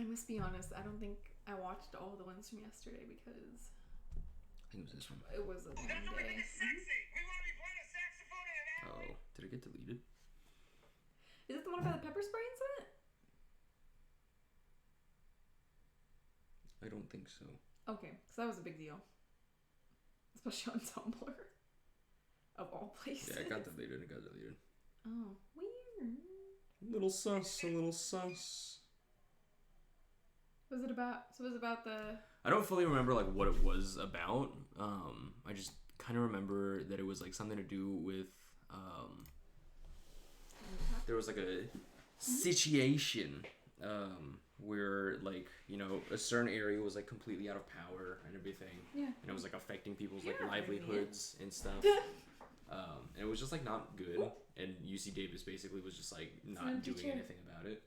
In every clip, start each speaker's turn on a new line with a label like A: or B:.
A: I must be honest. I don't think I watched all the ones from yesterday because
B: I think it was this one.
A: it was a long day.
B: Oh, did it get deleted?
A: Is it the one about the pepper spray incident?
B: I don't think so.
A: Okay, because that was a big deal. Especially on Tumblr. Of all places.
B: Yeah, it got deleted.
A: Oh, weird.
B: A little sus.
A: Was it about? So it was about the.
B: I don't fully remember like what it was about. I just kind of remember that it was like something to do with. There was like a situation where like a certain area was like completely out of power and everything.
A: Yeah.
B: And it was like affecting people's like livelihoods and stuff. And it was just like not good. And UC Davis basically was just like not doing anything about it.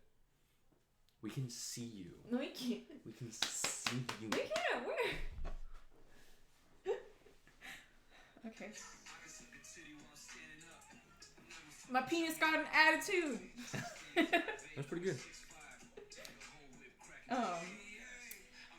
B: We can see you.
A: No, we can't.
B: We can see you.
A: We can't. Where? Okay. My penis got an attitude.
B: That's pretty good.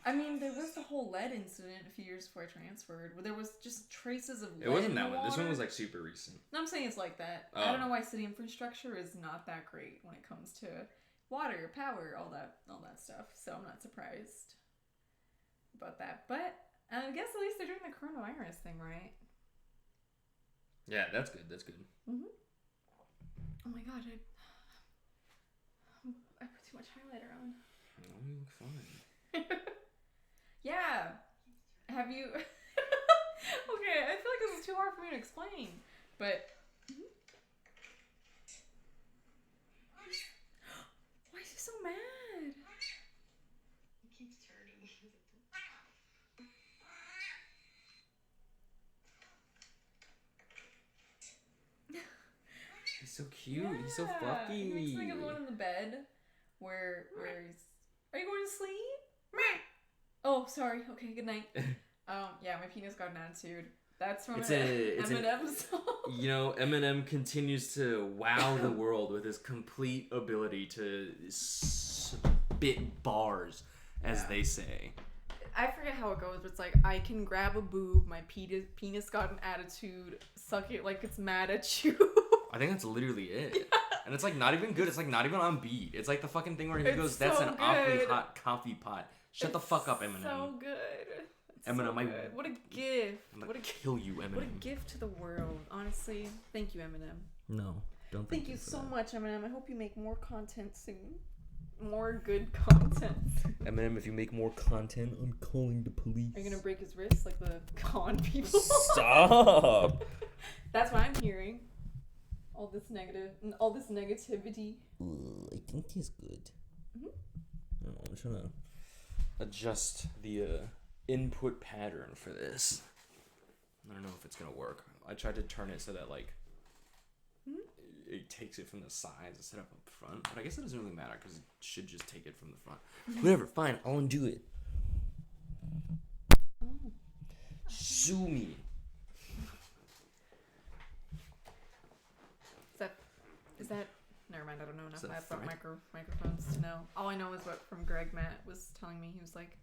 A: I mean, there was the whole lead incident a few years before I transferred, where there was just traces of lead.
B: It wasn't
A: in
B: that
A: the
B: one.
A: water.
B: This one was like super recent.
A: No, I'm saying it's like that.
B: Oh.
A: I don't know why city infrastructure is not that great when it comes to water, power, all that stuff. So I'm not surprised about that. But I guess at least they're doing the coronavirus thing, right?
B: Yeah, that's good.
A: Mm-hmm. Oh my god, I put too much highlighter on.
B: Oh, you look fine.
A: Yeah. Have you... Okay, I feel like this is too hard for me to explain. But... Why is he so mad?
C: He keeps turning.
B: He's so cute.
A: Yeah.
B: He's so fluffy.
A: He makes me think of the one in the bed where he's... Are you going to sleep? Oh, sorry. Okay, good night. Yeah, my penis got an attitude. That's from Eminem song.
B: Eminem continues to wow the world with his complete ability to spit bars, as they say.
A: I forget how it goes, but it's like, I can grab a boob, my penis got an attitude, suck it like it's mad at you.
B: I think that's literally it. Yeah. And it's like not even good. It's like not even on beat. It's like the fucking thing where he goes, "That's an awfully hot coffee pot." Shut the fuck up, Eminem.
A: So good.
B: Eminem,
A: what a gift.
B: I'm gonna kill you, Eminem.
A: What a gift to the world. Honestly, thank you, Eminem.
B: No, don't.
A: Thank you so much, Eminem. I hope you make more content soon. More good content.
B: Eminem, if you make more content, I'm calling the police.
A: Are you gonna break his wrist like the con people?
B: Stop.
A: That's what I'm hearing. All this negativity.
B: Ooh, I think he's good.
A: Mm-hmm.
B: I'm trying to adjust the input pattern for this. I don't know if it's gonna work. I tried to turn it so that like it takes it from the sides instead of up front, but I guess it doesn't really matter because it should just take it from the front. Whatever, fine, I'll undo it.
A: Oh.
B: Sue me.
A: Is that? Never mind. I don't know enough about microphones to know. All I know is what from Greg Matt was telling me. He was like,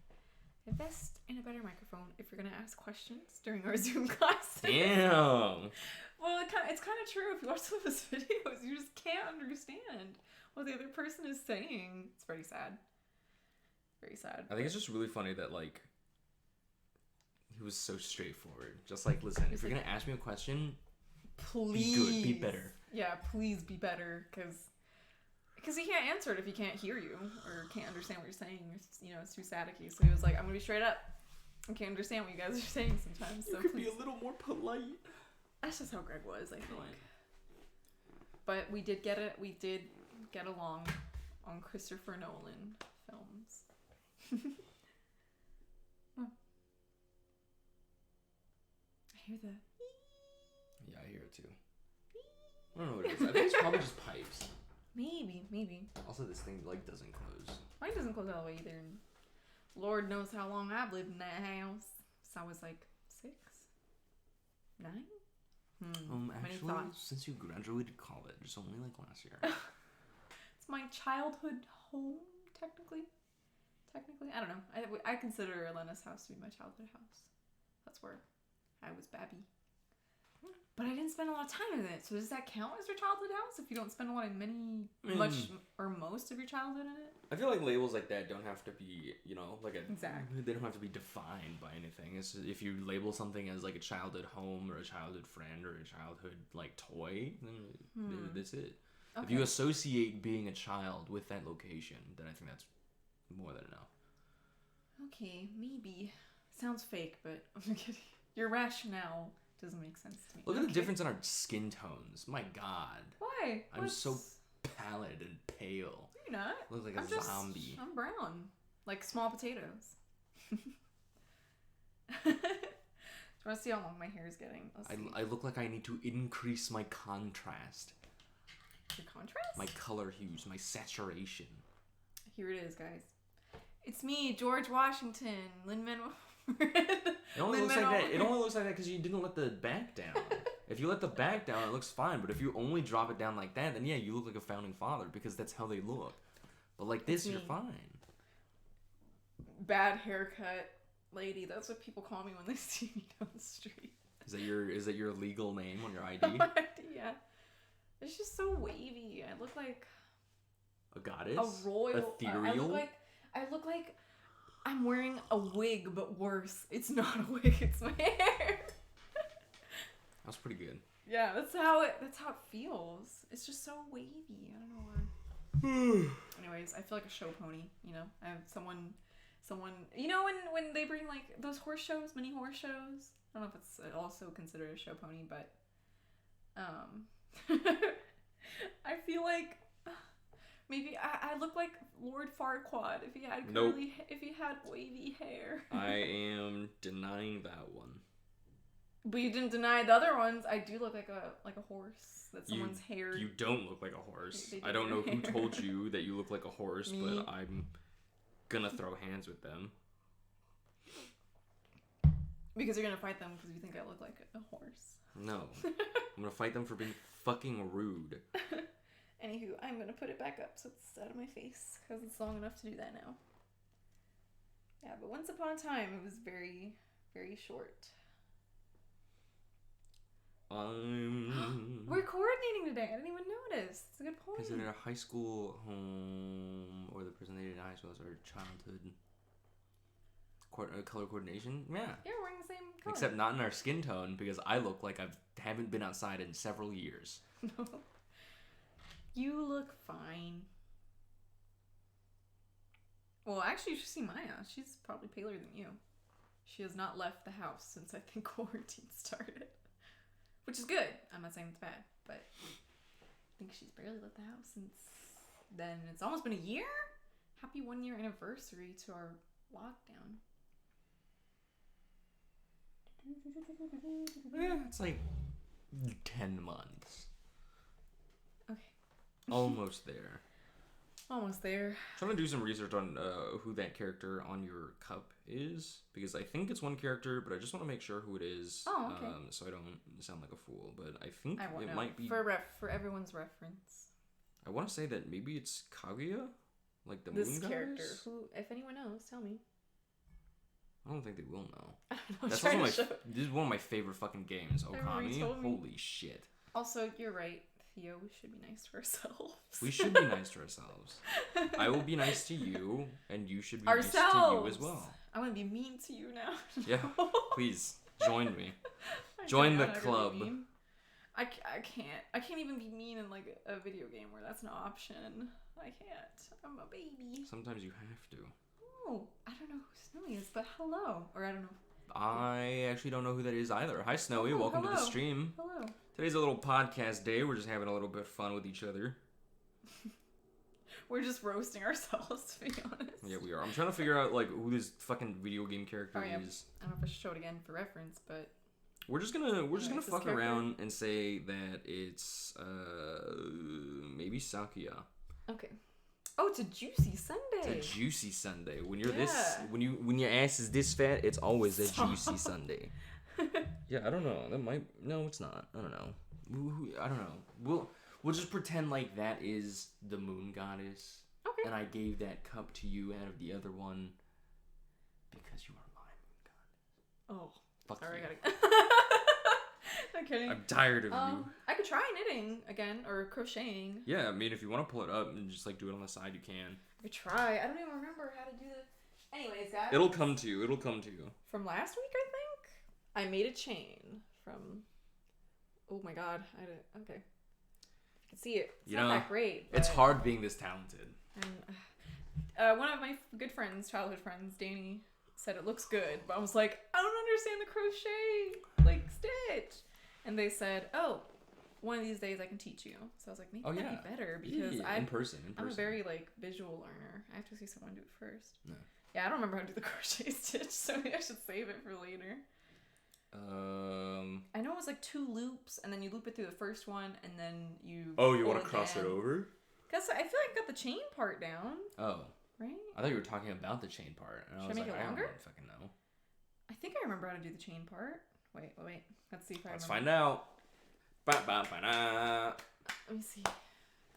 A: invest in a better microphone if you're gonna ask questions during our Zoom class.
B: Damn.
A: Well, it's kind of true. If you watch some of his videos, you just can't understand what the other person is saying. It's pretty sad. Very sad.
B: I think it's just really funny that like he was so straightforward. Just like, listen, if you're gonna ask me a question,
A: please
B: be good, be better.
A: Yeah, please be better, because he can't answer it if he can't hear you or can't understand what you're saying. It's too staticky. So he was like, I'm gonna be straight up. I can't understand what you guys are saying sometimes. So
B: you could be a little more polite.
A: That's just how Greg was, I think. But we did get along on Christopher Nolan films. Oh. I hear the...
B: Yeah, I hear it too. I don't know what it is. I think it's probably just pipes.
A: Maybe.
B: Also, this thing like doesn't close.
A: Mine doesn't close all the way either. And Lord knows how long I've lived in that house. So I was like 6, 9.
B: Actually, since you graduated college, only like last year.
A: It's my childhood home, technically. technically. I don't know. I consider Elena's house to be my childhood house. That's where I was Babby. But I didn't spend a lot of time in it. So does that count as your childhood house if you don't spend a lot of much or most of your childhood in it?
B: I feel like labels like that don't have to be, like
A: exactly.
B: They don't have to be defined by anything. It's if you label something as like a childhood home or a childhood friend or a childhood like toy, then that's it. Okay. If you associate being a child with that location, then I think that's more than enough.
A: Okay, maybe. Sounds fake, but I'm kidding. Your rationale doesn't make sense to me.
B: Look at the difference in our skin tones. My God.
A: Why?
B: I'm so pallid and pale.
A: You're not.
B: I look like a zombie.
A: I'm brown. Like small potatoes. Do you want to see how long my hair is getting?
B: I look like I need to increase my contrast.
A: Your contrast?
B: My color hues, my saturation.
A: Here it is, guys. It's me, George Washington, Lin-Manuel.
B: It only looks like that. It only looks like that because you didn't let the back down. If you let the back down, it looks fine. But if you only drop it down like that, then yeah, you look like a founding father because that's how they look. But like this, you're fine.
A: Bad haircut lady. That's what people call me when they see me down the street.
B: Is that your legal name on your ID?
A: Yeah. It's just so wavy. I look like
B: a goddess.
A: A royal.
B: Ethereal.
A: I look like I'm wearing a wig, but worse. It's not a wig. It's my hair.
B: That's pretty good.
A: Yeah, that's how it feels. It's just so wavy. I don't know why. Anyways, I feel like a show pony. I have someone. When they bring like those horse shows, mini horse shows. I don't know if it's also considered a show pony, but I feel like maybe I look like Lord Farquaad if he had if he had wavy hair.
B: I am denying that one.
A: But you didn't deny the other ones. I do look like a horse that someone's hair.
B: You don't look like a horse. I don't know who told you that you look like a horse, but I'm gonna throw hands with them.
A: Because you're gonna fight them because you think I look like a horse.
B: No. I'm gonna fight them for being fucking rude.
A: Anywho, I'm gonna put it back up so it's out of my face because it's long enough to do that now. Yeah, but once upon a time it was very, very short. We're coordinating today. I didn't even notice. It's a good point.
B: Is it a high school home or the person they did in high school as our childhood color coordination? Yeah.
A: Yeah, we're wearing the same color.
B: Except not in our skin tone because I look like I haven't been outside in several years.
A: No. You look fine. Well, actually, you should see Maya. She's probably paler than you. She has not left the house since I think quarantine started. Which is good. I'm not saying it's bad, but I think she's barely left the house since then. It's almost been a year? Happy 1 year anniversary to our lockdown.
B: Yeah, it's like 10 months.
A: Okay.
B: Almost there.
A: Almost there.
B: Trying to do some research on who that character on your cup is because I think it's one character, but I just want to make sure who it is.
A: Oh, okay.
B: So I don't sound like a fool, but I think it
A: know.
B: might be
A: for everyone's reference.
B: I want to say that maybe it's Kaguya, like the
A: this
B: moon goddess.
A: Character. Who, if anyone knows, tell me.
B: I don't think they will know.
A: I don't know.
B: That's also this is one of my favorite fucking games, Okami. Holy shit.
A: Also, you're right. Theo, we should be nice to ourselves.
B: We should be nice to ourselves. I will be nice to you, and you should be nice to you as well.
A: I want to be mean to you now.
B: Yeah, please, join me. Join the club.
A: I can't even be mean in like a video game where that's an option. I can't. I'm a baby.
B: Sometimes you have to.
A: Oh, I don't know who Snowy is, but hello. Or I don't know.
B: I actually don't know who that is either. Hi, Snowy. Welcome to the stream.
A: Hello.
B: Today's a little podcast day. We're just having a little bit of fun with each other.
A: We're just roasting ourselves, to be honest.
B: Yeah, we are. I'm trying to figure out like who this fucking video game character is.
A: I don't know if I should show it again for reference, but
B: we're just gonna fuck around and say that it's maybe Sakuya.
A: Okay. Oh, it's a juicy Sunday.
B: It's a juicy Sunday. When you're when your ass is this fat, it's always a juicy Sunday. Yeah, I don't know. That might no, it's not. I don't know. I don't know. We'll just pretend like that is the moon goddess.
A: Okay.
B: And I gave that cup to you out of the other one because you are mine.
A: Oh.
B: Fuck
A: Sorry,
B: you.
A: I gotta... I'm kidding.
B: I'm tired of you.
A: I could try knitting again, or crocheting.
B: Yeah, I mean, if you want to pull it up and just, like, do it on the side, you can.
A: I could try. I don't even remember how to do this. Anyways, guys.
B: It'll come to you. It'll come to you.
A: From last week, I think, I made a chain from... Oh my god. Okay. You can see it. It's not that great.
B: It's hard being this talented.
A: And one of my good friends, childhood friends, Danny, said it looks good. But I was like, I don't understand the crochet, like, stitch. And they said, oh, one of these days I can teach you. So I was like, maybe that'd be better because
B: in person.
A: I'm a very, like, visual learner. I have to see someone do it first.
B: No.
A: Yeah, I don't remember how to do the crochet stitch, so maybe I should save it for later. I know it was like 2 loops, and then you loop it through the first one, and then you...
B: Oh, you want to cross it over?
A: Because I feel like I got the chain part down.
B: Oh.
A: Right?
B: I thought you were talking about the chain part. And
A: Should
B: I was
A: I make
B: like,
A: it longer?
B: I don't fucking know.
A: I think I remember how to do the chain part. Wait. Let's see if I remember.
B: Let's find out. Ba-ba-ba-da.
A: Let me see.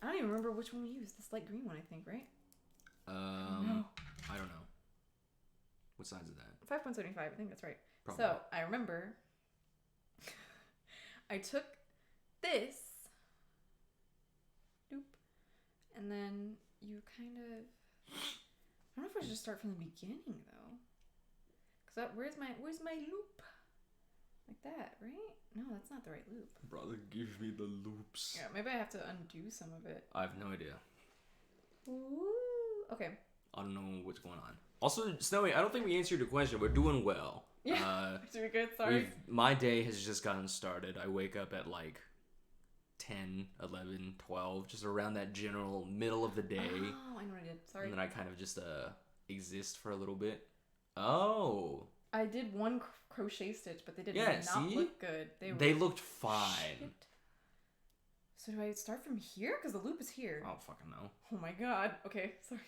A: I don't even remember which one we used. This light green one, I think, right?
B: I don't know. What size is that?
A: 5.75. I think that's right.
B: Probably.
A: So I remember I took this, and then you kind of... I don't know if I should start from the beginning though. Cause where's my loop? Like that, right? No, that's not the right loop.
B: Brother, give me the loops.
A: Yeah, maybe I have to undo some of it.
B: I have no idea.
A: Ooh. Okay.
B: I don't know what's going on. Also, Snowy, I don't think we answered your question. We're doing well.
A: Yeah. Should we good? Sorry.
B: My day has just gotten started. I wake up at like 10, 11, 12, just around that general middle of the day.
A: Oh, I know what I did. Sorry.
B: And then I kind of just exist for a little bit. Oh.
A: I did one crochet stitch, but they did not look good.
B: They looked fine.
A: Shit. So do I start from here? Because the loop is here.
B: I don't fucking know.
A: Oh my god. Okay, sorry.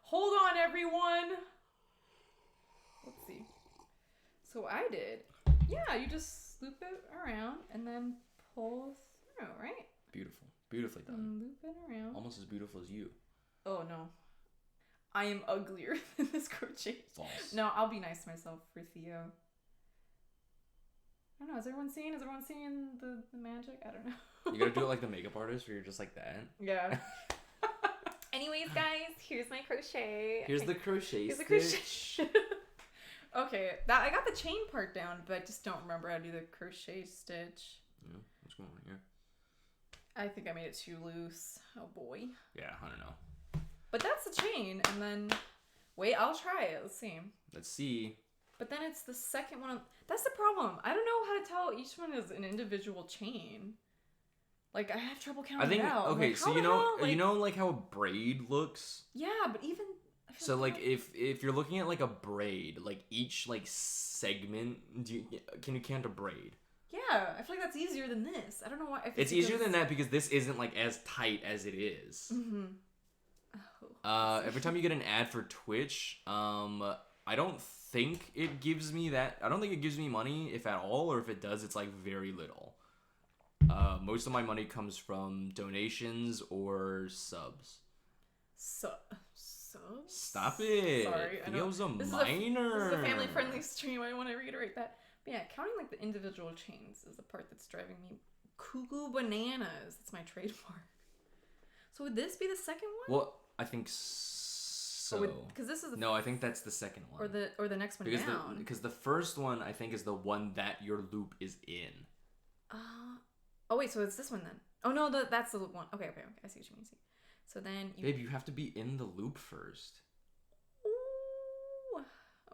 A: Hold on, everyone. Let's see. So I did. Yeah, you just loop it around and then pull through, right?
B: Beautiful. Beautifully done.
A: Loop it around.
B: Almost as beautiful as you.
A: Oh no. I am uglier than this crochet.
B: False.
A: No, I'll be nice to myself for Theo. I don't know. Is everyone seeing the magic? I don't know.
B: You gotta do it like the makeup artist where you're just like that.
A: Yeah. Anyways, guys, here's my crochet.
B: Here's the crochet
A: Here's the
B: stitch.
A: crochet. Okay, I got the chain part down, but I just don't remember how to do the crochet stitch.
B: Yeah, what's going on here?
A: I think I made it too loose. Oh boy.
B: Yeah, I don't know.
A: But that's the chain, and then... Wait, I'll try it. Let's see.
B: Let's see.
A: But then it's the second one. That's the problem. I don't know how to tell each one is an individual chain. Like, I have trouble counting it out.
B: Okay,
A: like,
B: so you know like how a braid looks?
A: Yeah, but even...
B: So like if you're looking at like a braid, like each like segment, can you count a braid?
A: Yeah, I feel like that's easier than this. I don't know why.
B: It's easier than that because this isn't like as tight as it is.
A: Mm-hmm. Oh.
B: Every time you get an ad for Twitch, I don't think it gives me that. I don't think it gives me money, if at all, or if it does, it's like very little. Most of my money comes from donations or subs.
A: Subs?
B: Stop it.
A: Sorry,
B: Theo's a minor.
A: This is a family-friendly stream. I want to reiterate that. But yeah, counting like the individual chains is the part that's driving me cuckoo bananas. That's my trademark. So would this be the second one?
B: Well, I think so.
A: Because this is the
B: I think that's the second one.
A: Or the next one down.
B: Because the first one I think is the one that your loop is in.
A: Oh wait, so it's this one then. Oh no, that's the one. Okay. I see what you mean. So then
B: Babe, you have to be in the loop first.
A: Ooh.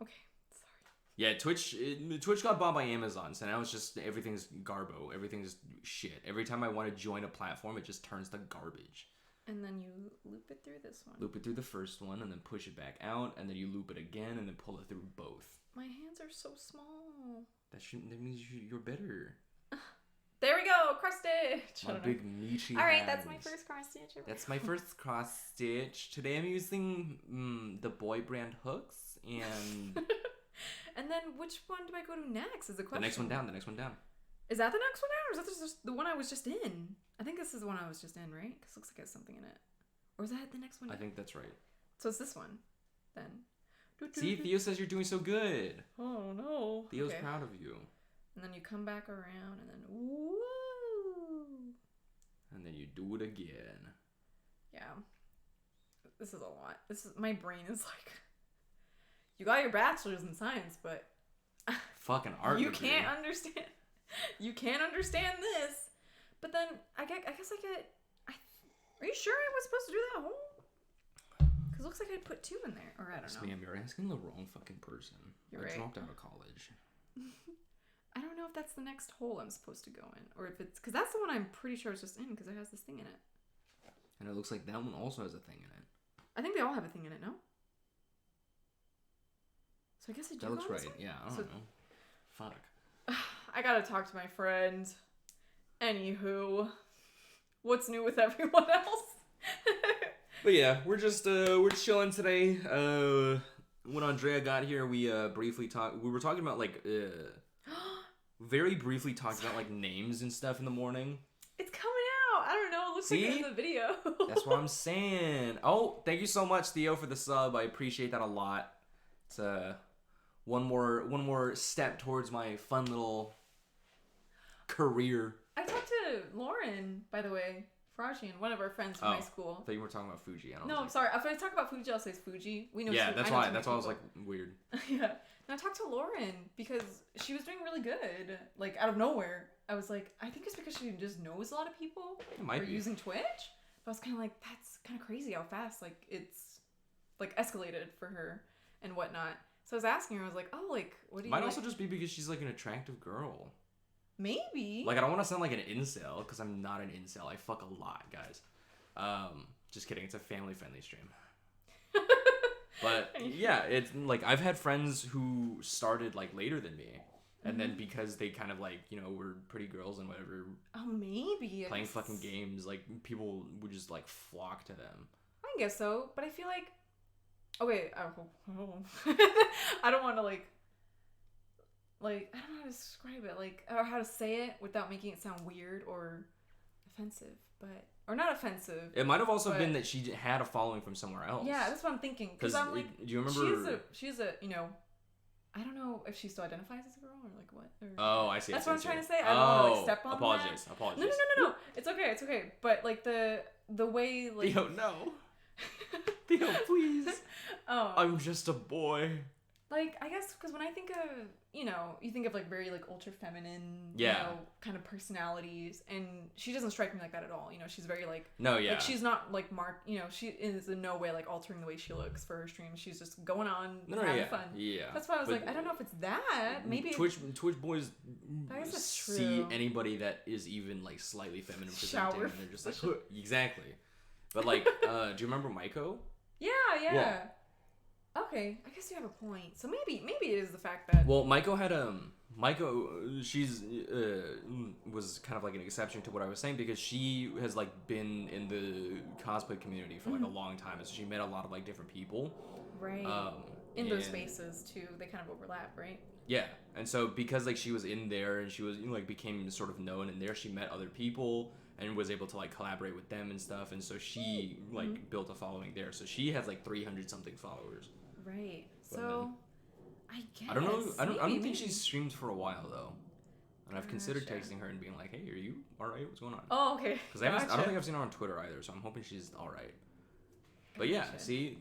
A: Okay. Sorry.
B: Yeah, Twitch got bought by Amazon, so now it's just everything's garbo. Everything's shit. Every time I want to join a platform, it just turns to garbage.
A: And then you loop it through this one.
B: Loop it through the first one, and then push it back out, and then you loop it again, and then pull it through both.
A: My hands are so small.
B: That means you're better.
A: There we go, cross stitch.
B: My big meaty
A: All right,
B: hands.
A: that's my first cross stitch.
B: That's my first cross stitch. Today I'm using the boy brand hooks and.
A: And then which one do I go to next? Is the question.
B: The next one down. The next one down.
A: Is that the next one down, or is that just the one I was just in? I think this is the one I was just in, right? Because it looks like it has something in it. Or is that the next one?
B: I think that's right.
A: So it's this one, then.
B: See, Theo says you're doing so good.
A: Oh no.
B: Theo's proud of you.
A: And then you come back around, and then woo.
B: And then you do it again.
A: Yeah. This is a lot. My brain is like, you got your bachelor's in science, but
B: fucking art.
A: You
B: degree.
A: can't understand. You can't understand this. But then I guess I get. Are you sure I was supposed to do that whole? Because it looks like I put 2 in there, or I don't know.
B: Ma'am, you're asking the wrong fucking person.
A: You're
B: I
A: right.
B: dropped out of college.
A: I don't know if that's the next hole I'm supposed to go in, or if it's because that's the one I'm pretty sure it's just in because it has this thing in it.
B: And it looks like that one also has a thing in it.
A: I think they all have a thing in it, no? So I guess I do.
B: That looks
A: go on
B: right.
A: this one?
B: Yeah, I don't know. Fuck.
A: I gotta talk to my friend. Anywho, what's new with everyone else?
B: But yeah, we're chilling today. When Andrea got here, we briefly talked. We were talking about like very briefly talked about like names and stuff in the morning.
A: It's coming out. I don't know. It looks like it's in the video.
B: That's what I'm saying. Oh, thank you so much, Theo, for the sub. I appreciate that a lot. It's one more step towards my fun little career.
A: I talked to Lauren, by the way, Farajian, one of our friends from high school.
B: I thought you were talking about Fuji.
A: No, I'm sorry. If I talk about Fuji, I'll say it's Fuji. We know.
B: Yeah, that's why. That's why I was like weird.
A: Yeah. And I talked to Lauren because she was doing really good. Like out of nowhere, I was like, I think it's because she just knows a lot of people
B: It might be
A: using Twitch. But I was kind of like, that's kind of crazy how fast like it's like escalated for her and whatnot. So I was asking her, I was like, oh, like what do you?
B: Might also just be because she's like an attractive girl.
A: Maybe.
B: Like I don't want to sound like an incel because I'm not an incel. I fuck a lot, guys. Just kidding. It's a family-friendly stream. But yeah, it's like I've had friends who started like later than me, and then because they kind of like were pretty girls and whatever.
A: Oh, maybe
B: playing fucking games, like people would just like flock to them.
A: I guess so, but I feel like okay, I don't want to like I don't know how to describe it, like or how to say it without making it sound weird or offensive, but or not offensive.
B: It might have also been that she had a following from somewhere else.
A: Yeah, that's what I'm thinking. Because I'm like,
B: do you remember?
A: She's a I don't know if she still identifies as a girl or like what. Or,
B: oh, I see.
A: That's what I'm trying to say. I don't want to like step on
B: apologies.
A: that.
B: Apologies.
A: No. It's okay. But like the way like.
B: Theo, no. Theo, please. I'm just a boy.
A: Like, I guess, because when I think of, you think of, like, very, like, ultra feminine, kind of personalities, and she doesn't strike me like that at all, she's very, like...
B: No, yeah.
A: Like, she's not, like, she is in no way, like, altering the way she looks for her stream. She's just going on, having fun.
B: Yeah.
A: That's why I was like, I don't know if it's that. Maybe...
B: Twitch boys see
A: true.
B: anybody that is even, like, slightly feminine
A: presenting,
B: and they're just like, huh. Exactly. But, like, do you remember Maiko?
A: Yeah. Okay, I guess you have a point. So maybe it is the fact that...
B: Well, Maiko had, she's, was kind of like an exception to what I was saying because she has, like, been in the cosplay community for, like, a long time. And so she met a lot of, like, different people.
A: Right. In those spaces, too. They kind of overlap, right?
B: Yeah. And so because, like, she was in there and she was, like, became sort of known in there, she met other people and was able to, like, collaborate with them and stuff. And so she, like, built a following there. So she has, like, 300-something followers.
A: Right. So, I guess.
B: I don't know. I don't think she's streamed for a while though, and I've considered texting her and being like, "Hey, are you all right? What's going on?"
A: Oh, okay.
B: Because I don't think I've seen her on Twitter either, so I'm hoping she's all right. But yeah, see,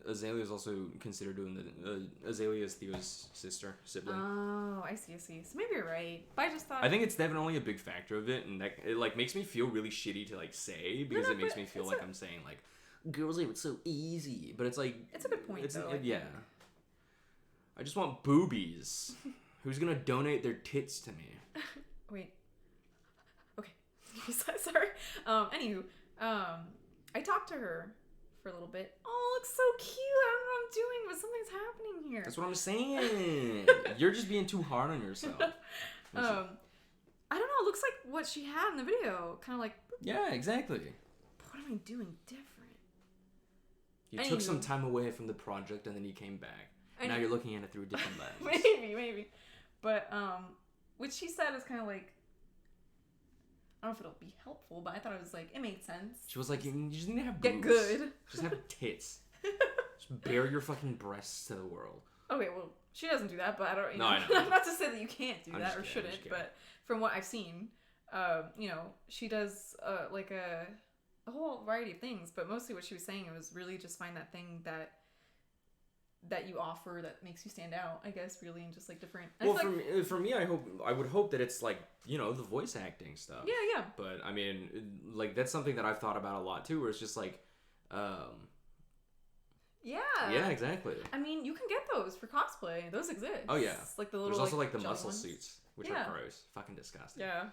B: Azalea is also considered doing the Azalea is Theo's sibling.
A: Oh, I see. So maybe you're right. But I just thought.
B: I think it's definitely a big factor of it, and that it like makes me feel really shitty to like say because it makes me feel like I'm saying like. Girls leave it so easy, but it's like
A: it's a good point though.
B: Yeah, I just want boobies. Who's gonna donate their tits to me?
A: Wait. Okay. Sorry. Anywho, I talked to her for a little bit. Oh, it looks so cute. I don't know what I'm doing, but something's happening here.
B: That's what I'm saying. You're just being too hard on yourself.
A: I don't know. It looks like what she had in the video. Kind of like.
B: Yeah, exactly.
A: What am I doing different?
B: You took some time away from the project and then you came back. Now you're looking at it through a different lens.
A: Maybe. But what she said is kind of like I don't know if it'll be helpful, but I thought it was like, it made sense.
B: She was like, you just need to have
A: Get
B: boobs.
A: good.
B: Just have tits. Just bare your fucking breasts to the world.
A: Okay, well, she doesn't do that, but I don't, you
B: No,
A: know,
B: I know.
A: not to say that you can't do
B: I'm
A: that
B: just
A: or
B: kidding,
A: shouldn't, but from what I've seen, you know, she does, like a whole variety of things, but mostly what she was saying, it was really just find that thing that you offer that makes you stand out, I guess, really, and just like different.
B: Well, for me, I would hope that it's like, you know, the voice acting stuff.
A: Yeah.
B: But I mean, like that's something that I've thought about a lot too, where it's just like, yeah, exactly.
A: I mean, you can get those for cosplay. Those exist.
B: Oh yeah,
A: like the little.
B: There's also like the
A: jelly
B: muscle
A: ones.
B: suits, which
A: Yeah.
B: are gross, fucking disgusting.
A: Yeah.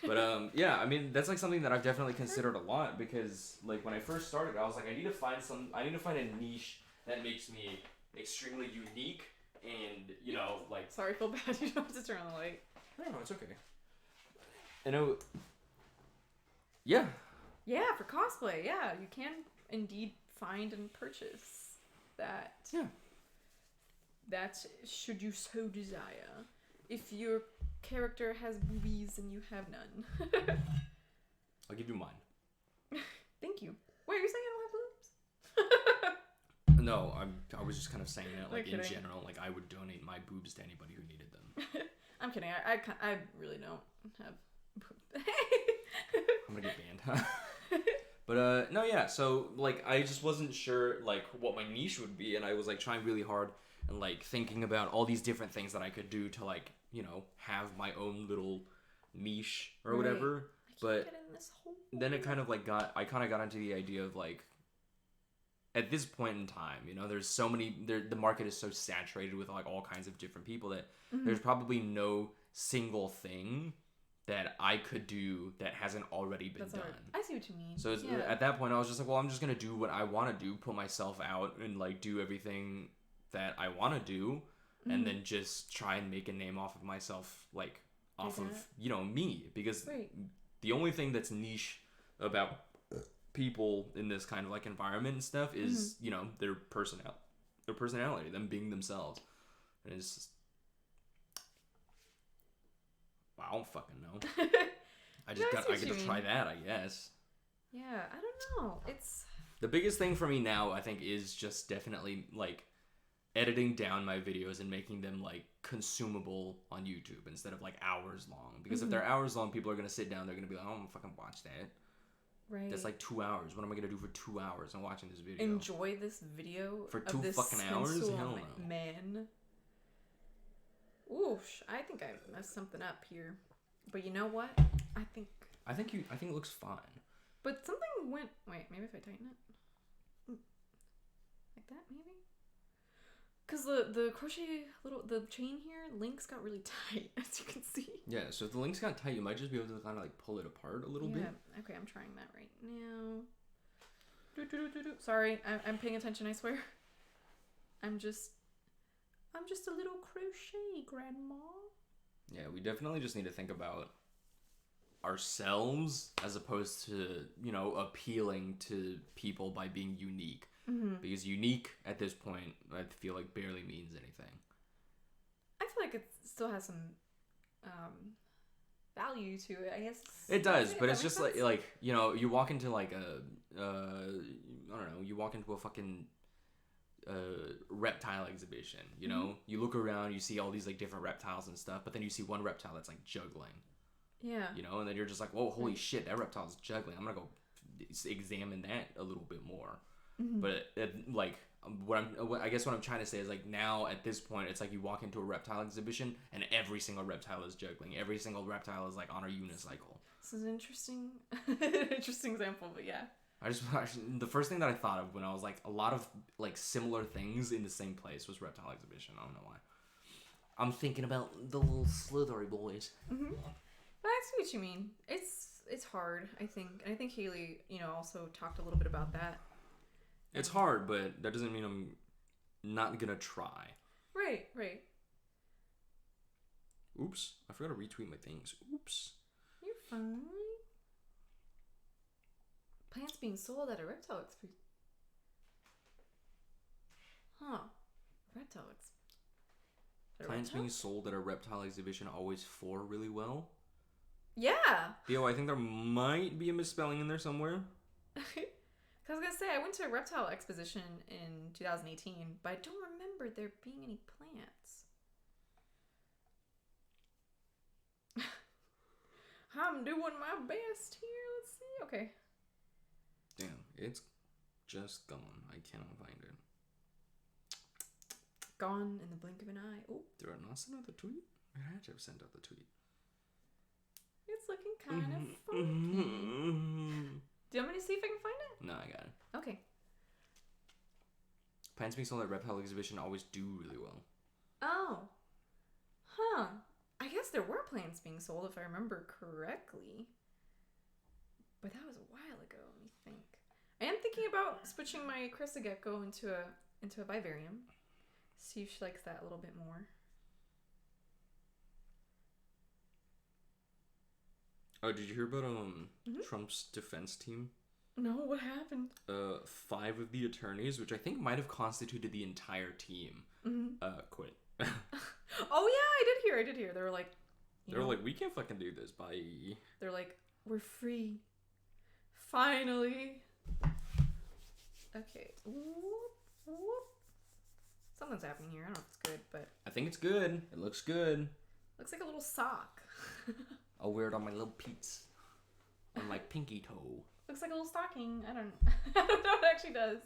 B: But yeah, I mean that's like something that I've definitely considered a lot because like when I first started, I was like, I need to find a niche that makes me extremely unique and you know like.
A: Sorry, I feel bad. You don't have to turn on the light.
B: No, it's okay. I know. Yeah.
A: Yeah, for cosplay, yeah, you can indeed find and purchase that.
B: Yeah.
A: That should you so desire. If your character has boobies and you have none.
B: I'll give you mine.
A: Thank you. Wait, you're saying I don't have boobs?
B: No, I was just kind of saying that like
A: I'm
B: in
A: kidding.
B: general, like I would donate my boobs to anybody who needed them.
A: I'm kidding. I really don't have boobs.
B: I'm gonna get banned. But no, yeah. So like I just wasn't sure like what my niche would be, and I was like trying really hard and like thinking about all these different things that I could do to like you know have my own little niche or
A: Right.
B: whatever. But
A: get in this whole
B: then it kind of like I kind of got into the idea of like at this point in time, you know, there's so many the market is so saturated with like all kinds of different people that there's probably no single thing that I could do that hasn't already been done.
A: I see what you mean.
B: So it's,
A: yeah.
B: at that point I was just like, well, I'm just going to do what I want to do, put myself out and like do everything that I want to do and then just try and make a name off of myself like off of, you know, me because the only thing that's niche about people in this kind of like environment and stuff is you know their personality, them being themselves, and it's just, I don't fucking know. I get to try that, I guess.
A: Yeah, I don't know. It's
B: the biggest thing for me now, I think, is just definitely like editing down my videos and making them like consumable on YouTube instead of like hours long. Because if they're hours long, people are gonna sit down. They're gonna be like, "Oh, I'm gonna fucking watch that."
A: right.
B: That's like 2 hours. What am I gonna do for 2 hours? I'm watching this video.
A: Enjoy this video
B: For
A: of
B: 2
A: this
B: fucking hours?
A: sensual
B: Hell no.
A: man. Oosh, I think I messed something up here, but you know what? I think
B: it looks fine.
A: But something went. Wait, maybe if I tighten it, like that, maybe. Cause the crochet the chain here links got really tight, as you can see.
B: Yeah, so if the links got tight, you might just be able to kind of like pull it apart a little bit.
A: Okay, I'm trying that right now. Sorry, I'm paying attention. I swear. I'm just a little crochet grandma.
B: Yeah, we definitely just need to think about ourselves as opposed to, you know, appealing to people by being unique. Because unique at this point, I feel like barely means anything.
A: I feel like it still has some value to it, I guess.
B: It does, but it's just like you know, you walk into like a I don't know, you walk into a fucking reptile exhibition, you know? You look around, you see all these like different reptiles and stuff, but then you see one reptile that's like juggling. Yeah. You know, and then you're just like, whoa, holy shit, that reptile's juggling. I'm gonna go examine that a little bit more. But like I guess what I'm trying to say is like now at this point it's like you walk into a reptile exhibition and every single reptile is juggling. Every single reptile is like on a unicycle.
A: This is an interesting example, but yeah.
B: The first thing that I thought of when I was like a lot of like similar things in the same place was reptile exhibition. I don't know why. I'm thinking about the little slithery boys.
A: But I see what you mean. It's hard, I think. And I think Haley, you know, also talked a little bit about that.
B: It's hard, but that doesn't mean I'm not gonna try.
A: Right.
B: Oops, I forgot to retweet my things. Oops.
A: You're fine. Plants being sold at a reptile exhibition. Reptile exhibition.
B: Plants being sold at a reptile exhibition always floor really well.
A: Yeah.
B: Yo, I think there might be a misspelling in there somewhere.
A: I was gonna say I went to a reptile exposition in 2018, but I don't remember there being any plants. I'm doing my best here. Let's see. Okay.
B: Damn, it's just gone. I cannot find it.
A: Gone in the blink of an eye. Oh,
B: Did I not send out the tweet? I had to have sent out the tweet.
A: it's looking kind of funky. Do you want me to see if I can find it?
B: No, I got it.
A: Okay.
B: Plants being sold at reptile exhibition always do really well.
A: Oh. Huh. I guess there were plants being sold if I remember correctly. But that was a while ago, let me think. I am thinking about switching my Cressa Gecko into a vivarium. See if she likes that a little bit more.
B: Oh, did you hear about Trump's defense team?
A: No, what happened?
B: 5 of the attorneys, which I think might have constituted the entire team, quit.
A: Oh yeah, I did hear. They were like,
B: they were like, we can't fucking do this. Bye.
A: They're like, we're free. Finally. Okay. Whoop, whoop. Something's happening here. I don't know if it's good, but
B: I think it's good. It looks good.
A: looks like a little sock.
B: I'll wear it on my little peats. On my pinky toe.
A: Looks like a little stocking. I don't know what it actually does.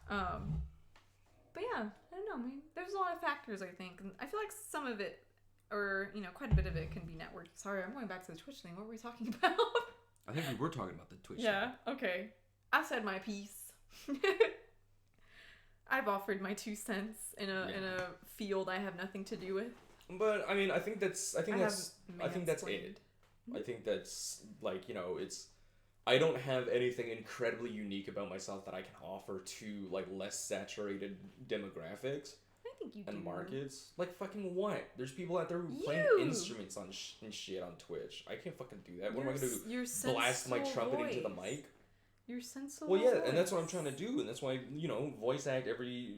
A: But yeah, I don't know. I mean, there's a lot of factors, I think. And I feel like some of it, or, quite a bit of it can be networked. Sorry, I'm going back to the Twitch thing. What were we talking about?
B: I think we were talking about the Twitch
A: Yeah, okay. I said my piece. I've offered my 2 cents in a field I have nothing to do with.
B: But I mean, I think that's it.
A: mansplained.
B: I think that's like, it's I don't have anything incredibly unique about myself that I can offer to like less saturated demographics
A: I think you
B: and
A: do.
B: markets. Like fucking what? There's people out there who playing instruments on and shit on Twitch. I can't fucking do that. What am I gonna do? Blast my trumpet into the mic?
A: Your sensual
B: Well, yeah,
A: voice.
B: and that's what I'm trying to do, and that's why voice act every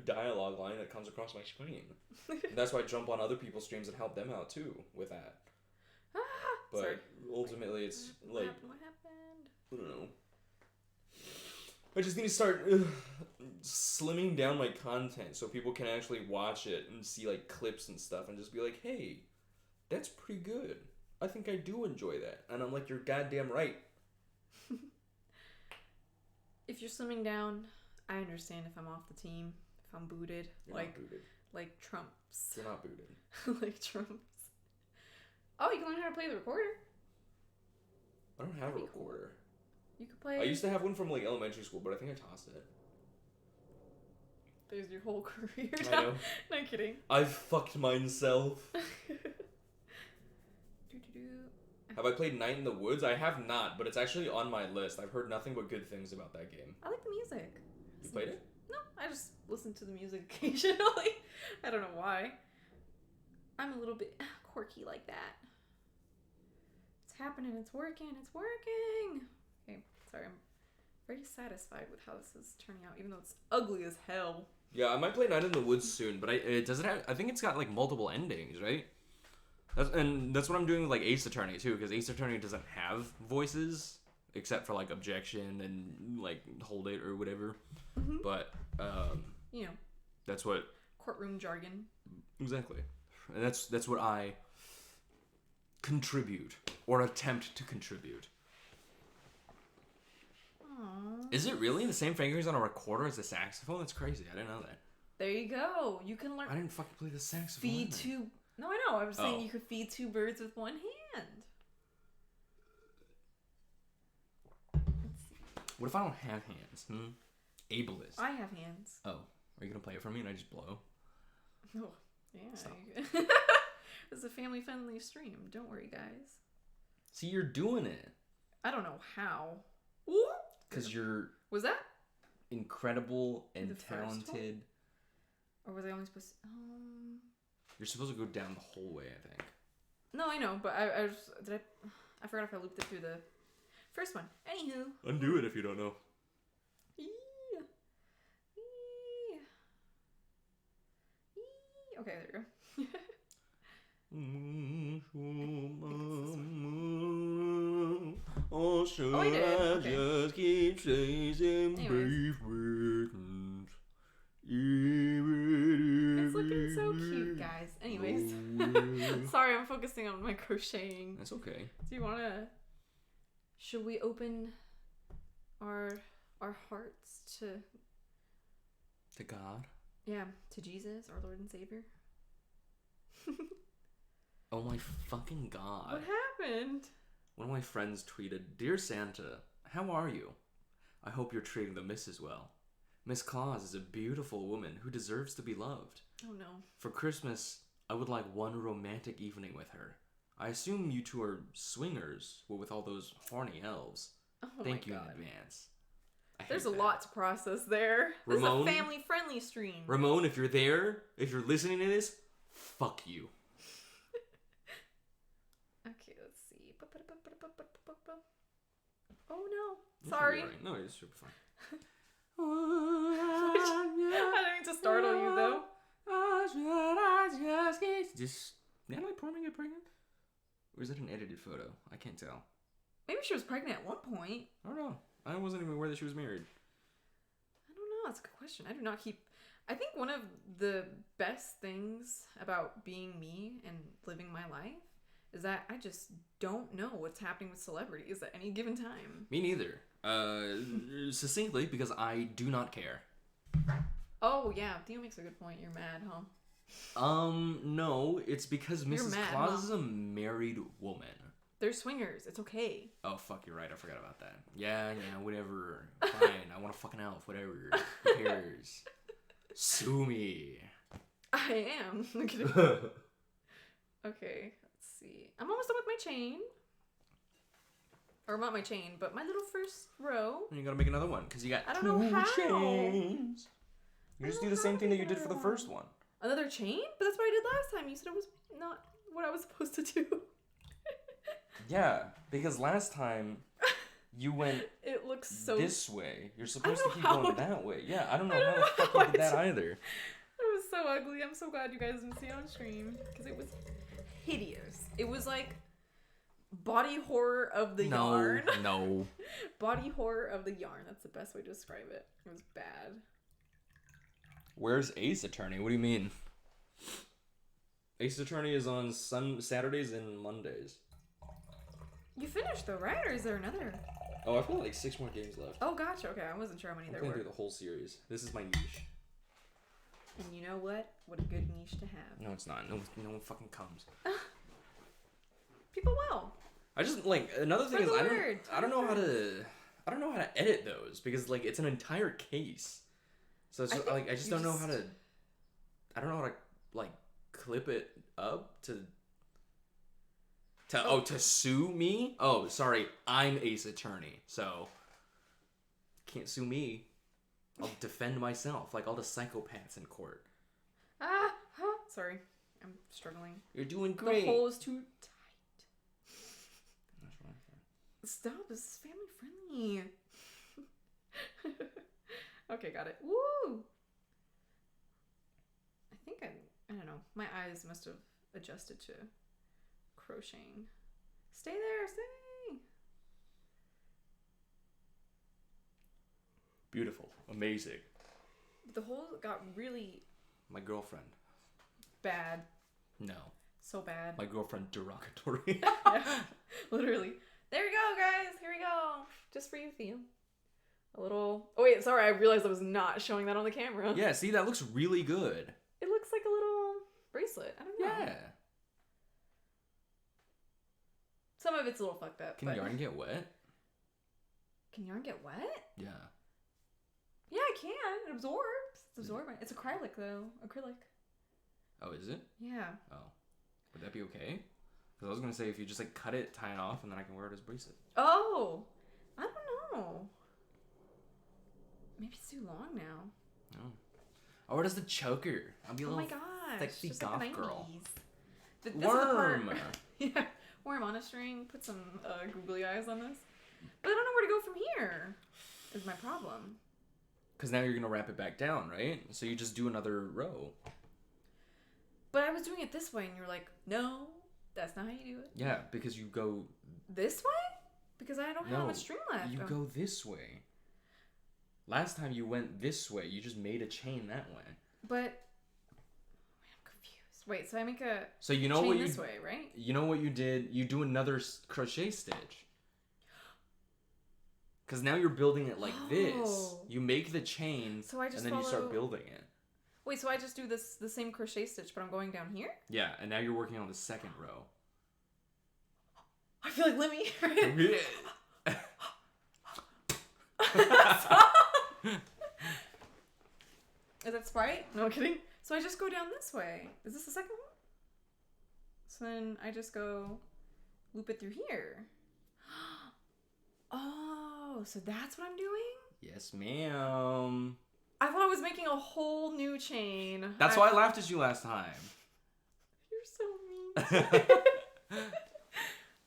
B: dialogue line that comes across my screen. And that's why I jump on other people's streams and help them out too with that. But
A: sorry.
B: ultimately, it's
A: What
B: like
A: happened?
B: I don't know. I just need to start slimming down my content so people can actually watch it and see like clips and stuff and just be like, hey, that's pretty good. I think I do enjoy that. And I'm like, you're goddamn right.
A: If you're slimming down, I understand if I'm off the team, if I'm booted.
B: You're not booted.
A: Like Trump's.
B: You're not booted.
A: Like Trump's. Oh, you can learn how to play the recorder.
B: I don't have a
A: That'd be cool.
B: recorder.
A: You could play.
B: I used to have one from like elementary school, but I think I tossed it.
A: There's your whole career.
B: I
A: No,
B: know.
A: no kidding.
B: I've fucked myself. Have I played Night in the Woods? I have not, but it's actually on my list. I've heard nothing but good things about that game.
A: I like the music.
B: You played it?
A: No, I just listen to the music occasionally. I don't know why. I'm a little bit quirky like that. It's happening. It's working. It's working. Okay, sorry. I'm very satisfied with how this is turning out, even though it's ugly as hell.
B: Yeah, I might play Night in the Woods soon, but it doesn't have. I think it's got like multiple endings, right? That's what I'm doing with like Ace Attorney too, because Ace Attorney doesn't have voices except for like objection and like hold it or whatever.
A: Mm-hmm.
B: But that's what
A: courtroom jargon.
B: Exactly, and that's what I contribute or attempt to contribute.
A: Aww.
B: Is it really the same fingers on a recorder as a saxophone? That's crazy. I didn't know that.
A: There you go. You can learn.
B: I didn't fucking play the saxophone.
A: Feed two. No, I know. I was saying
B: Oh.
A: you could feed 2 birds with 1 hand. Let's see.
B: What if I don't have hands? Ableist.
A: I have hands.
B: Oh, are you gonna play it for me and I just blow?
A: Oh, yeah.
B: Stop.
A: This is a family-friendly stream. Don't worry, guys.
B: See, you're doing it.
A: I don't know how.
B: Because you're
A: Was that?
B: incredible and
A: The first one?
B: talented.
A: Or was I only supposed to...
B: You're supposed to go down the whole way, I think.
A: No, I know, but I forgot if I looped it through the first one. Anywho.
B: Undo it if you don't know.
A: Okay, there we go.
B: should
A: Oh, I did.
B: I
A: Okay.
B: just keep chasing
A: Anyways.
B: brief buttons?
A: It's looking so cute, guys. Anyways. Sorry, I'm focusing on my crocheting.
B: That's okay.
A: Do you want to... Should we open our hearts to...
B: To God?
A: Yeah, to Jesus, our Lord and Savior?
B: Oh my fucking God.
A: What happened?
B: One of my friends tweeted, "Dear Santa, how are you? I hope you're treating the missus well. Miss Claus is a beautiful woman who deserves to be loved.
A: Oh no.
B: For Christmas, I would like one romantic evening with her. I assume you two are swingers, with all those horny elves.
A: Oh
B: Thank
A: my
B: you
A: God.
B: in advance."
A: There's a lot to process there.
B: Ramon?
A: This is a family-friendly stream.
B: Ramon, if you're there, if you're listening to this, fuck you.
A: Okay, let's see. Oh no.
B: You should be
A: Sorry.
B: alright. No, it's super fine.
A: I didn't mean to startle you though.
B: Just, am I pointing at pregnant? Or is that an edited photo? I can't tell.
A: Maybe she was pregnant at one point.
B: I don't know. I wasn't even aware that she was married.
A: I don't know. That's a good question. I do not keep... I think one of the best things about being me and living my life is that I just don't know what's happening with celebrities at any given time.
B: Me neither. Succinctly, because I do not care.
A: Oh, yeah. Theo makes a good point. You're mad, huh?
B: No. It's because Mrs.
A: mad,
B: Claus
A: huh?
B: is a married woman.
A: They're swingers. It's okay.
B: Oh, fuck, you're right. I forgot about that. Yeah, whatever. Fine. I want a fucking elf. Whatever. Who cares? Sue me.
A: I am. Okay, let's see. I'm almost done with my chain. Or not my chain, but my little first row.
B: You gotta make another one, because you got
A: I don't
B: two
A: know how.
B: chains. You
A: I
B: just
A: don't
B: do the same
A: have
B: thing that you did for
A: another
B: the first one.
A: Another chain? But that's what I did last time. You said it was not what I was supposed to do.
B: Yeah, because last time you went
A: It looks so...
B: this way. You're supposed
A: know
B: to keep
A: how-
B: going that way. Yeah, I don't know
A: I don't
B: how the
A: know
B: fuck
A: how
B: you did
A: I
B: that
A: did-
B: either.
A: It was so ugly. I'm so glad you guys didn't see it on stream. Because it was hideous. It was like body horror of the yarn.
B: No.
A: Body horror of the yarn. That's the best way to describe it. It was bad.
B: Where's Ace Attorney? What do you mean? Ace Attorney is on Saturdays and Mondays.
A: You finished though, right? Or is there another?
B: Oh, I've got like 6 more games left.
A: Oh, gotcha. Okay, I wasn't sure how many
B: I'm
A: there
B: playing
A: were.
B: through the whole series. This is my niche.
A: And you know what? What a good niche to have.
B: No, it's not. No one fucking comes.
A: People will.
B: I just like another thing is
A: Spread the word.
B: I don't know how to edit those because like it's an entire case. So it's
A: I
B: just,
A: think
B: like I just
A: you
B: don't know
A: just-
B: how to like clip it up to sue me. Oh, sorry, I'm Ace Attorney, so can't sue me. I'll defend myself like all the psychopaths in court.
A: Sorry. I'm struggling.
B: You're doing great.
A: The hole is too tight.
B: That's right.
A: Stop, this is family friendly. Okay, got it. Woo! I think I don't know. My eyes must have adjusted to crocheting. Stay there, stay!
B: Beautiful. Amazing.
A: The hole got really
B: My girlfriend.
A: bad.
B: No.
A: So bad.
B: My girlfriend derogatory.
A: Yeah, literally. There we go, guys. Here we go. Just for you, Theo. A little... Oh, wait. Sorry. I realized I was not showing that on the camera.
B: Yeah, see, that looks really good.
A: It looks like a little bracelet. I don't know.
B: Yeah.
A: Some of it's a little fucked up.
B: Can
A: but...
B: yarn get wet?
A: Can yarn get wet?
B: Yeah.
A: Yeah, it can. It absorbs. It's absorbent. It's acrylic, though. Acrylic.
B: Oh, is it?
A: Yeah.
B: Oh. Would that be okay? Because I was going to say if you just like cut it, tie it off, and then I can wear it as a bracelet.
A: Oh. I don't know. Maybe it's too long now.
B: Oh. Or as the choker. I'll be a
A: Oh
B: little
A: my gosh.
B: sexy
A: just
B: goth
A: like the
B: girl.
A: 90s. This is the part-
B: Worm.
A: Yeah. Worm on a string. Put some googly eyes on this. But I don't know where to go from here. Is my problem.
B: Because now you're going to wrap it back down, right? So you just do another row.
A: But I was doing it this way, and you were like, no, that's not how you do it.
B: Yeah, because you go...
A: This way? Because I don't have much string left.
B: You go this way. Last time you went this way. You just made a chain that way.
A: But I'm confused. Wait, so I make a
B: so you know
A: chain
B: what you
A: this way, right?
B: You know what you did? You do another crochet stitch. Because now you're building it like this. You make the chain,
A: so I just
B: and then you start building it.
A: Wait, so I just do the same crochet stitch, but I'm going down here?
B: Yeah, and now you're working on the second row.
A: I feel like Lemmy. Is that Sprite? No kidding. So I just go down this way. Is this the second one? So then I just go loop it through here. Oh, so that's what I'm doing?
B: Yes, ma'am.
A: I thought I was making a whole new chain.
B: That's why I laughed at you last time.
A: You're so mean.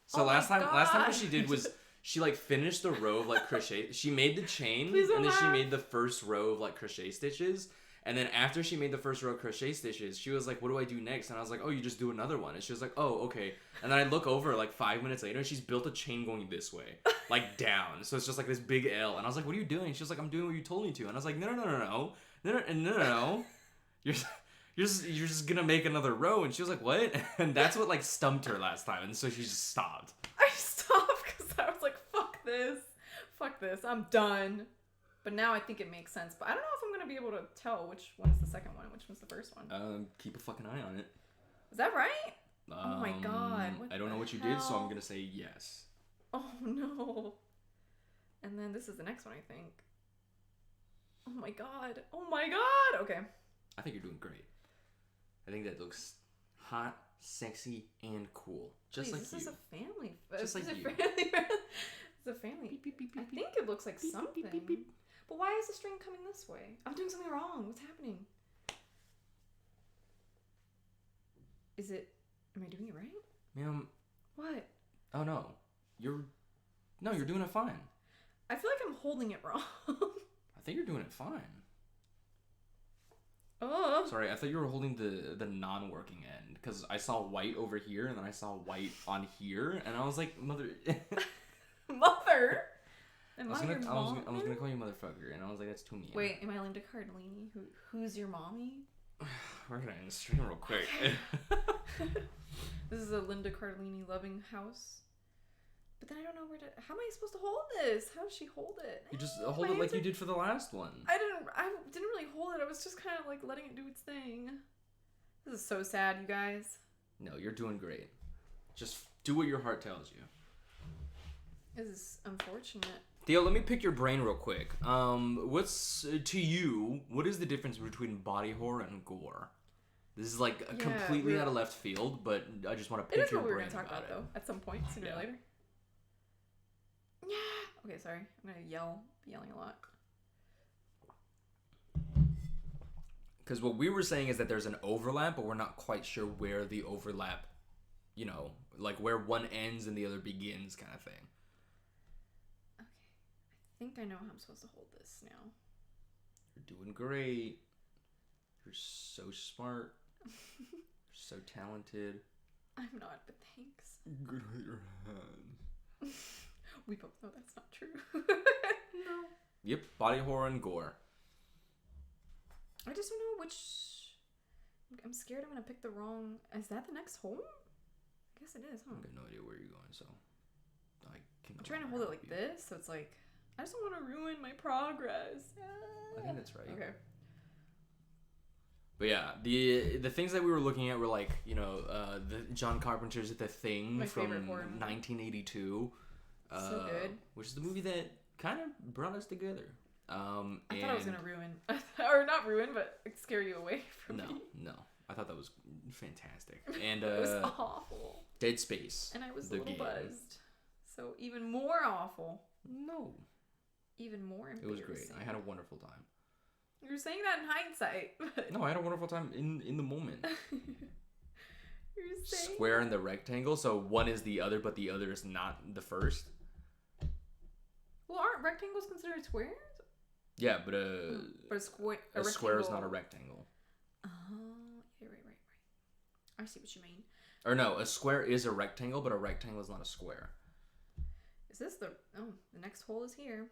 B: So last time what she did was she like finished the row of like crochet. She made the chain and then she made the first row of like crochet stitches. And then after she made the first row of crochet stitches, she was like, what do I do next? And I was like, oh, you just do another one. And she was like, oh, okay. And then I look over like 5 minutes later and she's built a chain going this way, like down. So it's just like this big L. And I was like, what are you doing? She was like, I'm doing what you told me to. And I was like, no. You're just gonna make another row. And she was like, what? And that's what like stumped her last time. And so she just stopped.
A: I stopped because I was like, fuck this, I'm done. But now I think it makes sense. But I don't know if I'm going to be able to tell which one's the second one and which one's the first one.
B: Keep a fucking eye on it.
A: Is that right? Oh my god.
B: I don't know what you did, so I'm going to say yes.
A: Oh no. And then this is the next one, I think. Oh my god. Okay.
B: I think you're doing great. I think that looks hot, sexy, and cool. Just like you.
A: This is a family.
B: Just like you.
A: It's a family. Beep, beep, beep, beep, I think it looks like beep, something. Beep, beep, beep. But why is the string coming this way? I'm doing something wrong. What's happening? Am I doing it right?
B: Ma'am.
A: What?
B: Oh no. You're doing it fine.
A: I feel like I'm holding it wrong.
B: I think you're doing it fine.
A: Oh.
B: Sorry, I thought you were holding the non-working end because I saw white over here and then I saw white on here and I was like, mother.
A: Mother.
B: I was gonna call you motherfucker, and I was like, that's too mean.
A: Wait, am I Linda Cardellini? Who's your mommy?
B: We're gonna end the stream real quick.
A: This is a Linda Cardellini loving house. But then I don't know how am I supposed to hold this? How does she hold it?
B: You just hold it like you did for the last one.
A: I didn't really hold it. I was just kind of like letting it do its thing. This is so sad, you guys.
B: No, you're doing great. Just do what your heart tells you.
A: This is unfortunate.
B: Theo, let me pick your brain real quick. What's to you? What is the difference between body horror and gore? This is like completely out of left field, but I just want to pick your brain about it. It is what we're gonna talk about
A: though, at some point sooner or later. Yeah. Okay, sorry. I'm gonna be yelling a lot.
B: Because what we were saying is that there's an overlap, but we're not quite sure where the overlap, like where one ends and the other begins, kind of thing.
A: I think I know how I'm supposed to hold this now.
B: You're doing great. You're so smart. You're so talented.
A: I'm not, but thanks.
B: Good at your hands.
A: We both know that's not true.
B: No. Yep, body horror and gore.
A: I just don't know which. I'm scared I'm gonna pick the wrong. Is that the next home? I guess it is, huh?
B: I have no idea where you're going, so
A: I'm trying to hold it like this, so it's like I just don't want to ruin my progress.
B: I think that's right.
A: Okay.
B: But yeah, the things that we were looking at were like, the John Carpenter's The Thing from 1982.
A: So good.
B: Which is the movie that kind of brought us together.
A: I thought I was going to ruin, or not ruin, but scare you away from me.
B: No. I thought that was fantastic. And
A: it was awful.
B: Dead Space.
A: And I was a little buzzed. So even more awful.
B: No.
A: Even more embarrassing.
B: It was great. I had a wonderful time.
A: You're saying that in hindsight. But...
B: No, I had a wonderful time in the moment.
A: You're saying
B: square and the rectangle, so one is the other, but the other is not the first.
A: Well, aren't rectangles considered squares?
B: Yeah, but
A: a
B: square is not a rectangle.
A: Oh, yeah, right. I see what you mean.
B: Or no, a square is a rectangle, but a rectangle is not a square.
A: this the... Oh, the next hole is here.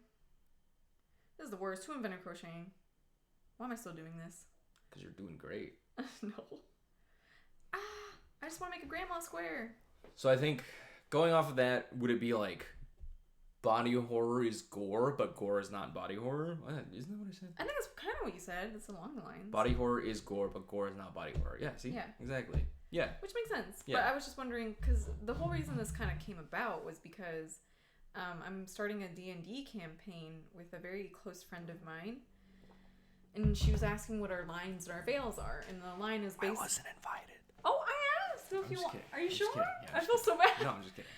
A: This is the worst. Who invented crocheting? Why am I still doing this?
B: Because you're doing great.
A: No. I just want to make a grandma square.
B: So I think, going off of that, would it be like... Body horror is gore, but gore is not body horror? What? Isn't that what I said?
A: I think that's kind of what you said. It's along the lines.
B: Body horror is gore, but gore is not body horror. Yeah, see?
A: Yeah.
B: Exactly. Yeah.
A: Which makes sense.
B: Yeah.
A: But I was just wondering, because the whole reason this kind of came about was because I'm starting a D&D campaign with a very close friend of mine. And she was asking what our lines and our veils are. And the line is based...
B: I wasn't invited.
A: Oh, I asked. So if you want... Are you
B: I'm
A: sure?
B: just kidding. Yeah,
A: I feel so bad.
B: No, I'm just kidding.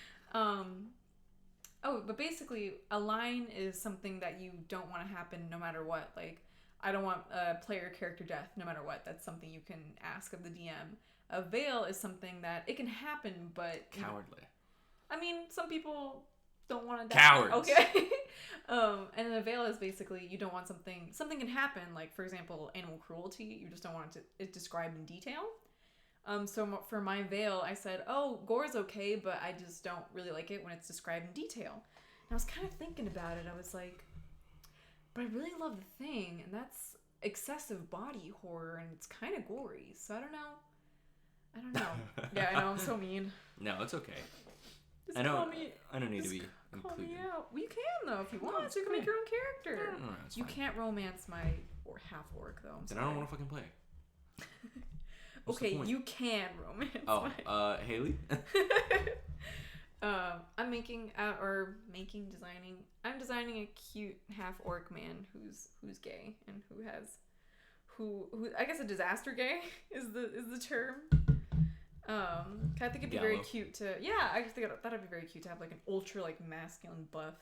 A: Oh, but basically, a line is something that you don't want to happen no matter what. Like, I don't want a player character death no matter what. That's something you can ask of the DM. A veil is something that it can happen, but...
B: Cowardly.
A: I mean, some people don't want to die.
B: Cowards.
A: Okay. And a veil is basically you don't want something... Something can happen, like, for example, animal cruelty. You just don't want it described in detail. So for my veil, I said, oh, gore's okay, but I just don't really like it when it's described in detail. And I was kind of thinking about it. I was like, but I really love the thing, and that's excessive body horror, and it's kind of gory. So I don't know. Yeah, I know, I'm so mean.
B: No, it's okay.
A: Just
B: I
A: call me,
B: don't need to
A: just
B: be
A: call
B: included.
A: me out. Well, you can, though, if you want.
B: it's
A: So you can
B: fine.
A: make your own character.
B: No, it's
A: You
B: fine.
A: can't romance my half-orc, though.
B: Then I don't want to fucking play. What's the
A: Okay,
B: point?
A: you can romance
B: Oh,
A: my...
B: Haley?
A: I'm designing a cute half orc man who's gay and who I guess a disaster gay is the term. I think it'd be very
B: Gallo.
A: cute to I just think that'd be very cute to have like an ultra like masculine buff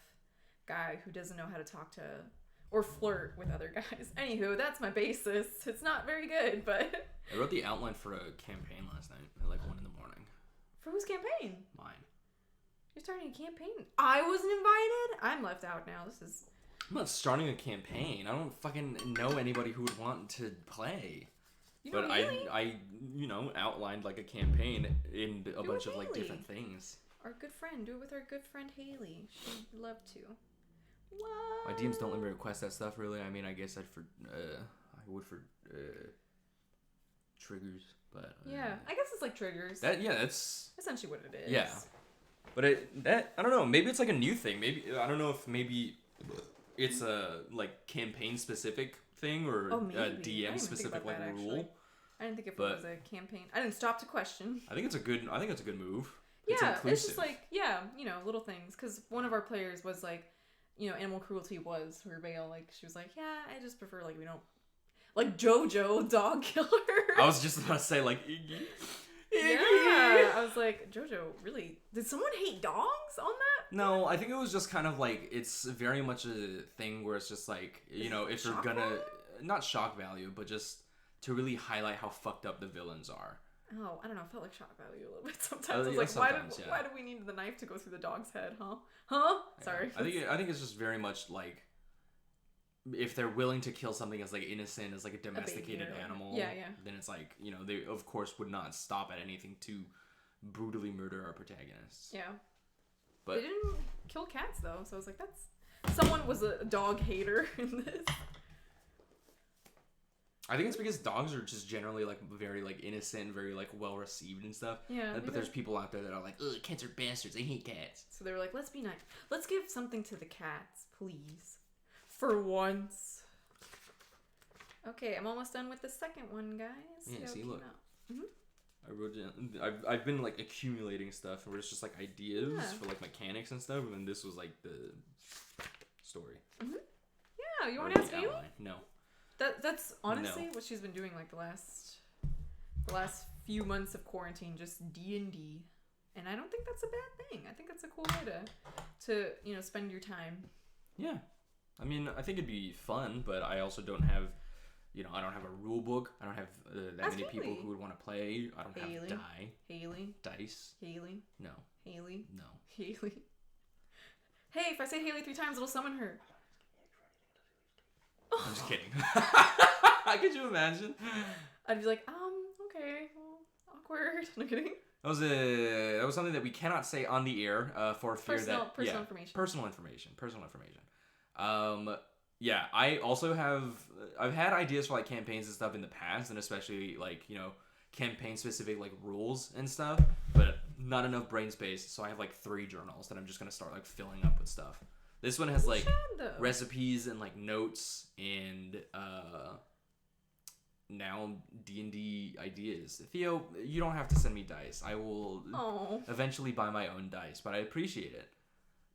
A: guy who doesn't know how to talk to or flirt with other guys. Anywho, that's my basis. It's not very good, but
B: I wrote the outline for a campaign last night at like 1 a.m.
A: for whose campaign?
B: Mine.
A: You're starting a campaign. I wasn't invited. I'm left out now.
B: I'm not starting a campaign. I don't fucking know anybody who would want to play.
A: You
B: But
A: know Haley?
B: I outlined like a campaign in a bunch of like
A: Haley.
B: different things.
A: Our good friend. Do it with our good friend Haley. She'd love to. What?
B: My DMs don't let me request that stuff really. I mean, I guess I would for triggers, but
A: Yeah, I guess it's like triggers.
B: that's
A: essentially what it is.
B: yeah. But I don't know. Maybe it's like a new thing. Maybe I don't know if maybe it's a like campaign specific thing or
A: Oh, maybe. I
B: a
A: didn't
B: DM
A: even think
B: specific
A: about
B: like
A: that,
B: rule.
A: actually. I didn't think if
B: But-
A: it was a campaign. I didn't stop to question.
B: I think it's a good move.
A: Yeah, it's
B: inclusive.
A: just like little things. Because one of our players was like, animal cruelty was her veil. Like she was like, yeah, I just prefer like we don't like JoJo dog killer.
B: I was just about to say like Iggy.
A: Yeah, I was like, JoJo, really? Did someone hate dogs on that?
B: No, I think it was just kind of like it's very much a thing where it's just like if you're
A: shock
B: gonna
A: value?
B: not shock value, but just to really highlight how fucked up the villains are.
A: Oh, I don't know. It felt like shock value a little bit sometimes. I was
B: yeah,
A: like,
B: sometimes,
A: why do we need the knife to go through the dog's head, huh? Huh? Sorry.
B: I think it's just very much like if they're willing to kill something as like innocent as like a domesticated
A: or-
B: animal,
A: yeah.
B: then it's like they of course would not stop at anything to brutally murder our protagonists.
A: Yeah.
B: But
A: They didn't kill cats though, so I was like, someone was a dog hater in this.
B: I think it's because dogs are just generally like very like innocent, very like well received and stuff.
A: Yeah.
B: But there's people out there that are like, ugh, cats are bastards. I hate cats.
A: So they were like, let's be nice. Let's give something to the cats, please. For once. Okay, I'm almost done with the second one, guys.
B: Yeah,
A: how it
B: see,
A: came
B: look.
A: out.
B: I wrote down. I've been like accumulating stuff where it's just like ideas
A: Yeah.
B: for like mechanics and stuff, and this was like the story.
A: Yeah, you
B: Or
A: want to
B: the
A: ask Haley?
B: outline. No.
A: That's honestly
B: No.
A: what she's been doing like the last few months of quarantine, just D&D. And I don't think that's a bad thing. I think that's a cool way to spend your time.
B: Yeah. I mean, I think it'd be fun, but I also don't have, I don't have a rule book. I don't have that
A: Ask
B: many people
A: Haley.
B: who would want to play. I don't
A: Haley.
B: have
A: Haley,
B: dice.
A: Haley,
B: No.
A: Haley,
B: No.
A: Haley. Hey, if I say Haley 3 times, it'll summon her.
B: I'm just kidding. Could you imagine?
A: I'd be like, okay, well, awkward. I'm kidding.
B: that was something that we cannot say on the air for fear that
A: personal information.
B: Personal information. Yeah, I also I've had ideas for like campaigns and stuff in the past, and especially like campaign specific like rules and stuff, but not enough brain space, so I have like 3 journals that I'm just gonna start like filling up with stuff. This one has like recipes and like notes and now D&D ideas. Theo, you don't have to send me dice. I will eventually buy my own dice, but I appreciate it.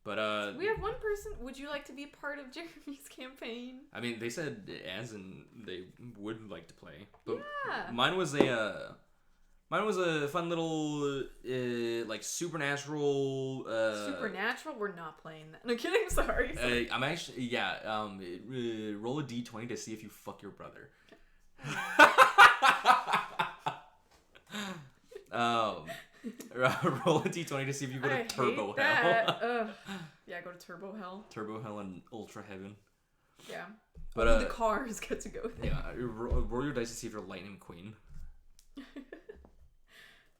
B: But
A: we have one person. Would you like to be part of Jeremy's campaign?
B: I mean, they said as in they would like to play. But
A: yeah.
B: Mine was a fun little like supernatural.
A: Supernatural? We're not playing that. No kidding. Sorry.
B: I'm actually roll a d20 to see if you fuck your brother. Roll a d20 to see if you go to turbo hell.
A: Yeah, go to turbo hell.
B: Turbo hell and ultra heaven.
A: Yeah.
B: But
A: only the cars get to go there.
B: Yeah, roll your dice to see if you're lightning queen.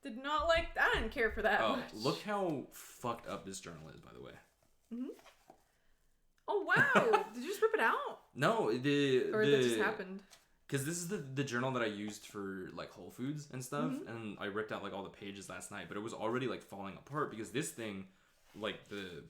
A: Did not like that. I didn't care for that much.
B: Look how fucked up this journal is, by the way.
A: Mm-hmm. Oh wow! Did you just rip it out?
B: No,
A: that just happened.
B: Because this is the journal that I used for like Whole Foods and stuff, and I ripped out like all the pages last night, but it was already like falling apart because this thing, like the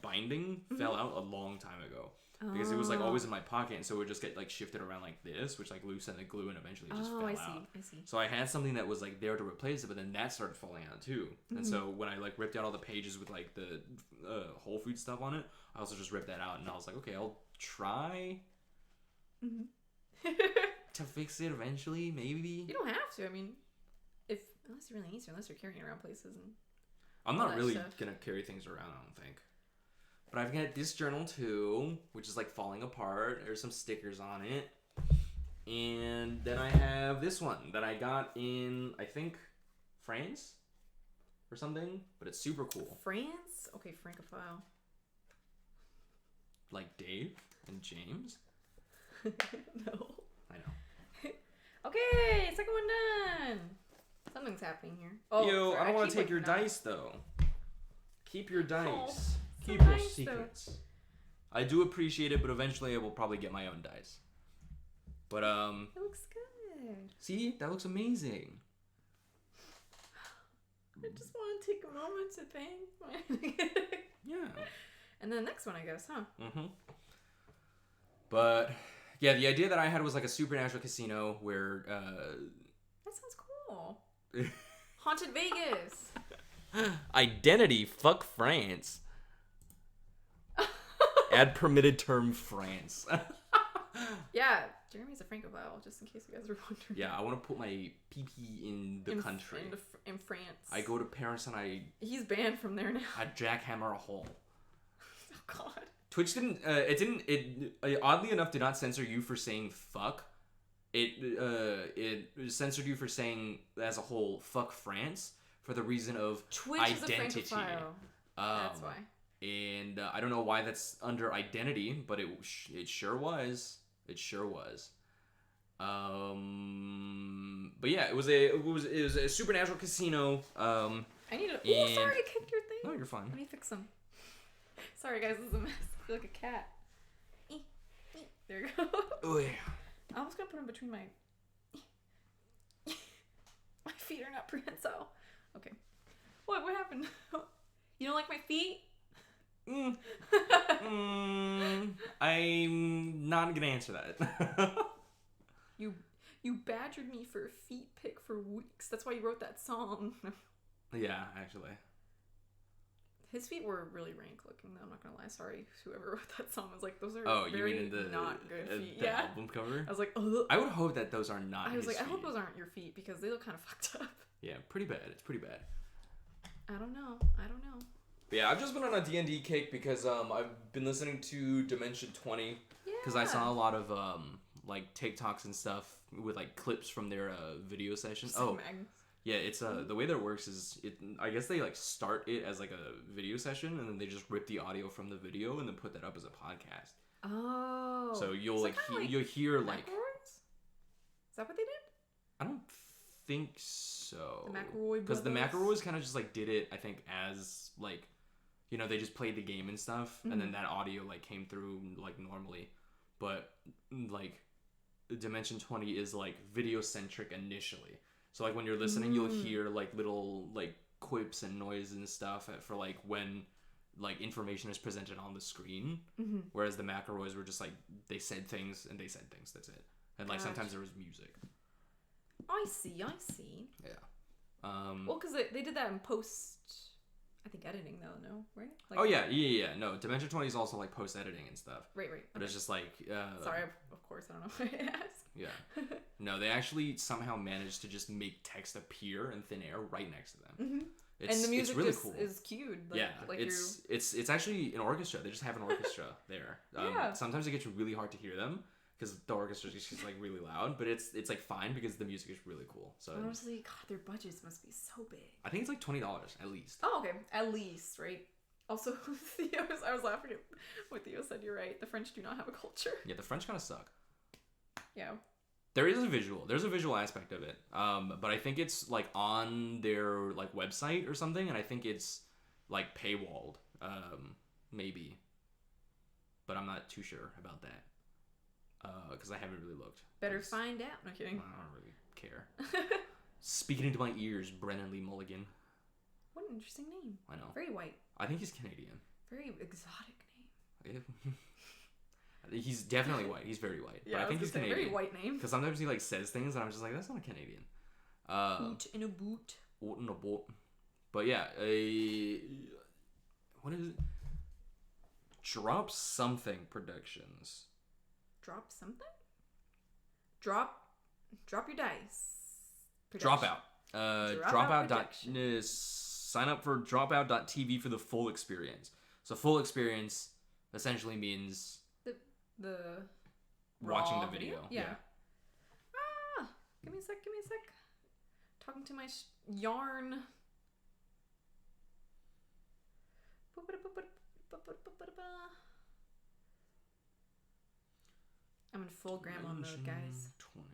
B: binding fell out a long time ago. Because it was like always in my pocket, and so it would just get like shifted around like this, which like loosened the glue and eventually just fell out. I see. So I had something that was like there to replace it, but then that started falling out too. And so when I like ripped out all the pages with like the Whole Food stuff on it, I also just ripped that out, and I was like, okay, I'll try to fix it eventually, maybe.
A: You don't have to. I mean, unless you really need to, unless you're carrying around places and.
B: I'm not really gonna carry things around, I don't think. But I've got this journal too, which is like falling apart. There's some stickers on it. And then I have this one that I got in, I think, France or something. But it's super cool.
A: France? Okay, Francophile.
B: Like Dave and James?
A: No.
B: I know.
A: Okay, second one done. Something's happening here. Oh,
B: I don't want to take your dice, though. Keep your dice. Keep your secrets. I do appreciate it, but eventually I will probably get my own dice. But
A: it looks good.
B: See, that looks amazing.
A: I just want to take a moment to think.
B: Yeah.
A: And then the next one, I guess, huh?
B: Mm-hmm. But yeah, the idea that I had was like a supernatural casino where
A: that sounds cool. Haunted Vegas.
B: Identity. Fuck France. Add permitted term France.
A: Yeah, Jeremy's a Francophile, just in case you guys were wondering.
B: Yeah, I want to put my PP in the country.
A: In France.
B: I go to Paris and
A: He's banned from there now.
B: I jackhammer a hole.
A: Oh God.
B: Twitch didn't. It oddly enough did not censor you for saying fuck. It censored you for saying as a whole fuck France for the reason of
A: Twitch
B: identity.
A: Is a Francophile. That's why.
B: And I don't know why that's under identity, but it sure was. It sure was. But yeah, it was a supernatural casino.
A: I need to. Oh, sorry, I kicked your thing.
B: No, you're fine.
A: Let me fix them. Sorry, guys, this is a mess. I feel like a cat. There you go.
B: Oh yeah.
A: I was gonna put them between my feet are not prehensile. Okay. What happened? You don't like my feet?
B: I'm not gonna answer that.
A: You badgered me for a feet pic for weeks. That's why you wrote that song.
B: Yeah, actually.
A: His feet were really rank looking though, I'm not gonna lie. Sorry, whoever wrote that song was like, those are very not good feet.
B: The album cover?
A: I was like, ugh.
B: I would hope that those are not his feet.
A: I hope those aren't your feet because they look kind of fucked up.
B: Yeah, pretty bad. It's pretty bad.
A: I don't know.
B: But yeah, I've just been on a D&D kick because I've been listening to Dimension 20 because I saw a lot of like TikToks and stuff with like clips from their video sessions. Yeah, it's the way that it works is I guess they like start it as like a video session and then they just rip the audio from the video and then put that up as a podcast.
A: Oh.
B: So you'll you'll hear like
A: Is that what they did?
B: I don't think so.
A: The McElroy
B: Because the
A: brothers?
B: McElroys kind of just like did it, I think, as like, you know, they just played the game and stuff, and then that audio like came through like normally, but like Dimension 20 is like video centric initially. So like when you're listening, you'll hear like little like quips and noise and stuff for like when like information is presented on the screen, whereas the McElroys were just like they said things and they said things. That's it. And like sometimes there was music.
A: I see.
B: Yeah.
A: Well, because they did that in post, I think editing though. No, right? Like,
B: oh yeah. No, Dimension 20 is also like post editing and stuff.
A: Right.
B: But it's just like.
A: Sorry, of course I don't know why I asked.
B: Yeah. No, they actually somehow managed to just make text appear in thin air right next to them.
A: And the music
B: really
A: just
B: cool.
A: is cued. Like,
B: Yeah,
A: like
B: it's actually an orchestra. They just have an orchestra there.
A: Yeah.
B: Sometimes it gets really hard to hear them because the orchestra is just like really loud, but it's like fine because the music is really cool. So
A: honestly, God, their budgets must be so big.
B: I think it's like $20 at least.
A: Oh, okay, at least, right? Also, I was laughing at what Theo said. You're right. The French do not have a culture.
B: Yeah, the French kind of suck.
A: Yeah.
B: There's a visual aspect of it. But I think it's like on their like website or something, and I think it's like paywalled, maybe. But I'm not too sure about that. Because I haven't really looked.
A: Better find out. No kidding.
B: I don't really care. Speaking into my ears, Brennan Lee Mulligan.
A: What an interesting name.
B: I know.
A: Very white.
B: I think he's Canadian.
A: Very exotic name.
B: He's definitely white. He's very white.
A: Yeah,
B: but I think he's Canadian.
A: Very white name.
B: Because sometimes he like says things and I'm just like, that's not a Canadian.
A: Boot in a boot.
B: Oat in a boat. But yeah, what is it? Drop Something Productions.
A: Drop something? Drop your dice.
B: Dropout.
A: Dropout
B: Dropout. Sign up for dropout.tv for the full experience. So full experience essentially means
A: the
B: watching
A: raw
B: the video.
A: Yeah. Ah, give me a sec. Talking to my yarn. I'm in full grandma mode, guys.
B: 20.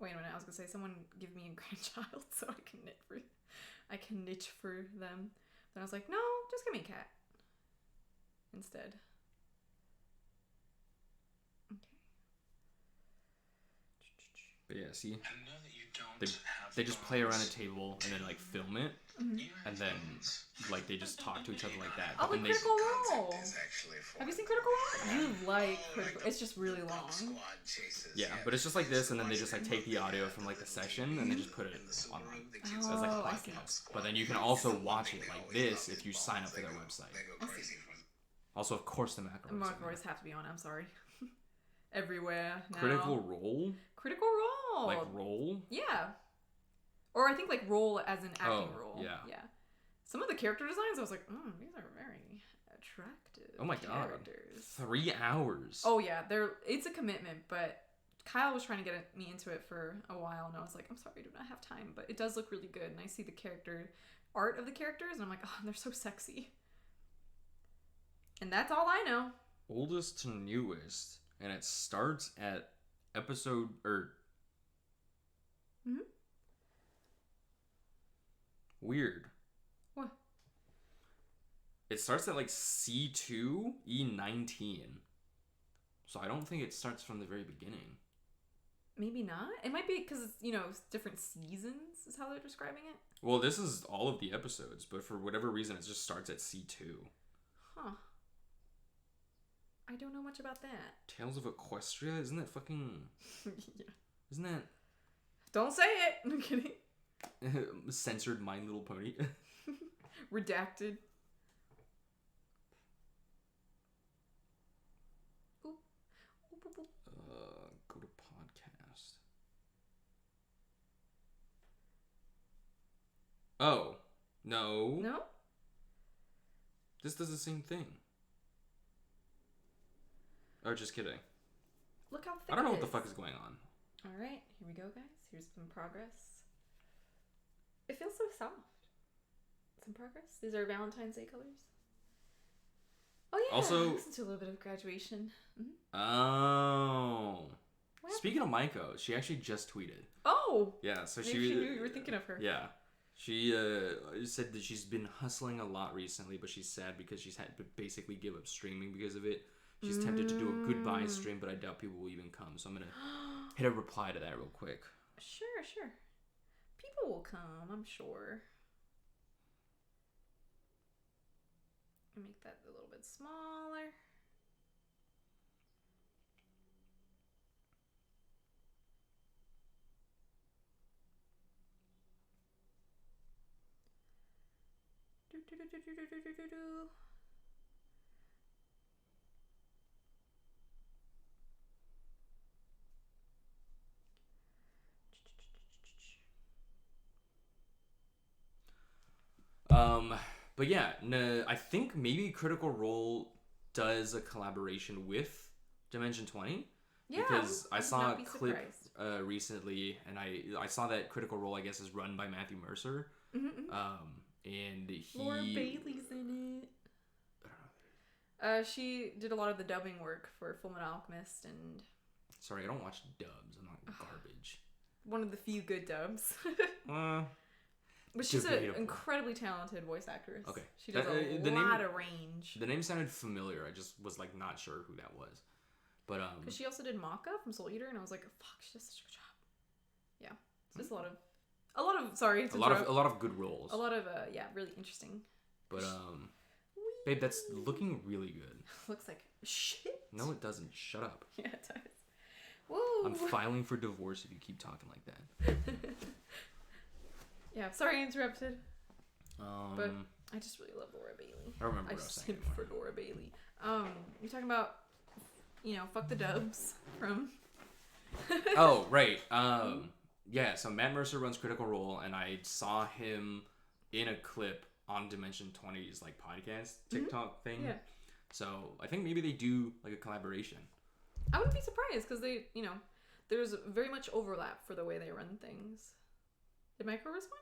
A: Wait a minute, I was gonna say someone give me a grandchild so I can knit for them. Then I was like, no, just give me a cat instead. Okay.
B: But yeah, see,
C: I know that you don't have
B: they just play around a
C: phones.
B: table and then like film it, and then like they just talk to each other like that.
A: Oh,
B: But
A: like
B: then
A: Critical Role!
C: Content is actually for
A: Have you seen Critical Role? You like Critical. It's just really long.
C: Squad chases.
B: yeah, but it's just like this, and then they just like take the audio from like the session and they just put it online as like a
A: Oh, I see.
B: podcast. But then you can also watch it like this if you sign up for their website.
C: They go crazy for
B: Also, of course, the macros.
A: Macros have to be on. I'm sorry. Everywhere now.
B: Critical Role,
A: Critical Role.
B: like role.
A: Yeah. Or I think like role as an acting
B: Oh,
A: role.
B: yeah.
A: Yeah. Some of the character designs, I was like, these are very attractive.
B: Oh my god,
A: characters.
B: 3 hours.
A: Oh yeah, it's a commitment, but Kyle was trying to get me into it for a while, and I was like, I'm sorry, I do not have time, but it does look really good, and I see the art of the characters, and I'm like, oh, they're so sexy. And that's all I know.
B: Oldest to newest, and it starts at episode Weird.
A: What?
B: It starts at like C2 E19. So I don't think it starts from the very beginning.
A: Maybe not. It might be because it's different seasons is how they're describing it.
B: Well, this is all of the episodes, but for whatever reason, it just starts at C2.
A: Huh. I don't know much about that.
B: Tales of Equestria? Isn't that fucking...
A: Yeah.
B: Isn't that...
A: Don't say it! I'm kidding.
B: censored My Little Pony?
A: Redacted. Oop. Oop, oop, oop.
B: Go to podcast. Oh. No.
A: No?
B: This does the same thing. Oh, just kidding.
A: Look how thick
B: I don't know
A: it
B: what the
A: is.
B: fuck is going on.
A: Alright, here we go, guys. Here's some progress. It feels so soft. Some progress. These are Valentine's Day colors. Oh yeah.
B: Also-
A: Listen to a little bit of graduation. Mm-hmm.
B: Oh. Speaking of Maiko, she actually just tweeted.
A: Oh.
B: Yeah, so
A: Maybe she knew you were thinking of her.
B: Yeah. She said that she's been hustling a lot recently, but she's sad because she's had to basically give up streaming because of it. She's tempted to do a goodbye stream, but I doubt people will even come. So I'm going to hit a reply to that real quick.
A: Sure. People will come, I'm sure. Make that a little bit smaller.
B: But yeah, I think maybe Critical Role does a collaboration with Dimension 20.
A: Yeah,
B: because I saw a clip
A: surprised.
B: recently, and I saw that Critical Role, I guess, is run by Matthew Mercer. And he...
A: Laura Bailey's in it. I don't know. She did a lot of the dubbing work for Fullmetal Alchemist and...
B: Sorry, I don't watch dubs. I'm not garbage.
A: One of the few good dubs. But she's an incredibly talented voice actress.
B: Okay.
A: She does a lot of range.
B: The name sounded familiar. I just was like not sure who that was. But
A: because she also did Maka from Soul Eater, and I was like, fuck, she does such a good job. Yeah. It's just a lot of sorry.
B: A lot of good roles.
A: A lot of really interesting.
B: But babe, that's looking really good.
A: Looks like shit.
B: No, it doesn't. Shut up.
A: Yeah, it does. Woo.
B: I'm filing for divorce if you keep talking like that.
A: Yeah, sorry I interrupted. But I just really love Laura Bailey.
B: I remember what I was saying.
A: For Laura Bailey. You're talking about, fuck the dubs from...
B: Oh, right. Yeah, so Matt Mercer runs Critical Role, and I saw him in a clip on Dimension 20's like podcast TikTok thing. Yeah. So I think maybe they do like a collaboration.
A: I wouldn't be surprised because they, there's very much overlap for the way they run things. Did Micro respond?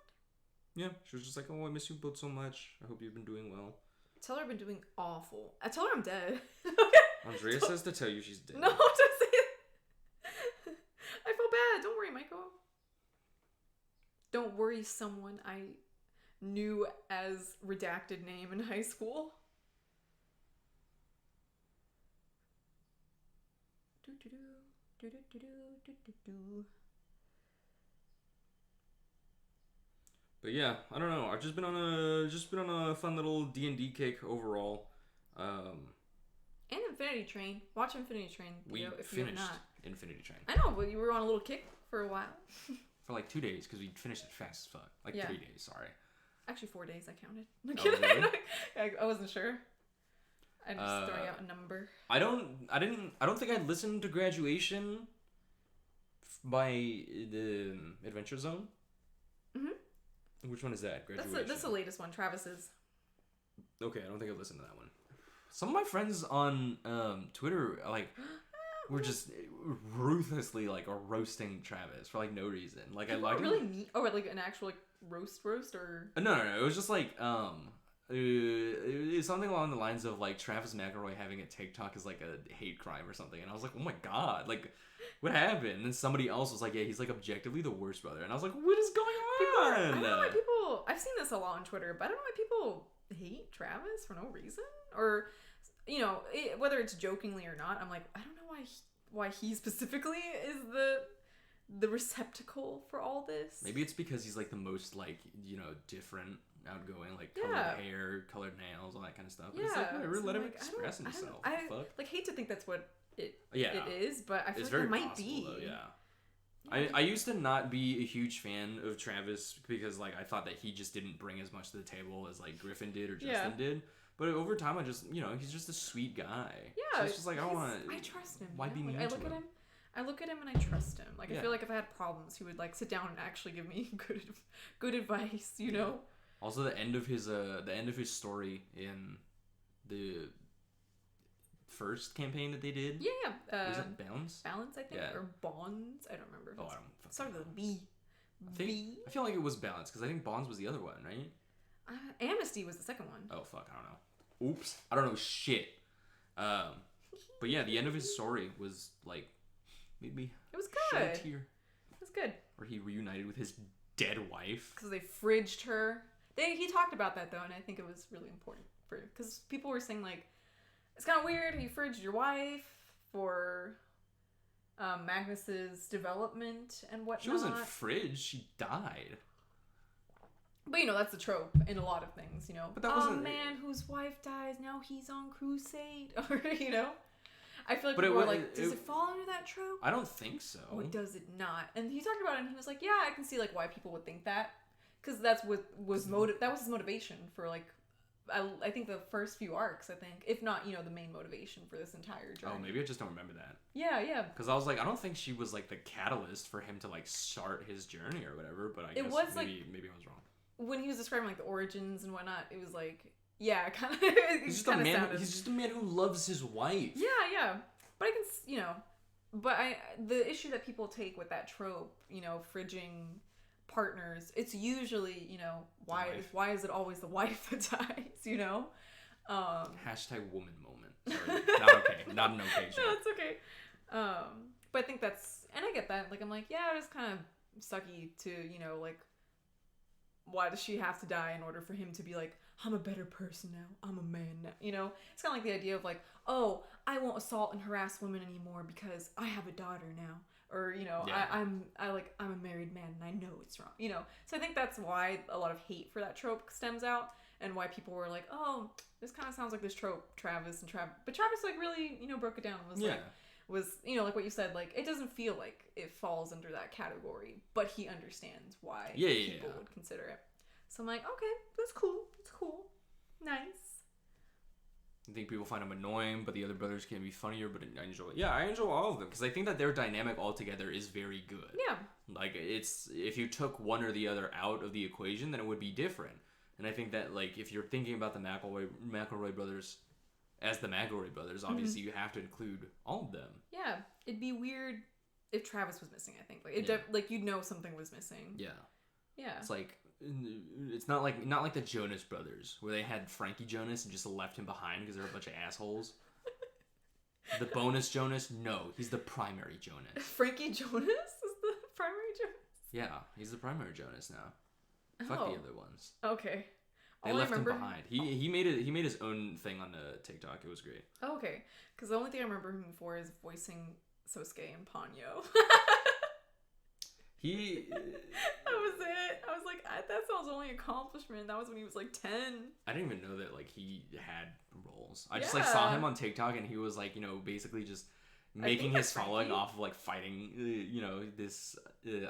B: Yeah, she was just like, "Oh, I miss you both so much. I hope you've been doing well."
A: Tell her I've been doing awful. I tell her I'm dead.
B: Andrea says to tell you she's dead.
A: No, don't say it. I feel bad. Don't worry, Michael. Don't worry, someone I knew as redacted name in high school.
B: But yeah, I don't know. I've just been on a fun little D&D kick overall.
A: And Infinity Train. Watch Infinity Train.
B: We finished Infinity Train.
A: I know, but you were on a little kick for a while.
B: For like 2 days, because we finished it fast as fuck. Like 3 days, sorry.
A: Actually, 4 days I counted.
B: Oh, really?
A: I wasn't sure. I'm just throwing out a number.
B: I don't think I listened to Graduation by the Adventure Zone. Mm-hmm. Which one is that? Graduation.
A: That's the latest one, Travis's.
B: Okay, I don't think I listened to that one. Some of my friends on Twitter were just ruthlessly roasting Travis for no reason. Like
A: people
B: I liked
A: really mean. Oh, like an actual roast or.
B: No. It was just it's something along the lines of Travis McElroy having a TikTok is a hate crime or something, and I was like, oh my god, what happened? And somebody else was like, yeah, he's objectively the worst brother, and I was like, what is going on?
A: I don't know why people. I've seen this a lot on Twitter, but I don't know why people hate Travis for no reason, or whether it's jokingly or not. I'm like, I don't know why he specifically is the receptacle for all this.
B: Maybe it's because he's the most different, outgoing, colored hair, colored nails, all that kind of stuff. But it's whatever, let him express himself.
A: I hate to think that's what it is, but I feel
B: it's
A: like
B: very
A: it might
B: possible,
A: be.
B: Though, yeah. I used to not be a huge fan of Travis because I thought that he just didn't bring as much to the table as Griffin did or Justin did. But over time, I just he's just a sweet guy.
A: Yeah,
B: so it's just I want to.
A: I trust him.
B: Why be mean
A: I
B: to
A: look
B: him?
A: at him. I look at him and I trust him. I feel like if I had problems, he would sit down and actually give me good advice. You know.
B: Also, the end of his story in the first campaign that they did.
A: Yeah.
B: Was it Balance?
A: Balance, I think, or Bonds. I don't remember.
B: Oh, I don't.
A: Started with a B.
B: I feel like it was Balance because I think Bonds was the other one, right?
A: Amnesty was the second one.
B: Oh fuck, I don't know. Oops, I don't know shit. But yeah, the end of his story was Made me
A: It was
B: shed a
A: good.
B: tear.
A: It was good.
B: Where he reunited with his dead wife.
A: Because they fridged her. He talked about that though, and I think it was really important because people were saying like, it's kind of weird he fridged your wife for Magnus's development and whatnot.
B: She wasn't fridged. She died.
A: But that's the trope in a lot of things,
B: But that wasn't...
A: A man whose wife dies, now he's on crusade, or I feel like
B: But
A: people were like, does it fall under that trope?
B: I don't think so.
A: Or does it not? And he talked about it, and he was like, yeah, I can see like why people would think that, because that's what was that was his motivation for like, I think the first few arcs, I think, if not the main motivation for this entire journey.
B: Oh, maybe I just don't remember that.
A: Yeah.
B: Because I was like, I don't think she was like the catalyst for him to like start his journey or whatever. But I guess maybe I was wrong.
A: When he was describing like the origins and whatnot, it was like, yeah, kind of.
B: He's just a man. He's just a man who loves his wife.
A: Yeah. But I can, but the issue that people take with that trope, fridging partners, it's usually, why is it always the wife that dies,
B: Hashtag woman moment. Sorry, not okay. Not an okay joke.
A: No, it's okay. But I think and I get that. Like, I'm like, yeah, it's kind of sucky to, like, why does she have to die in order for him to be like, I'm a better person now. I'm a man now. It's kind of like the idea of like, oh, I won't assault and harass women anymore because I have a daughter now. Or, I'm a married man and I know it's wrong. So I think that's why a lot of hate for that trope stems out, and why people were like, oh, this kind of sounds like this trope, Travis. But Travis like really, broke it down. Was like what you said, like it doesn't feel like it falls under that category, but he understands why people would consider it. So I'm like, okay, that's cool. It's cool. Nice.
B: I think people find him annoying, but the other brothers can be funnier, but I enjoy it. Yeah, I enjoy all of them, because I think that their dynamic altogether is very good.
A: Yeah.
B: Like, it's, if you took one or the other out of the equation, then it would be different. And I think that, like, if you're thinking about the McElroy brothers as the McElroy brothers, obviously you have to include all of them.
A: Yeah. It'd be weird if Travis was missing, I think. Like, like you'd know something was missing.
B: Yeah.
A: Yeah.
B: It's like, it's not like the Jonas brothers, where they had Frankie Jonas and just left him behind because they're a bunch of assholes. The bonus Jonas, no, he's the primary Jonas.
A: Frankie Jonas is the primary Jonas?
B: Yeah, he's the primary Jonas now. Fuck the other ones.
A: Okay.
B: They left him behind. He made his own thing on the TikTok. It was great.
A: Oh, okay. Because the only thing I remember him for is voicing Sosuke and Ponyo.
B: That
A: was it. I was like, that's not his only accomplishment. That was when he was like 10. I
B: didn't even know that like he had roles. I just like saw him on TikTok, and he was like, basically just making his following off of like fighting, this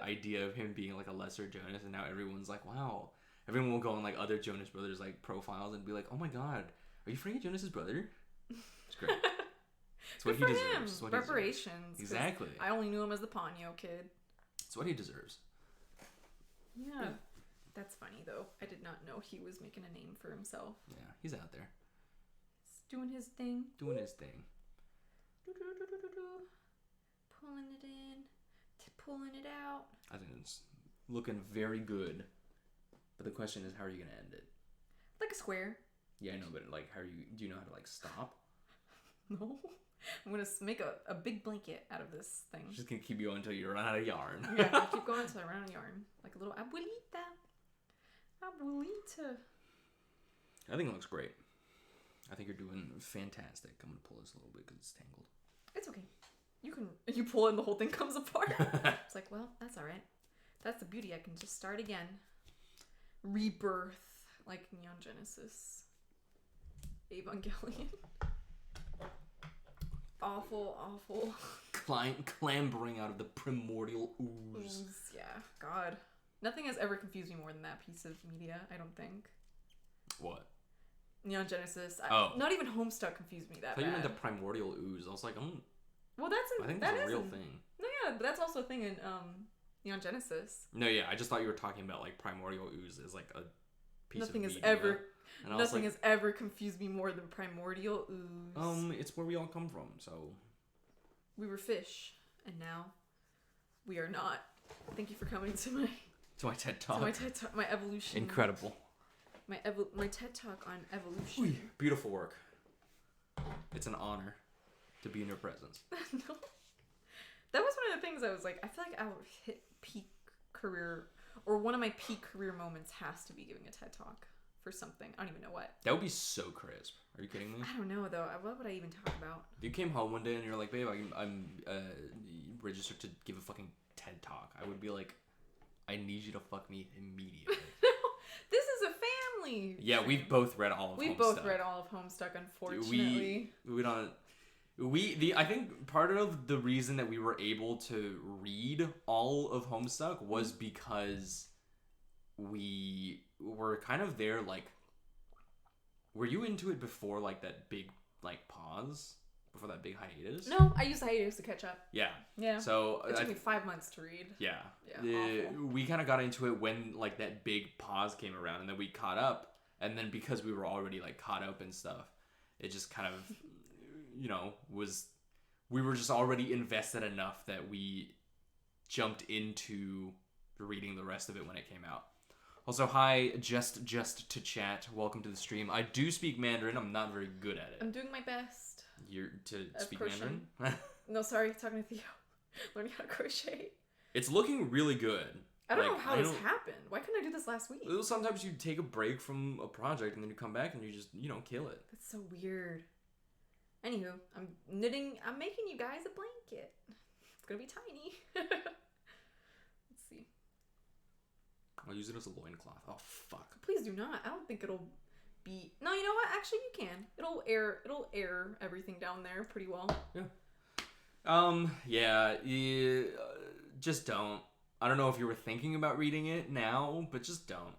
B: idea of him being like a lesser Jonas, and now everyone's like, wow. Everyone will go on like other Jonas Brothers like profiles and be like, oh my god, are you Frankie Jonas' brother? It's great. It's what he deserves. It's what
A: reparations.
B: Exactly.
A: I only knew him as the Ponyo kid.
B: It's what he deserves.
A: Yeah. That's funny though. I did not know he was making a name for himself.
B: Yeah, he's out there.
A: He's doing his thing.
B: Doing his thing.
A: Pulling it in. Pulling it out.
B: I think it's looking very good. But the question is, how are you going to end it?
A: Like a square.
B: Yeah, I know, but like, do you know how to like stop?
A: No. I'm going to make a big blanket out of this thing.
B: Just going to keep going until you run out of yarn.
A: Yeah, I'll keep going until I run out of yarn. Like a little abuelita. Abuelita.
B: I think it looks great. I think you're doing fantastic. I'm going to pull this a little bit because it's tangled.
A: It's okay. You pull it and the whole thing comes apart. It's like, well, that's all right. That's the beauty. I can just start again. Rebirth. Like Neon Genesis. Evangelion. Awful.
B: Clambering out of the primordial ooze.
A: Yeah, God. Nothing has ever confused me more than that piece of media, I don't think.
B: What?
A: Neon Genesis.
B: Oh.
A: Not even Homestuck confused me that
B: I thought
A: bad.
B: you meant the primordial ooze. I was like,
A: well,
B: I think that's a real thing.
A: No, yeah, but that's also a thing in Neon Genesis.
B: No, yeah, I just thought you were talking about like primordial ooze as like a piece
A: Nothing
B: of
A: has
B: media.
A: Nothing has ever confused me more than primordial ooze.
B: It's where we all come from, so.
A: We were fish, and now we are not. Thank you for coming to my
B: TED Talk.
A: To my TED Talk, my evolution.
B: Incredible.
A: My TED Talk on evolution.
B: Beautiful work. It's an honor to be in your presence.
A: No. That was one of the things I was like, I feel like I'll hit peak career, or one of my peak career moments has to be giving a TED Talk for something. I don't even know what.
B: That would be so crisp. Are you kidding me?
A: I don't know, though. What would I even talk about?
B: If you came home one day and you're like, babe, I'm registered to give a fucking TED Talk, I would be like, I need you to fuck me immediately.
A: This is a family.
B: Yeah, we've both read all of Homestuck.
A: We've both read all of Homestuck, unfortunately.
B: I think part of the reason that we were able to read all of Homestuck was because we were kind of there, like, were you into it before, like, that big, like, pause? Before that big hiatus?
A: No, I used the hiatus to catch up.
B: Yeah.
A: Yeah.
B: So
A: it took me 5 months to read.
B: Yeah.
A: Yeah.
B: We kind of got into it when, like, that big pause came around, and then we caught up, and then because we were already, like, caught up and stuff, it just kind of, you know, we were just already invested enough that we jumped into reading the rest of it when it came out. Also, hi, just to chat. Welcome to the stream. I do speak Mandarin. I'm not very good at it.
A: I'm doing my best.
B: You're to speak
A: crochet.
B: Mandarin?
A: No, sorry, talking to Theo. Learning how to crochet.
B: It's looking really good.
A: I don't know how this happened. Why couldn't I do this last week?
B: Sometimes you take a break from a project and then you come back and you just, kill it.
A: That's so weird. Anywho, I'm making you guys a blanket. It's gonna be tiny. Let's see.
B: I'll use it as a loincloth. Oh, fuck.
A: Please do not. I don't think it'll be... No, you know what? Actually, you can. It'll air everything down there pretty well.
B: Yeah. Just don't. I don't know if you were thinking about reading it now, but just don't.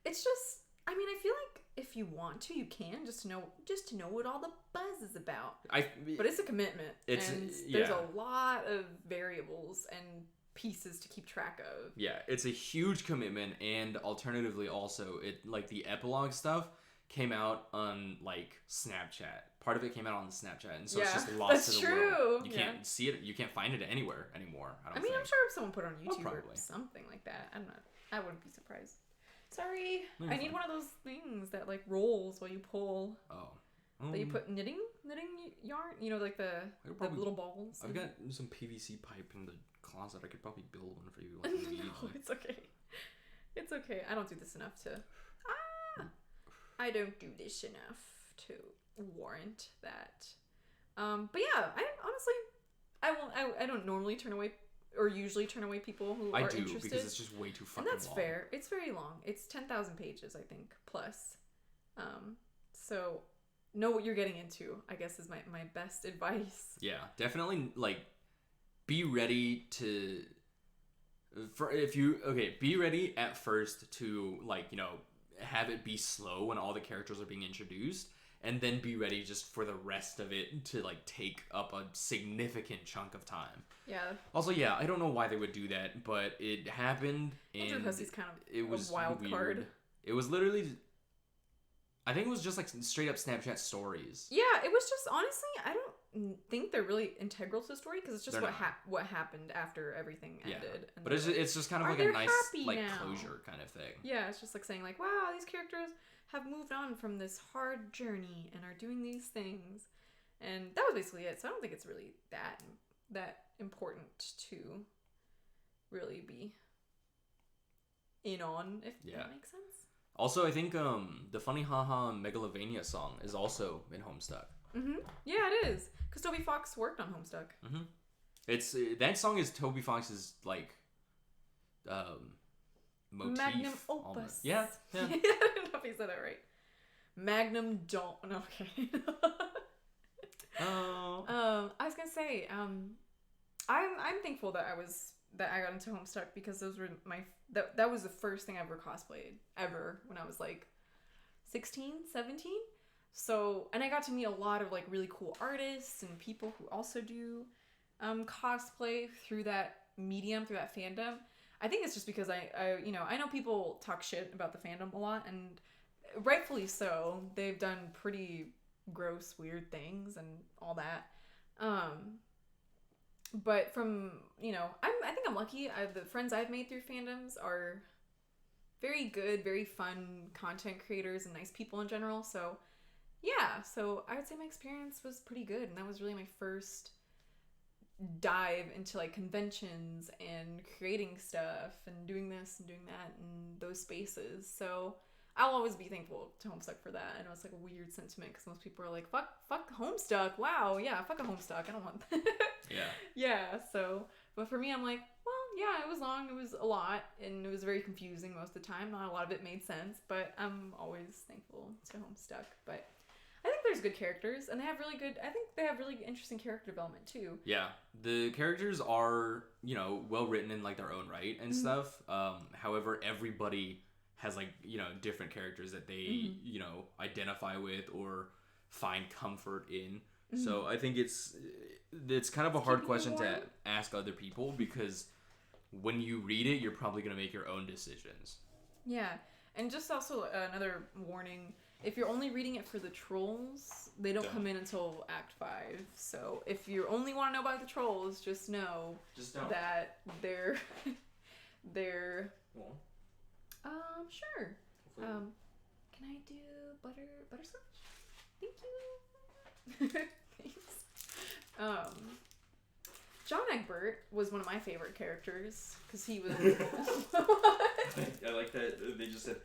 A: It's just... I mean, I feel like if you want to, you can, just to know what all the buzz is about. But it's a commitment. There's a lot of variables and pieces to keep track of.
B: Yeah, it's a huge commitment, and alternatively also, the epilogue stuff came out on, like, Snapchat. Part of it came out on Snapchat, and so it's just lost to the world. You can't see it, you can't find it anywhere anymore, I think.
A: I'm sure if someone put it on YouTube or something like that, I wouldn't be surprised. Sorry, I need one of those things that, like, rolls while you pull.
B: Oh.
A: That you put knitting yarn, like the little balls.
B: I've got some PVC pipe in the closet. I could probably build one for you.
A: No, it's okay. It's okay. I don't do this enough to... I don't do this enough to warrant that. But yeah, I don't normally turn away, or usually turn away people who are interested. I do, because it's
B: just way too fucking long.
A: And that's fair. It's very long. It's 10,000 pages, I think, plus. So know what you're getting into, I guess, is my best advice.
B: Yeah, definitely, like, be ready to... be ready at first to, like, have it be slow when all the characters are being introduced, and then be ready just for the rest of it to, like, take up a significant chunk of time.
A: Yeah.
B: Also, yeah, I don't know why they would do that, but it happened, and
A: Andrew Hussy's kind of
B: it was
A: a wild
B: weird.
A: Card.
B: It was literally... I think it was just, like, straight up Snapchat stories.
A: Yeah, it was just, honestly, I don't think they're really integral to the story, because it's just what happened after everything ended.
B: Yeah.
A: And
B: but it's just kind of like a nice, like, closure kind of thing.
A: Yeah, it's just like saying, like, wow, these characters have moved on from this hard journey and are doing these things. And that was basically it. So I don't think it's really that important to really be in on, if that makes sense. Also,
B: I think the Funny Haha Megalovania song is also in Homestuck.
A: Mm-hmm. Yeah, it is. Because Toby Fox worked on Homestuck.
B: Mm-hmm. It's that song is Toby Fox's, like, motif.
A: Magnum opus.
B: Almost. Yeah.
A: I don't know if he said that right. Magnum don't. No, okay.
B: Oh.
A: I was gonna say, I'm thankful that I got into Homestuck, because those were that was the first thing I ever cosplayed ever when I was like 16, 17. So, and I got to meet a lot of, like, really cool artists and people who also do cosplay through that medium, through that fandom. I think it's just because I know people talk shit about the fandom a lot, and rightfully so. They've done pretty gross, weird things and all that. But from, I think I'm lucky. The friends I've made through fandoms are very good, very fun content creators and nice people in general. So, yeah. So I would say my experience was pretty good. And that was really my first dive into like conventions and creating stuff and doing this and doing that in those spaces. So I'll always be thankful to Homestuck for that. I know it's like a weird sentiment because most people are like, fuck Homestuck. Wow, yeah, fuck a Homestuck. I don't want that.
B: Yeah.
A: Yeah, so, but for me, I'm like, well, yeah, it was long, it was a lot, and it was very confusing most of the time. Not a lot of it made sense, but I'm always thankful to Homestuck. But I think there's good characters, and I think they have really interesting character development too.
B: Yeah, the characters are, you know, well written in like their own right and stuff. However, everybody has like, you know, different characters that they, you know, identify with or find comfort in. So I think it's kind of a hard question to ask other people because when you read it, you're probably going to make your own decisions.
A: Yeah, and just also another warning, if you're only reading it for the trolls, they don't come in until Act 5. So if you only want to know about the trolls, just know that they're
B: Well,
A: sure. Can I do butterscotch? Thank you. Thanks. John Egbert was one of my favorite characters because he was.
B: I like that they just said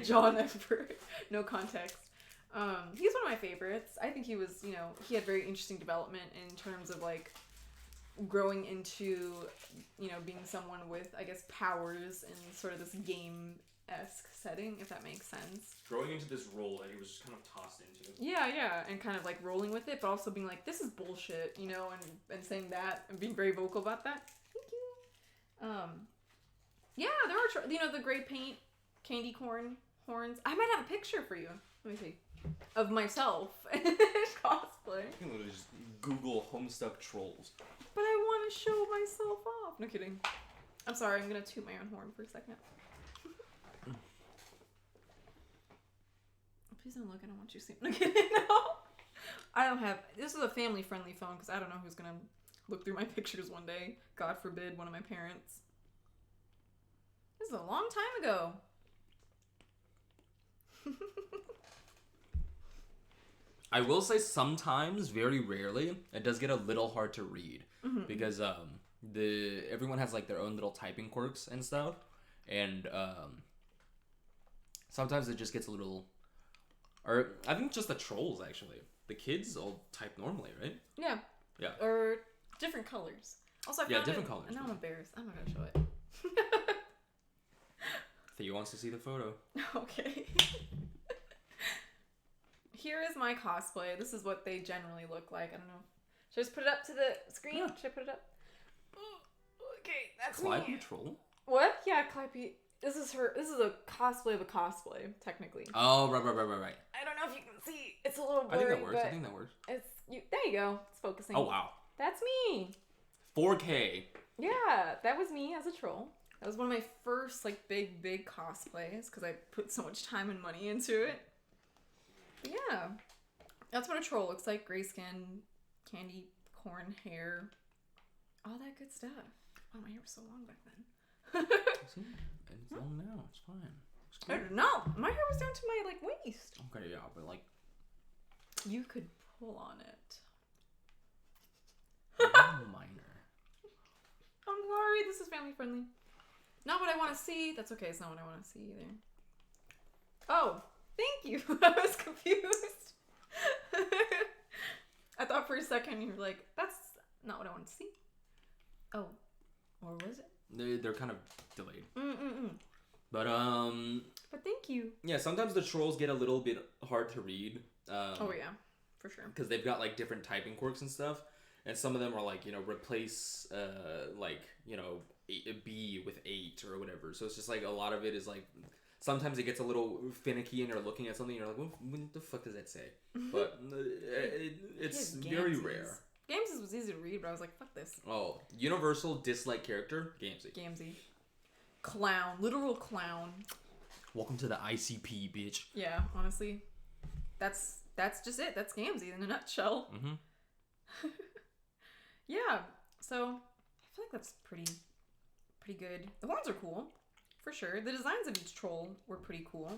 A: John Egbert. No context. He's one of my favorites. I think he was, you know, he had very interesting development in terms of like growing into, you know, being someone with, I guess, powers in sort of this game-esque setting, if that makes sense.
B: Growing into this role that he was just kind of tossed into.
A: Yeah, and kind of like rolling with it, but also being like, this is bullshit, you know, and saying that and being very vocal about that. Thank you. Yeah, there are, you know, the gray paint, candy corn horns. I might have a picture for you. Let me see. Of myself cosplay.
B: You can literally just Google Homestuck trolls.
A: But I want to show myself off. No kidding. I'm sorry, I'm going to toot my own horn for a second. Please don't look, I don't want you to see. No kidding, no. I don't have, this is a family-friendly phone because I don't know who's going to look through my pictures one day. God forbid, one of my parents. This is a long time ago.
B: I will say sometimes, very rarely, it does get a little hard to read because everyone has like their own little typing quirks and stuff, and sometimes it just gets a little. Or I think just the trolls actually. The kids all type normally, right?
A: Yeah.
B: Yeah.
A: Or different colors. Also, I found
B: different
A: it,
B: colors.
A: And now I'm embarrassed. I'm not gonna show it.
B: Theo wants to see the photo.
A: Okay. Here is my cosplay. This is what they generally look like. I don't know. Should I just put it up to the screen? Yeah. Should I put it up? Okay, that's
B: Calliope
A: me.
B: troll?
A: What? Yeah, Calliope. This is a cosplay of a cosplay, technically.
B: Oh, right.
A: I don't know if you can see. It's a little blurry.
B: I think that works.
A: It's you. There you go. It's focusing.
B: Oh wow.
A: That's me.
B: 4K.
A: Yeah, that was me as a troll. That was one of my first like big cosplays because I put so much time and money into it. But yeah, that's what a troll looks like. Gray skin, candy corn hair, all that good stuff. Oh, my hair was so long back then.
B: It's long now. It's fine.
A: I don't know. My hair was down to my like waist.
B: Okay, yeah, but like
A: you could pull on it.
B: Minor.
A: I'm sorry. This is family friendly. Not what I want to see. That's okay. It's not what I want to see either. Oh, thank you. I was confused. I thought for a second you were like, that's not what I want to see. Oh, or was it?
B: They're kind of delayed. But
A: But thank you.
B: Yeah, sometimes the trolls get a little bit hard to read.
A: Oh yeah, for sure.
B: Because they've got like different typing quirks and stuff, and some of them are like, you know, replace like, you know, a B with 8 or whatever. So it's just like a lot of it is like sometimes it gets a little finicky and you're looking at something and you're like, what the fuck does that say? But it's very rare.
A: Gamesy was easy to read, but I was like, fuck this.
B: Oh, universal dislike character, Gamesy.
A: Clown, literal clown.
B: Welcome to the ICP, bitch.
A: Yeah, honestly, that's just it. That's Gamesy in a nutshell. Yeah, so I feel like that's pretty good. The horns are cool, for sure. The designs of each troll were pretty cool.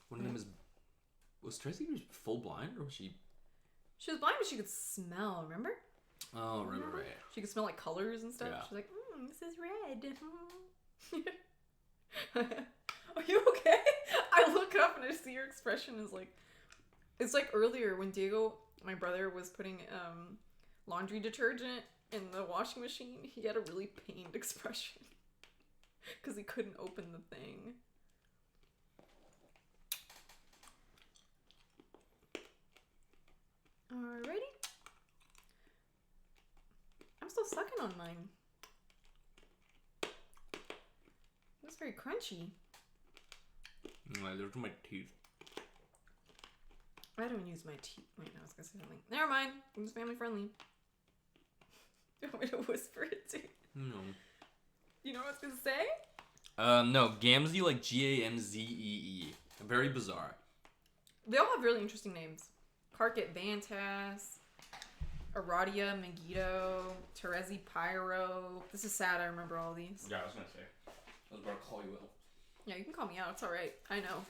B: One of them was Tracy full blind or was she?
A: She was blind, but she could smell. Remember?
B: Oh, right.
A: She could smell like colors and stuff.
B: Yeah.
A: She's like, this is red. Are you okay? I look up and I see your expression is like, it's like earlier when Diego, my brother, was putting laundry detergent in the washing machine. He had a really pained expression because he couldn't open the thing. Alrighty. I'm still sucking on mine. It's very crunchy.
B: There's my teeth.
A: I don't use my teeth. Wait, no, I was gonna say something. Never mind. I'm just family friendly. You want me to whisper it too?
B: No.
A: You know what I was gonna say?
B: No. Gamzee, like Gamzee. Very bizarre.
A: They all have really interesting names. Carkit Vantas, Aradia Megiddo, Terezi Pyro. This is sad, I remember all these.
B: Yeah, I was gonna say. I was about to call you Will.
A: Yeah, you can call me out. It's alright. I know.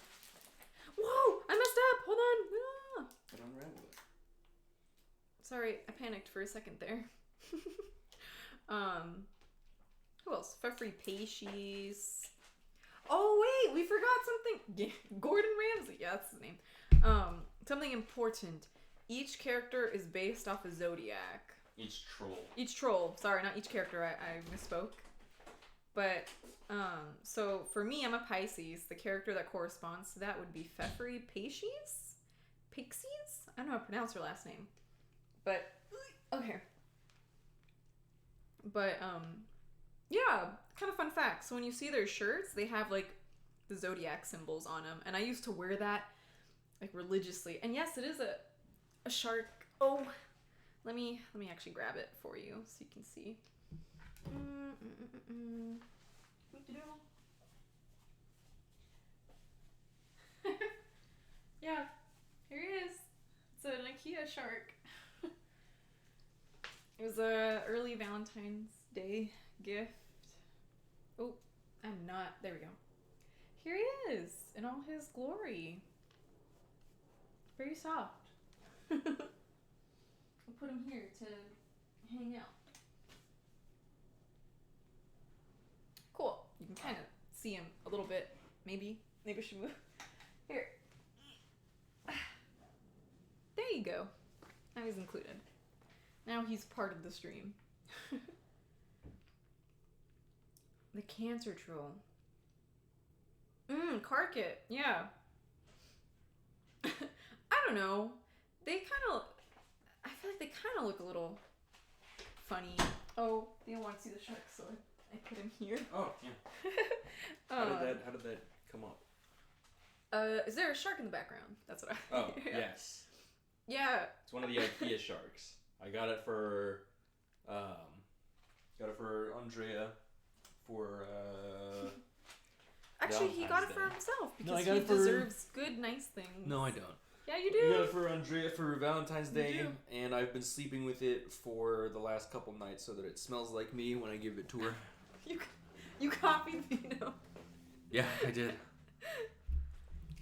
A: Whoa! I messed up! Hold on! Ah.
B: But unravel it.
A: Sorry, I panicked for a second there. Who else? Fefri Paces. Oh wait, we forgot something. Yeah, Gordon Ramsay. Yeah, that's his name. Something important. Each character is based off a zodiac.
B: Each troll.
A: Each troll. Sorry, not each character. I misspoke. But so for me, I'm a Pisces. The character that corresponds to that would be Fefri Paces. Pixies? I don't know how to pronounce her last name. But okay. But yeah, kind of fun fact. So when you see their shirts, they have like the zodiac symbols on them, and I used to wear that like religiously. And yes, it is a shark. Oh, let me actually grab it for you so you can see. Yeah, here he is. It's an IKEA shark. It was a early Valentine's Day gift. Oh, I'm not. There we go. Here he is in all his glory. Very soft. I'll put him here to hang out. Cool. You can kind of see him a little bit. Maybe I should move. Here. There you go. Now he's included. Now he's part of the stream. The Cancer Troll. Carkit. Yeah. I don't know. I feel like they kind of look a little funny. Oh, they don't want to see the shark, so I put him here.
B: Oh, yeah. How did that come up?
A: Is there a shark in the background? That's what I...
B: Oh, yes.
A: Yeah.
B: It's one of the IKEA sharks. I got it for Andrea for
A: Actually, he got it for
B: Valentine's Day.
A: himself because
B: No, I got
A: he
B: it for...
A: deserves good, nice things.
B: No, I don't.
A: Yeah, you do.
B: I got it for Andrea for Valentine's Day,
A: do.
B: and I've been sleeping with it for the last couple nights so that it smells like me when I give it to her.
A: You copied me, no?
B: Yeah, I did.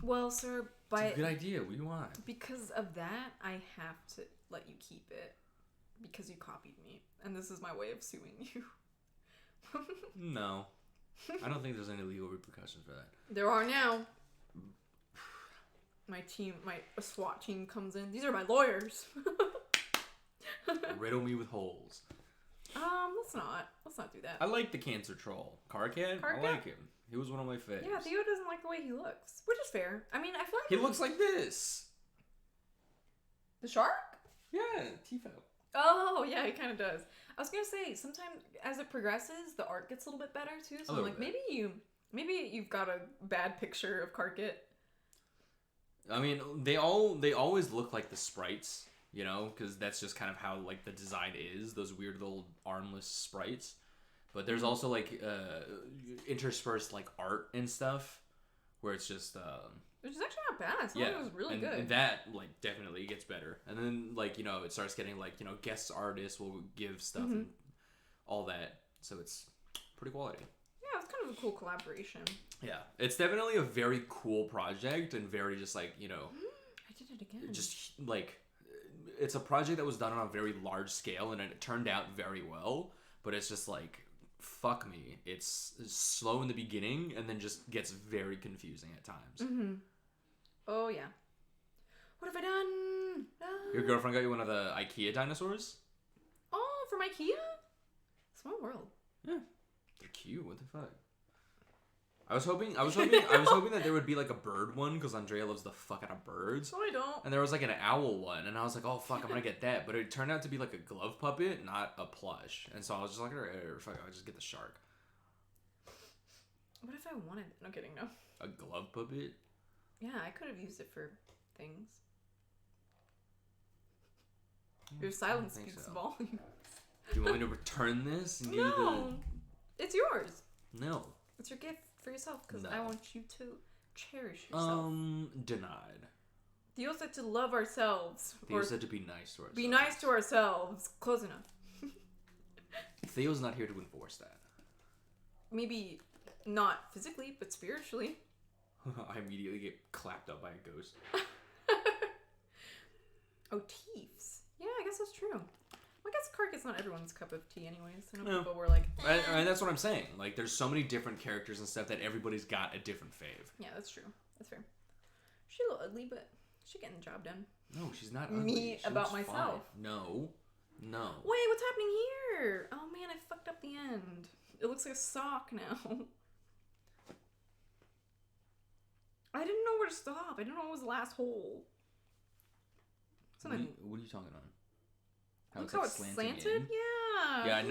A: Well, sir,
B: It's a good idea. What do you want?
A: because of that, I have to let you keep it because you copied me, and this is my way of suing you.
B: No. I don't think there's any legal repercussions for that.
A: There are now. My SWAT team comes in. These are my lawyers.
B: Riddle me with holes.
A: Let's not do that.
B: I like the Cancer Troll. Carcat? I like him. He was one of my faves.
A: Yeah, Theo doesn't like the way he looks, which is fair. I mean, I feel like
B: He looks like this.
A: the shark.
B: Yeah, Tifo.
A: Oh, yeah, he kind of does. I was gonna say, sometimes as it progresses, the art gets a little bit better too. So I'm like,
B: bit.
A: maybe you've got a bad picture of Carkit.
B: I mean, they always look like the sprites, you know, because that's just kind of how like the design is. Those weird little armless sprites. But there's also like interspersed like art and stuff, where it's just.
A: Which is actually not bad. Some of it was really good.
B: And that like definitely gets better. And then like it starts getting like guest artists will give stuff and all that. So it's pretty quality.
A: Yeah, it's kind of a cool collaboration.
B: Yeah, it's definitely a very cool project and very just like
A: I did it again.
B: just like it's a project that was done on a very large scale, and it turned out very well. But it's just like, fuck me. It's slow in the beginning, and then just gets very confusing at times.
A: Mm-hmm. Oh yeah. What have I done?
B: Your girlfriend got you one of the IKEA dinosaurs?
A: Oh, from IKEA? Small world.
B: Yeah, they're cute. What the fuck? I was hoping that there would be like a bird one because Andrea loves the fuck out of birds.
A: No, I don't.
B: And there was like an owl one, and I was like, oh fuck, I'm gonna get that. But it turned out to be like a glove puppet, not a plush. And so I was just like, alright, fuck, I'll just get the shark.
A: What if I wanted? No kidding, no.
B: A glove puppet?
A: Yeah, I could have used it for things. Your silence speaks volumes.
B: Do you want me to return this? And
A: No, it's yours.
B: No.
A: It's your gift for yourself because
B: No.
A: I want you to cherish yourself.
B: Denied.
A: Theo said to love ourselves.
B: Theo
A: or
B: said to be nice to ourselves.
A: be nice to ourselves. Close enough.
B: Theo's not here to enforce that.
A: Maybe not physically, but spiritually.
B: I immediately get clapped up by a ghost.
A: Oh, Teefs. Yeah, I guess that's true. Well, I guess Carcass not everyone's cup of tea anyways. I know
B: No.
A: people were like,
B: And that's what I'm saying. Like, there's so many different characters and stuff that everybody's got a different fave.
A: yeah, that's true. That's fair. She's a little ugly, but she getting the job done.
B: No, she's not ugly.
A: Me
B: She
A: about
B: looks
A: myself.
B: fine. No.
A: Wait, what's happening here? Oh man, I fucked up the end. It looks like a sock now. I didn't know where to stop. I didn't know what was the last hole. Something.
B: What are you talking on?
A: Look how it's slanted? Yeah.
B: Yeah, I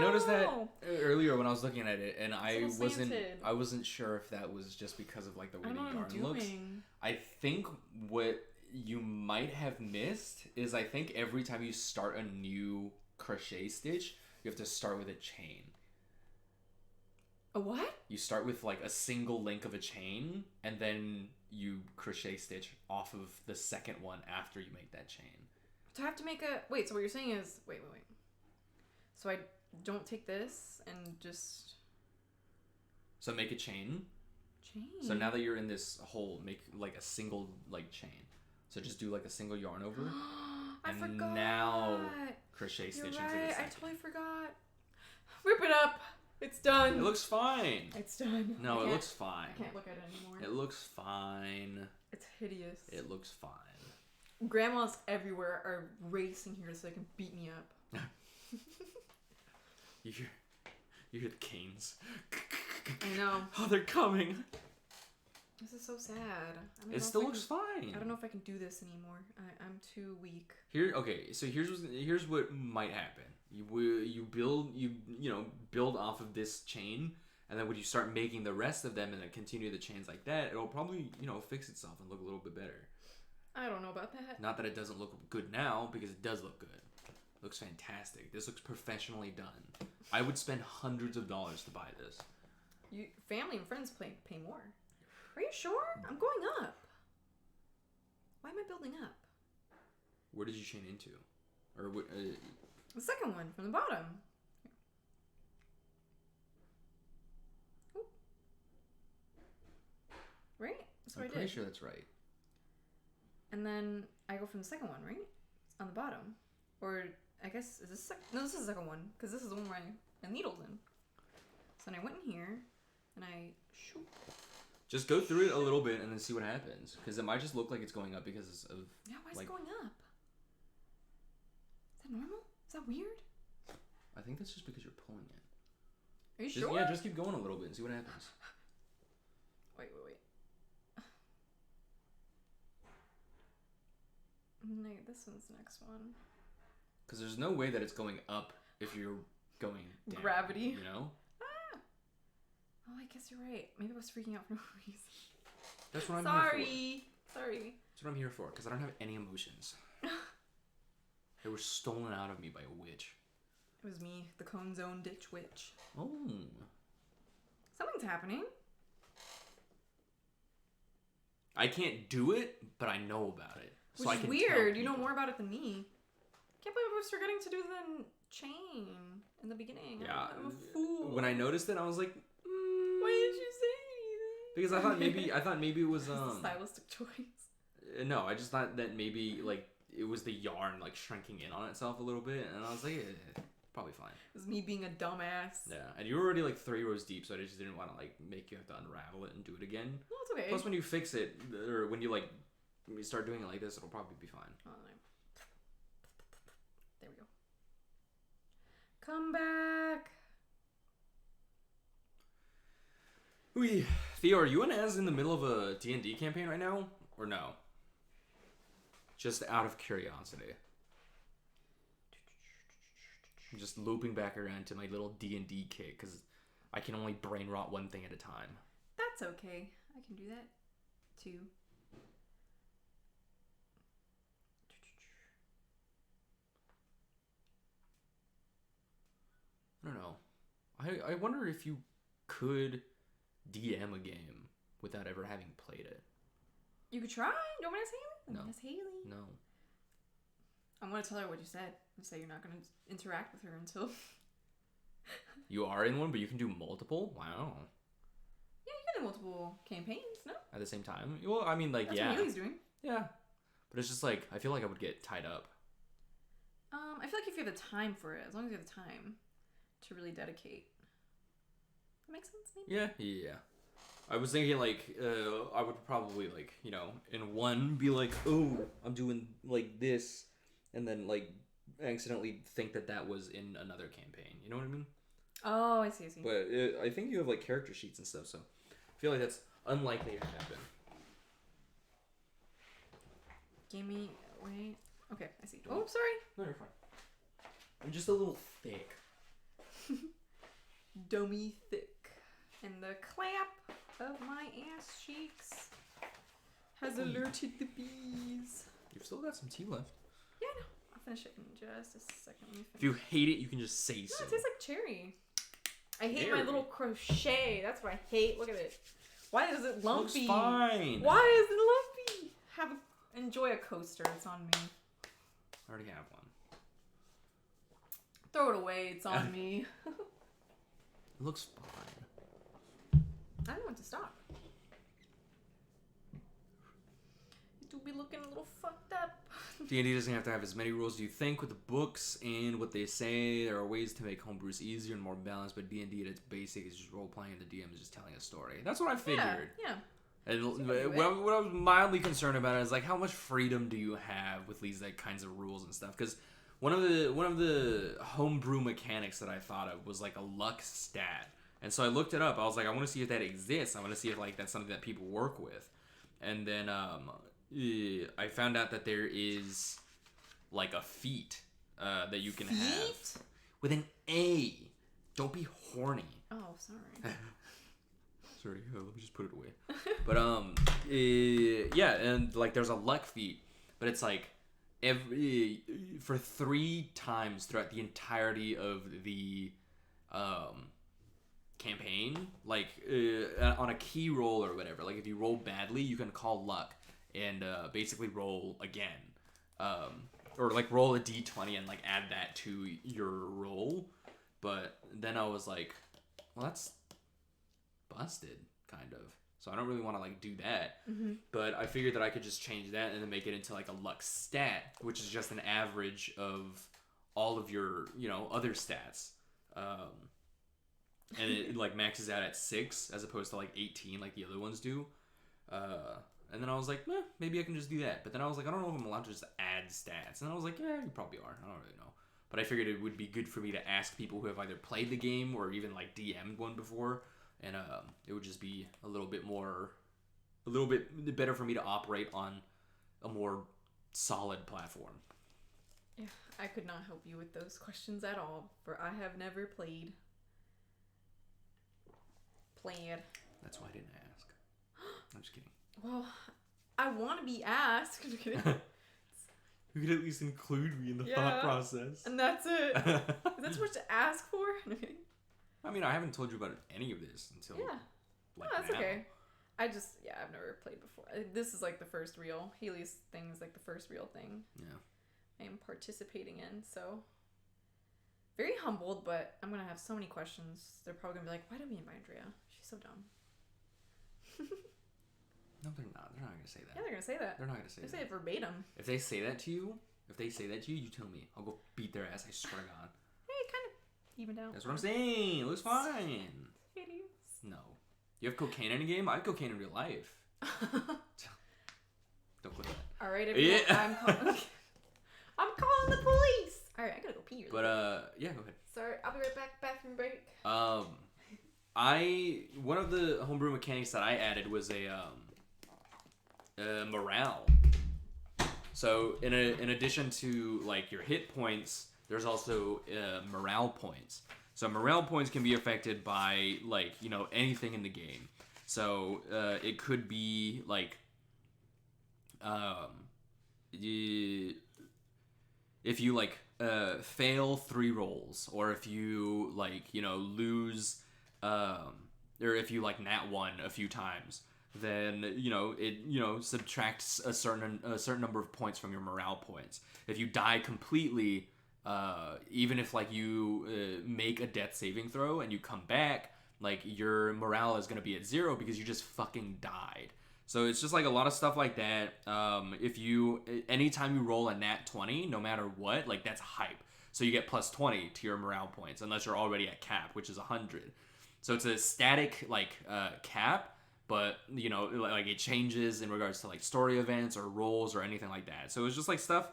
B: noticed that earlier when I was looking at it, and I
A: little
B: wasn't sure if that was just because of like the way
A: I
B: the
A: don't know what I'm
B: yarn looks.
A: doing.
B: I think what you might have missed is I think every time you start a new crochet stitch, you have to start with a chain.
A: A what?
B: You start with like a single link of a chain, and then you crochet stitch off of the second one after you make that chain.
A: So I have to make a... Wait, so what you're saying is... Wait. So I don't take this and just...
B: So make a chain.
A: Chain?
B: So now that you're in this hole, make like a single like chain. So just do like a single yarn over.
A: I
B: and
A: forgot.
B: now crochet
A: You're
B: stitch into the
A: right. I
B: second.
A: totally forgot. Rip it up. It's done.
B: It looks fine.
A: It's done.
B: No, it looks fine.
A: I can't look at it anymore.
B: It looks fine.
A: It's hideous.
B: It looks fine.
A: Grandmas everywhere are racing here so they can beat me up.
B: You hear the canes.
A: I know.
B: Oh, they're coming.
A: This is so sad. I don't know
B: It
A: if
B: still
A: I
B: looks
A: can,
B: fine.
A: I don't know if I can do this anymore. I'm too weak.
B: So here's what might happen. You build off of this chain, and then when you start making the rest of them and then continue the chains like that, it'll probably fix itself and look a little bit better.
A: I don't know about that.
B: Not that it doesn't look good now, because it does look good. It looks fantastic. This looks professionally done. I would spend hundreds of dollars to buy this.
A: Family and friends pay more. Are you sure? I'm going up. Why am I building up?
B: Where did you chain into? Or what?
A: The second one from the bottom. Ooh. Right? That's what
B: I'm
A: I
B: pretty
A: did.
B: sure that's right.
A: And then I go from the second one, right? On the bottom. Or I guess is this no, this is the second one because this is the one where I needled in. So then I went in here and I shoot.
B: Just go through it a little bit and then see what happens, because it might just look like it's going up because of.
A: Yeah, why is it going up? Is that normal? Is that weird?
B: I think that's just because you're pulling it.
A: Are you
B: Just,
A: sure?
B: Yeah, just keep going a little bit and see what happens.
A: Wait. No, this one's the next one.
B: Because there's no way that it's going up if you're going down.
A: Gravity.
B: You know?
A: Oh, I guess you're right. Maybe I was freaking out for no reason.
B: That's what I'm here for.
A: Sorry.
B: That's what I'm here for, because I don't have any emotions. They were stolen out of me by a witch.
A: It was me, the Cone Zone Ditch Witch.
B: Oh.
A: Something's happening.
B: I can't do it, but I know about it. So
A: Which
B: I
A: is
B: can
A: weird.
B: tell
A: You know
B: people.
A: more about it than me. Can't believe I was forgetting to do the chain in the beginning.
B: Yeah.
A: I'm a fool.
B: When I noticed it, I was like,
A: Why did you say anything?
B: because I thought maybe it was
A: It's a stylistic choice.
B: No, I just thought that maybe like it was the yarn like shrinking in on itself a little bit, and I was like, probably fine.
A: It was me being a dumbass.
B: Yeah, and you were already like 3 rows deep, so I just didn't want to like make you have to unravel it and do it again.
A: No, it's okay.
B: Plus, when you fix it, or when you start doing it like this, it'll probably be fine.
A: Oh, there we go. Come back.
B: Theo, are you and Az in the middle of a D&D campaign right now, or no? Just out of curiosity. I'm just looping back around to my little D&D kit, because I can only brain rot one thing at a time.
A: That's okay. I can do that, too.
B: I don't know. I wonder if you could DM a game without ever having played it.
A: You could try. Don't want to say Haley?
B: No.
A: Miss Haley.
B: No.
A: I'm going to tell her what you said. And say you're not going to interact with her until...
B: You are in one, but you can do multiple? Wow.
A: Yeah, you can do multiple campaigns, no?
B: At the same time? Well, I mean, like,
A: That's
B: yeah.
A: what Haley's doing.
B: Yeah. But it's just like, I feel like I would get tied up.
A: I feel like if you have the time for it, as long as you have the time to really dedicate. That makes sense, maybe?
B: Yeah. I was thinking, like, I would probably, like, you know, in one be like, oh, I'm doing, like, this, and then, like, accidentally think that was in another campaign. You know what I mean?
A: Oh, I see.
B: But I think you have, like, character sheets and stuff, so I feel like that's unlikely to happen.
A: Wait. Okay, I see. Oh, sorry.
B: No, you're fine. I'm just a little thick.
A: Dummy thick. And the clap of my ass cheeks has alerted the bees.
B: You've still got some tea left.
A: Yeah, no. I'll finish it in just a second. Let me finish.
B: If you hate it, you can just say so.
A: No, it tastes like cherry. I hate my
B: Cherry?
A: little crochet. That's what I hate. Look at it. Why is it lumpy?
B: Looks fine.
A: Why is it lumpy? Enjoy a coaster. It's on me.
B: I already have one.
A: Throw it away. It's on me.
B: It looks fine.
A: I don't want to stop. It will be looking a little fucked up.
B: D&D doesn't have to have as many rules as you think with the books and what they say. There are ways to make homebrews easier and more balanced, but D&D at its basic is just role-playing. The DM is just telling a story. That's what I figured.
A: Yeah.
B: And what I was mildly concerned about is, like, how much freedom do you have with these, like, kinds of rules and stuff? Because one of the homebrew mechanics that I thought of was, like, a luck stat. And so I looked it up. I was like, I want to see if that exists. I want to see if, like, that's something that people work with. And then I found out that there is, like, a feat that you can have with an A. Don't be horny.
A: Oh, sorry.
B: Sorry, let me just put it away. But yeah, and like there's a luck feat, but it's like for 3 times throughout the entirety of the campaign, like on a key roll or whatever. Like if you roll badly, you can call luck and basically roll again, or like roll a d20 and like add that to your roll. But then I was like, well, that's busted, kind of. So I don't really want to like do that.
A: Mm-hmm.
B: But I figured that I could just change that and then make it into like a luck stat, which is just an average of all of your, you know, other stats. And it like maxes out at 6 as opposed to like 18 like the other ones do. And then I was like, maybe I can just do that. But then I was like, I don't know if I'm allowed to just add stats. And I was like, yeah, you probably are. I don't really know. But I figured it would be good for me to ask people who have either played the game or even like DM'd one before. And it would just be a little bit better for me to operate on a more solid platform.
A: Yeah, I could not help you with those questions at all, for I have never played.
B: That's why I didn't ask. I'm just kidding.
A: Well, I want to be asked. I'm kidding.
B: You could at least include me in the thought process.
A: And that's it. Is that so much to ask for? No kidding.
B: I mean, I haven't told you about any of this until like
A: no, that's
B: now.
A: okay. I've never played before. This is like the first real. Haley's thing is like the first real thing.
B: Yeah.
A: I am participating in, so very humbled, but I'm gonna have so many questions. They're probably gonna be like, "Why did we invite Andrea? She's so dumb."
B: No, they're not. They're not not gonna say that.
A: Yeah, they're gonna say that.
B: They're not gonna say
A: They
B: that.
A: say it verbatim.
B: If they say that to you, you tell me. I'll go beat their ass. I swear to God.
A: Hey, kind of evened out.
B: That's what I'm saying. It looks fine.
A: It is.
B: No. You have cocaine in a game? I have cocaine in real life. Don't click that.
A: All right, everyone.
B: Yeah.
A: I'm calling the police. All right, I gotta go pee.
B: But yeah, go ahead.
A: Sorry, I'll be right back. Bathroom break.
B: One of the homebrew mechanics that I added was a morale. So in addition to like your hit points, there's also morale points. So morale points can be affected by like, you know, anything in the game. So it could be like if you like fail 3 rolls, or if you like, you know, lose or if you like nat 1 a few times, then you know it, you know, subtracts a certain number of points from your morale points. If you die completely, even if like you make a death saving throw and you come back, like your morale is gonna be at 0 because you just fucking died. So it's just like a lot of stuff like that. Anytime you roll a nat 20, no matter what, like that's hype. So you get plus 20 to your morale points unless you're already at cap, which is 100. So it's a static like cap, but you know, like it changes in regards to like story events or rolls or anything like that. So it's just like stuff,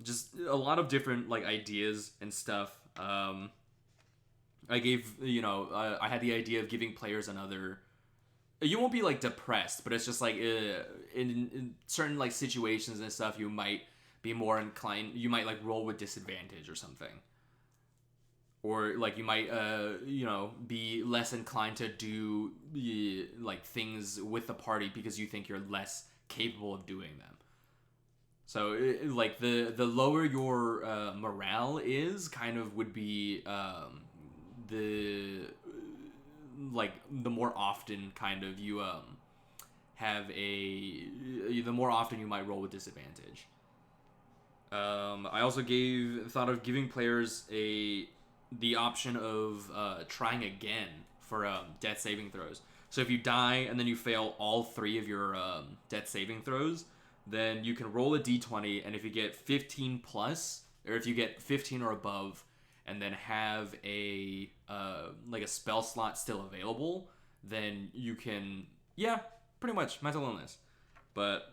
B: just a lot of different like ideas and stuff. I gave, you know, I had the idea of giving players another. You won't be like depressed, but it's just like in certain like situations and stuff, you might be more inclined. You might like roll with disadvantage or something, or like you might you know, be less inclined to do like things with the party because you think you're less capable of doing them. So like the lower your morale is, kind of would be the more often kind of you the more often you might roll with disadvantage. I also thought of giving players the option of trying again for death saving throws. So if you die and then you fail all 3 of your death saving throws, then you can roll a d20, and if you get 15 plus, or if you get 15 or above, and then have a like a spell slot still available, then you can, yeah, pretty much mental illness. But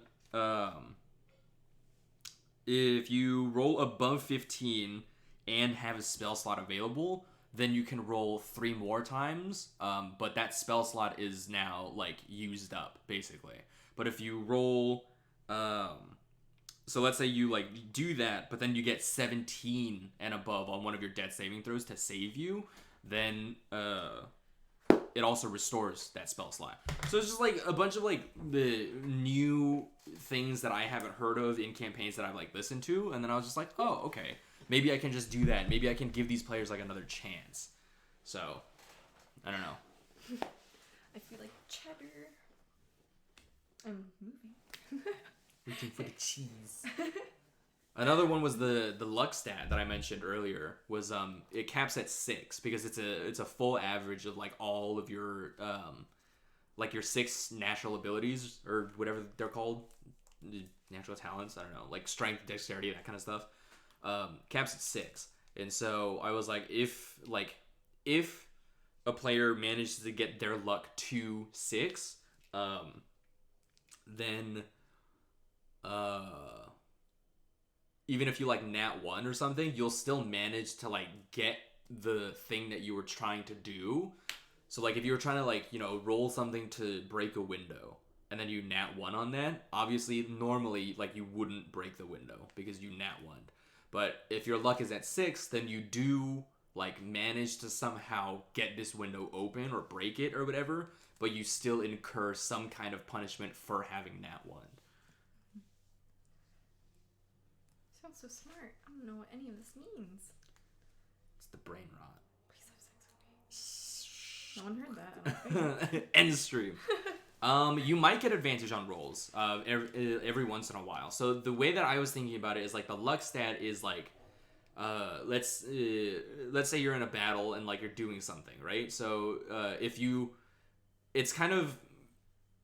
B: if you roll above 15 and have a spell slot available, then you can roll 3 more times. But that spell slot is now like used up basically. But if you roll, so let's say you like do that, but then you get 17 and above on one of your death saving throws to save you, then it also restores that spell slot. So it's just like a bunch of like the new things that I haven't heard of in campaigns that I've like listened to, and then I was just like, oh, okay, maybe I can just do that. Maybe I can give these players like another chance. So I don't know.
A: I feel like cheddar. I'm moving.
B: Reaching for the cheese. Another one was the luck stat that I mentioned earlier. Was it caps at 6 because it's a full average of like all of your like your 6 natural abilities or whatever they're called, natural talents. I don't know, like strength, dexterity, that kind of stuff. Caps at 6, and so I was like, if a player manages to get their luck to 6, then even if you like nat 1 or something, you'll still manage to like get the thing that you were trying to do. So like if you were trying to like, you know, roll something to break a window and then you nat 1 on that, obviously normally like you wouldn't break the window because you nat 1. But if your luck is at 6, then you do like manage to somehow get this window open or break it or whatever, but you still incur some kind of punishment for having nat 1.
A: Sounds so smart. I don't know what any of this means.
B: It's the brain rot.
A: Please have sex with me. No one heard that, I don't think.
B: End stream. You might get advantage on rolls every once in a while. So the way that I was thinking about it is like the luck stat is like, let's say you're in a battle and like you're doing something, right? So it's kind of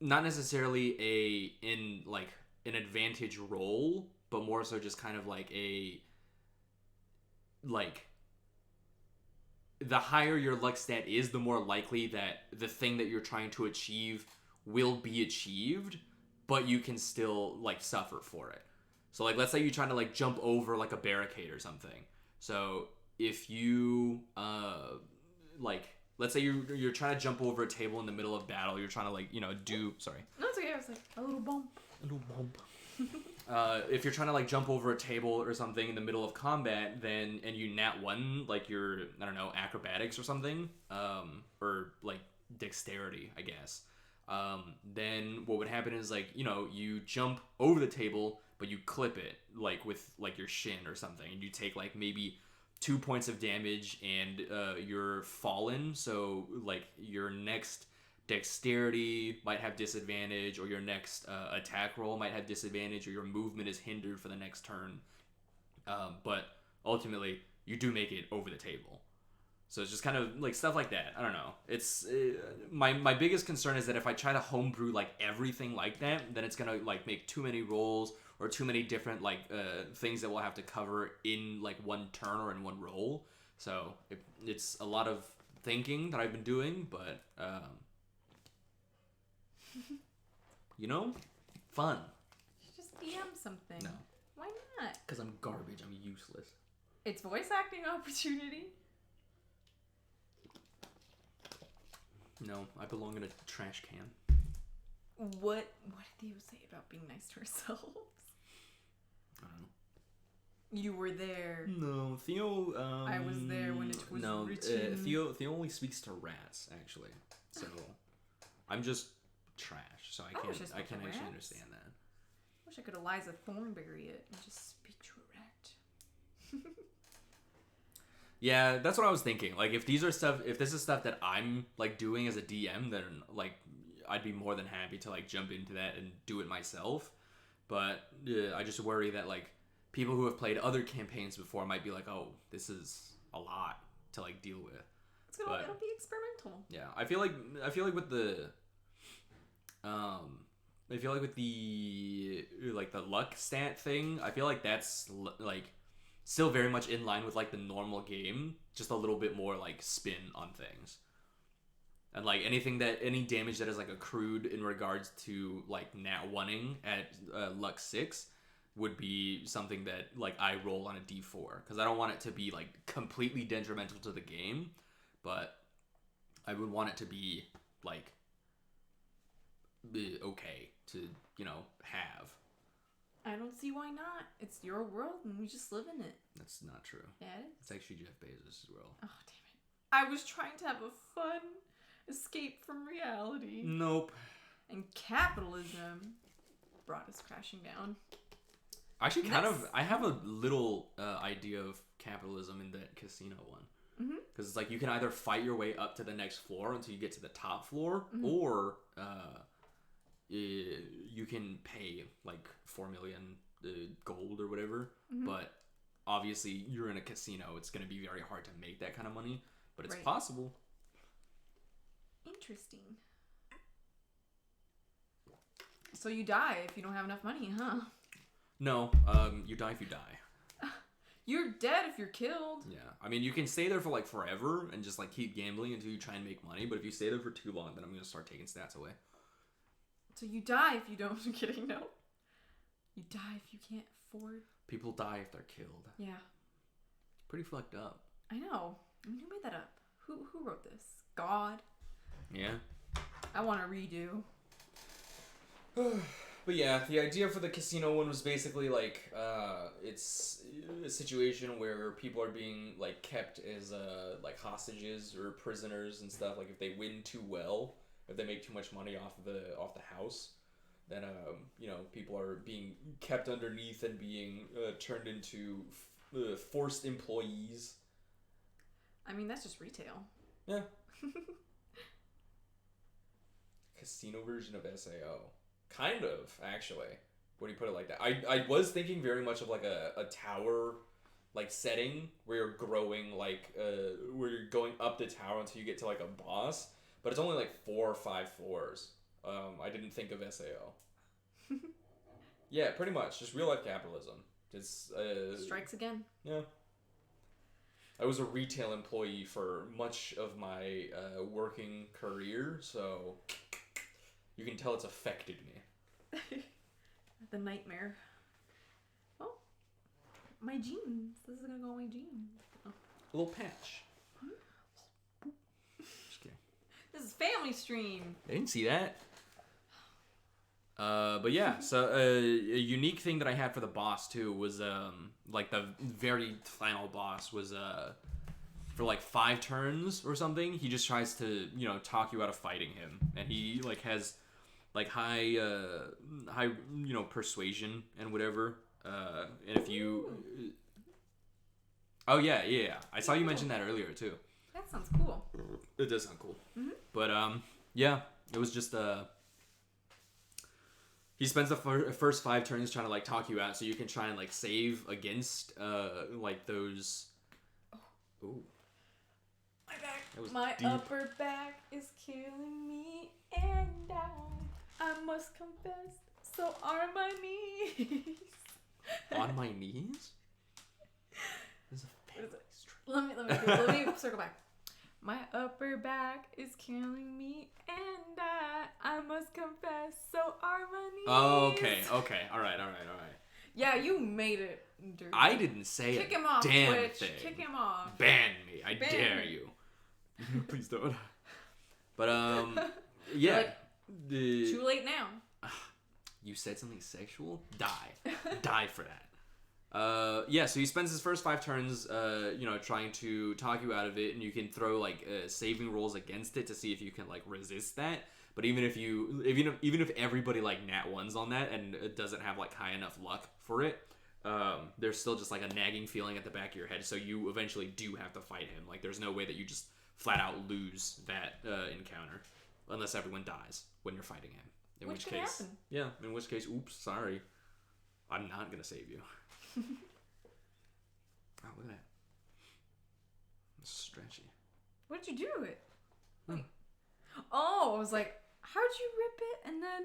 B: not necessarily an advantage roll, but more so just kind of like the higher your luck stat is, the more likely that the thing that you're trying to achieve will be achieved, but you can still like suffer for it. So like let's say you're trying to like jump over like a barricade or something. So if you let's say you're trying to jump over a table in the middle of battle, you're trying to like, do sorry.
A: No, it's okay. I was like a little bump.
B: If you're trying to like jump over a table or something in the middle of combat, then and you nat one like your acrobatics or something, or like dexterity, I guess. Then what would happen is like you jump over the table, but you clip it like with like your shin or something, and you take like maybe 2 points of damage, and you're fallen. So like your next dexterity might have disadvantage, or your next attack roll might have disadvantage, or your movement is hindered for the next turn. But ultimately, you do make it over the table. So it's just kind of like stuff like that. I don't know. It's my biggest concern is that if I try to homebrew like everything like that, then it's gonna like make too many rolls or too many different like things that we'll have to cover in like one turn or in one roll. So it's a lot of thinking that I've been doing, but fun.
A: You just DM something.
B: No.
A: Why not?
B: Because I'm garbage. I'm useless.
A: It's voice acting opportunity.
B: No, I belong in a trash can.
A: What did Theo say about being nice to ourselves?
B: I don't know.
A: You were there.
B: No, Theo.
A: I was there when it was
B: no,
A: written.
B: Theo only speaks to rats, actually. So I'm just trash. So I can't actually
A: rats.
B: understand that.
A: Wish I could Eliza Thornberry it and just speak to a rat.
B: Yeah, that's what I was thinking. Like, if this is stuff that I'm like doing as a DM, then like I'd be more than happy to like jump into that and do it myself. But I just worry that like people who have played other campaigns before might be like, oh, this is a lot to like deal with.
A: It'll be experimental.
B: Yeah, I feel like with the the luck stat thing, I feel like that's like still very much in line with like the normal game, just a little bit more like spin on things. And like any damage that is like accrued in regards to like nat 1ing at luck 6 would be something that like I roll on a d4, because I don't want it to be like completely detrimental to the game, but I would want it to be like okay to have.
A: I don't see why not. It's your world and we just live in it.
B: That's not true.
A: Yeah, it is.
B: It's actually Jeff Bezos' world.
A: Oh, damn it. I was trying to have a fun escape from reality.
B: Nope.
A: And capitalism brought us crashing down.
B: Actually, I have a little idea of capitalism in that casino one. Because it's like you can either fight your way up to the next floor until you get to the top floor, or you can pay like 4 million gold or whatever. But obviously, you're in a casino. It's going to be very hard to make that kind of money, but it's possible.
A: Interesting. So you die if you don't have enough money, huh?
B: No, you die if you die.
A: You're dead if you're killed.
B: Yeah, I mean, you can stay there for like forever and just like keep gambling until you try and make money. But if you stay there for too long, then I'm gonna start taking stats away.
A: So you die if you don't. I'm kidding. No. You die if you can't afford.
B: People die if they're killed.
A: Yeah.
B: Pretty fucked up.
A: I know. I mean, who made that up? Who wrote this? God.
B: Yeah.
A: I want a redo.
B: But yeah, the idea for the casino one was basically like it's a situation where people are being like kept as like hostages or prisoners and stuff. Like if they win too well, if they make too much money off the house, then people are being kept underneath and being turned into forced employees.
A: I mean, that's just retail.
B: Yeah. Casino version of SAO. Kind of, actually. When you put it like that. I was thinking very much of like a tower like setting where you're growing like where you're going up the tower until you get to like a boss, but it's only like 4 or 5 floors. I didn't think of SAO. Yeah, pretty much. Just real life capitalism. It's
A: Strikes again.
B: Yeah. I was a retail employee for much of my working career, so you can tell it's affected me.
A: The nightmare. Oh, my jeans. This is gonna go on my jeans. Oh.
B: A little patch. Just kidding.
A: This is family stream.
B: I didn't see that. But yeah, so a unique thing that I had for the boss too was like the very final boss was for like 5 turns or something. He just tries to talk you out of fighting him, and he like has like high persuasion and whatever. And if you oh yeah, I saw you mention that earlier too.
A: That sounds cool.
B: It does sound cool.
A: Mm-hmm.
B: But yeah, it was just he spends the first 5 turns trying to like talk you out, so you can try and like save against like those. Ooh.
A: My back,
B: My
A: deep. Upper back is killing me, and I must confess, so are my knees.
B: On my knees? This is a family stream.
A: Let me circle back. My upper back is killing me, and I must confess, so are my knees.
B: Oh, okay, all right.
A: Yeah, you made it dirty.
B: I didn't say
A: Kick
B: a
A: him off,
B: damn
A: Twitch.
B: thing.
A: Kick him off.
B: Ban me, I
A: Ban
B: dare
A: me.
B: you. Please don't. But yeah.
A: Like, too late now.
B: You said something sexual? Die for that. Yeah, so he spends his first 5 turns, trying to talk you out of it, and you can throw like saving rolls against it to see if you can like resist that. But even if everybody like nat ones on that and it doesn't have like high enough luck for it, there's still just like a nagging feeling at the back of your head. So you eventually do have to fight him. Like there's no way that you just flat out lose that encounter unless everyone dies when you're fighting him. In which case,
A: happen.
B: Yeah. In which case, oops, sorry, I'm not gonna save you. Oh, look at that. It's stretchy.
A: What did you do to it? Wait. Oh, I was like, how'd you rip it and then?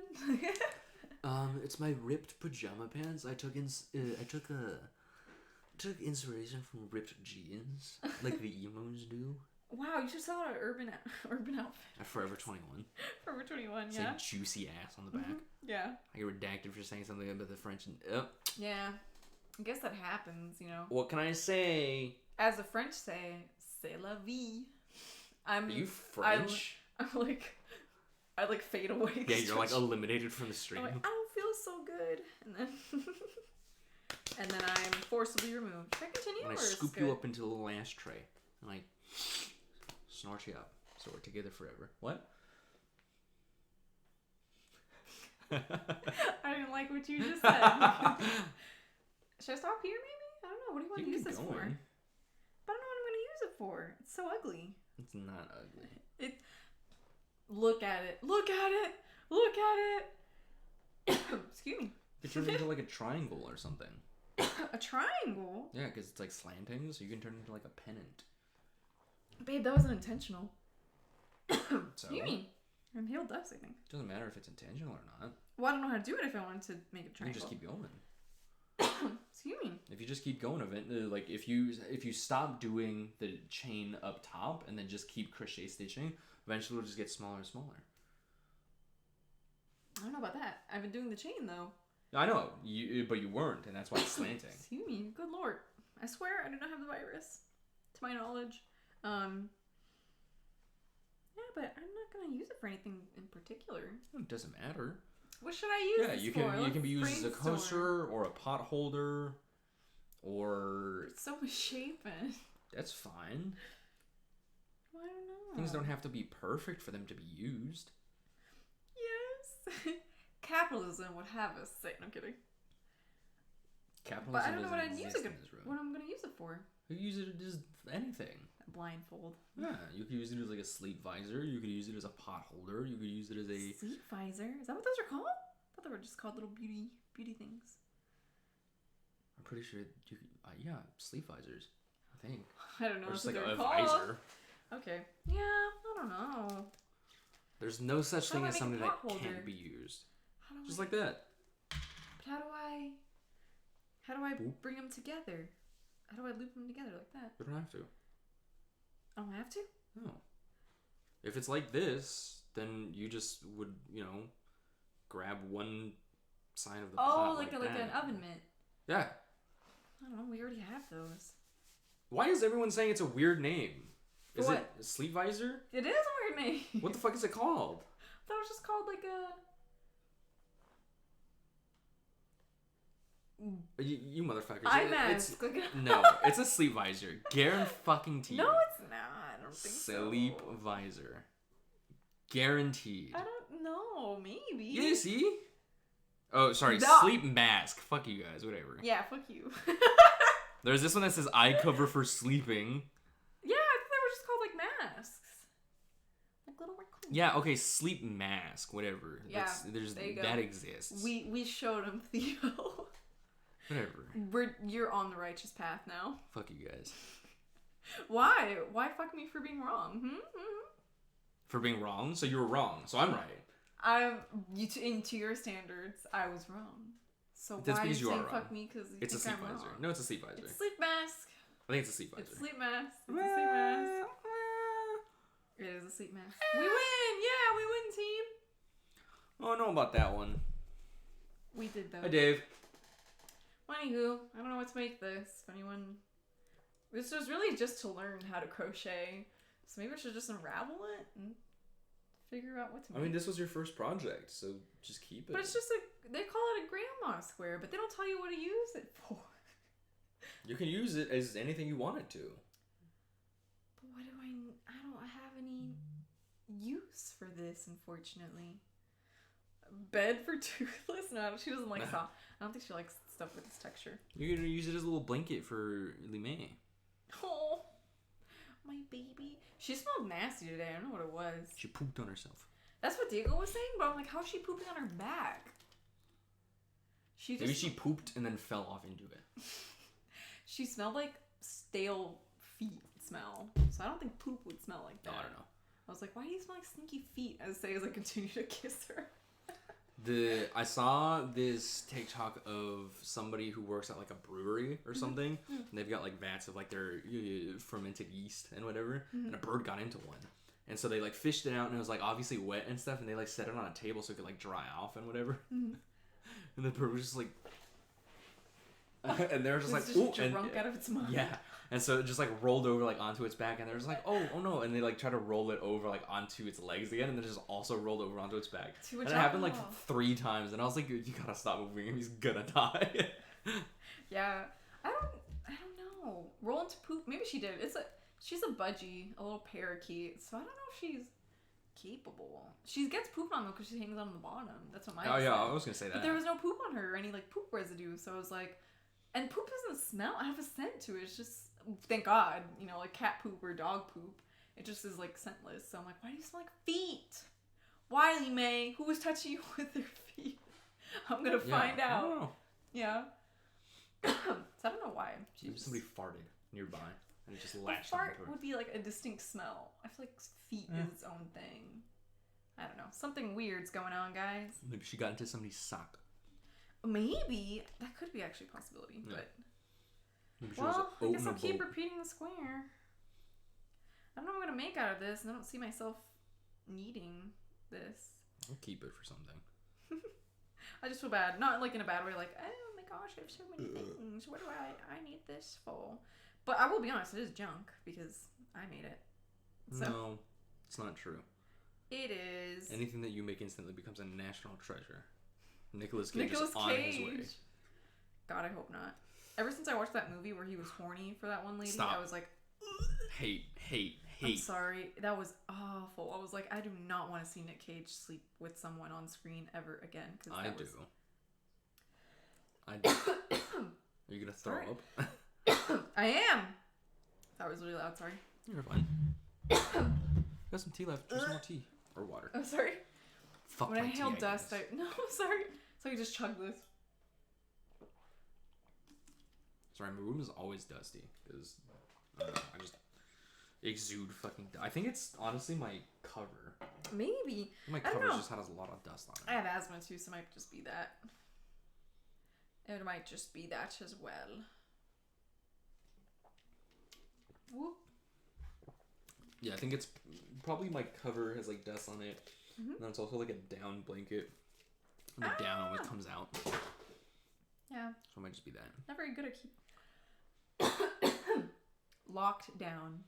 B: It's my ripped pajama pants. I took inspiration from ripped jeans, like the emos do.
A: Wow, you should sell an urban outfit.
B: At Forever 21.
A: Forever 21,
B: It's
A: yeah.
B: like juicy ass on the back.
A: Mm-hmm. Yeah.
B: I get redacted for saying something about the French. And,
A: Yeah. I guess that happens,
B: What can I say?
A: As the French say, c'est la vie.
B: Are you French?
A: I fade away.
B: Yeah, you're like eliminated from the stream.
A: I'm like, I don't feel so good, and then I'm forcibly removed. Should I continue?
B: And I scoop you up into a little ashtray, and I snort you up, so we're together forever. What?
A: I didn't like what you just said. Should I stop here, maybe? I don't know. What do you want to use this for? But I don't know what I'm going to use it for. It's so ugly.
B: It's not ugly.
A: Look at it. Look at it. Look at it. Excuse me.
B: You can turn it into like a triangle or something.
A: A triangle?
B: Yeah, because it's like slanting, so you can turn it into like a pennant.
A: Babe, that wasn't intentional.
B: So?
A: Excuse me. I'm healed dust, I think.
B: It doesn't matter if it's intentional or not.
A: Well, I don't know how to do it if I wanted to make a triangle.
B: You just keep going.
A: Excuse me.
B: If you just keep going, like if you stop doing the chain up top and then just keep crochet stitching, eventually it'll just get smaller and smaller.
A: I don't know about that. I've been doing the chain though.
B: I know, but you weren't, and that's why it's slanting.
A: Excuse me. Good lord. I swear I do not have the virus, to my knowledge. Yeah, but I'm not gonna use it for anything in particular.
B: It doesn't matter.
A: What should I use?
B: Yeah, you can be used as a coaster or a pot holder, or
A: it's so misshapen.
B: That's fine.
A: Well, I don't know.
B: Things don't have to be perfect for them to be used.
A: Yes. Capitalism would have us say. No, I'm kidding.
B: Capitalism.
A: But I don't know what I'd use it.
B: What
A: What I'm gonna use it for?
B: You use it as anything.
A: A blindfold.
B: Yeah, you could use it as like a sleep visor. You could use it as a pot holder. You could use it as a
A: sleep visor. Is that what those are called? I thought they were just called little beauty things.
B: I'm pretty sure you could, yeah, sleep visors. I think.
A: I don't know.
B: Or
A: That's
B: just
A: what
B: like
A: they're
B: a
A: called.
B: visor.
A: Okay. Yeah, I don't know.
B: There's no such
A: How do
B: thing
A: I
B: as
A: make a
B: something
A: pot
B: that
A: holder?
B: can't be used.
A: How do
B: Just
A: I,
B: like that.
A: But how do I
B: Boop.
A: bring them together? How do I loop them together like that?
B: You don't have to.
A: I don't have to?
B: No. If it's like this, then you just would, grab one side of the pot
A: like
B: that.
A: an oven mitt.
B: Yeah.
A: I don't know. We already have those.
B: Why is everyone saying it's a weird name?
A: For
B: Is
A: what?
B: it a sleep visor?
A: It is a weird name.
B: What the fuck is it called?
A: I thought it was just called like a...
B: You motherfuckers.
A: IMAX.
B: No, it's a sleep visor. Guaranteed.
A: No, it's not. I don't think
B: Sleep
A: so.
B: visor. Guaranteed.
A: I don't know. Maybe.
B: Yeah, see? Oh, sorry.
A: No.
B: Sleep mask. Fuck you guys. Whatever.
A: Yeah, fuck you.
B: There's this one that says eye cover for sleeping.
A: Yeah, I thought they were just called like masks. Like little raccoons.
B: Yeah, okay, sleep mask, whatever.
A: Yeah,
B: there's
A: there you go.
B: that exists.
A: We showed him, Theo.
B: Whatever.
A: You're on the righteous path now.
B: Fuck you guys.
A: Why? Why fuck me for being wrong?
B: For being wrong? So you were wrong. So I'm right.
A: To your standards, I was wrong. So
B: That's
A: why are you
B: because you
A: saying
B: are wrong.
A: fuck me? Because
B: It's a sleep
A: I'm
B: visor.
A: wrong?
B: No, it's a sleep visor.
A: It's sleep mask.
B: I think it's a sleep visor.
A: It's sleep mask. It's a sleep mask. It is a sleep mask. We win! Yeah, we win, team.
B: Oh, I don't know about that one.
A: We did though.
B: Hi, Dave.
A: Anywho, I don't know what to make this. If anyone, this was really just to learn how to crochet, so maybe I should just unravel it and figure out what to make.
B: I mean, this was your first project, so just keep it.
A: But it's just they call it a grandma square, but they don't tell you what to use it for.
B: You can use it as anything you want it to.
A: But what do I don't have any use for this, unfortunately. Bed for Toothless? No, she doesn't like soft. I don't think she likes stuff with this texture.
B: You're gonna use it as a little blanket for Limay.
A: Oh, my baby. She smelled nasty today. I don't know what it was.
B: She pooped on herself.
A: That's what Diego was saying, but I'm like, how's she pooping on her back?
B: Maybe she pooped and then fell off into it.
A: She smelled like stale feet smell. So I don't think poop would smell like that.
B: No, I don't know.
A: I was like, why do you smell like stinky feet? As I continue to kiss her.
B: I saw this TikTok of somebody who works at like a brewery or something, and they've got like vats of like their fermented yeast and whatever, and a bird got into one, and so they like fished it out, and it was like obviously wet and stuff, and they like set it on a table so it could like dry off and whatever, and the bird was just like, and they were just like,
A: ooh, drunk out of its mind.
B: Yeah. And so it just like rolled over like onto its back, and they're just like, oh no, and they like try to roll it over like onto its legs again, and then just also rolled over onto its back. And it happened like 3 times, and I was like, you gotta stop moving him, he's gonna die.
A: Yeah, I don't know. Roll into poop. Maybe she did. She's a budgie, a little parakeet, so I don't know if she's capable. She gets poop on though because she hangs on the bottom. That's what mine.
B: Oh
A: said.
B: yeah, I was gonna say that.
A: But there was no poop on her or any like poop residue, so I was like, and poop doesn't smell. I have a scent to it. It's just. Thank God, like cat poop or dog poop. It just is like scentless. So I'm like, why do you smell like feet? Wiley May, who was touching you with their feet? I'm gonna find out.
B: I don't know.
A: Yeah. So I don't know why.
B: Maybe somebody farted nearby and it just
A: A
B: latched
A: fart
B: onto her.
A: would be like a distinct smell. I feel like feet is its own thing. I don't know. Something weird's going on, guys.
B: Maybe she got into somebody's sock.
A: Maybe that could be actually a possibility,
B: Yeah.
A: but.
B: Maybe she
A: Well, I
B: was
A: guess I'll keep
B: oatmeal.
A: repeating the square. I don't know what I'm gonna make out of this, and I don't see myself needing this.
B: I'll keep it for something.
A: I just feel bad. Not like in a bad way, like, oh my gosh, I have so many things. What do I need this for? But I will be honest, it is junk, because I made it. So
B: No, it's not true.
A: it is.
B: Anything that you make instantly becomes a national treasure. Nicolas Cage is on his way.
A: God, I hope not. Ever since I watched that movie where he was horny for that one lady,
B: Stop.
A: I was like,
B: Hate.
A: I'm sorry. That was awful. I was like, I do not want to see Nick Cage sleep with someone on screen ever again.
B: I do. Are you gonna throw
A: Sorry.
B: up?
A: I am. That was really loud. Sorry.
B: You're fine. Got some tea left. Drink some more tea or water.
A: I'm sorry.
B: Fuck
A: When I
B: my tea,
A: inhaled dust,
B: guess.
A: no, sorry. So I just chugged this.
B: Sorry, my room is always dusty because I just exude fucking. I think it's honestly my cover.
A: Maybe.
B: My
A: I don't
B: cover
A: know.
B: just has a lot of dust on it.
A: I have asthma too, so it might just be that. It might just be that as well. Whoop.
B: Yeah, I think it's probably my cover has like dust on it.
A: Mm-hmm.
B: And then it's also like a down blanket. And the down always comes out.
A: Yeah.
B: So it might just be that.
A: Not very good at keep. Locked down.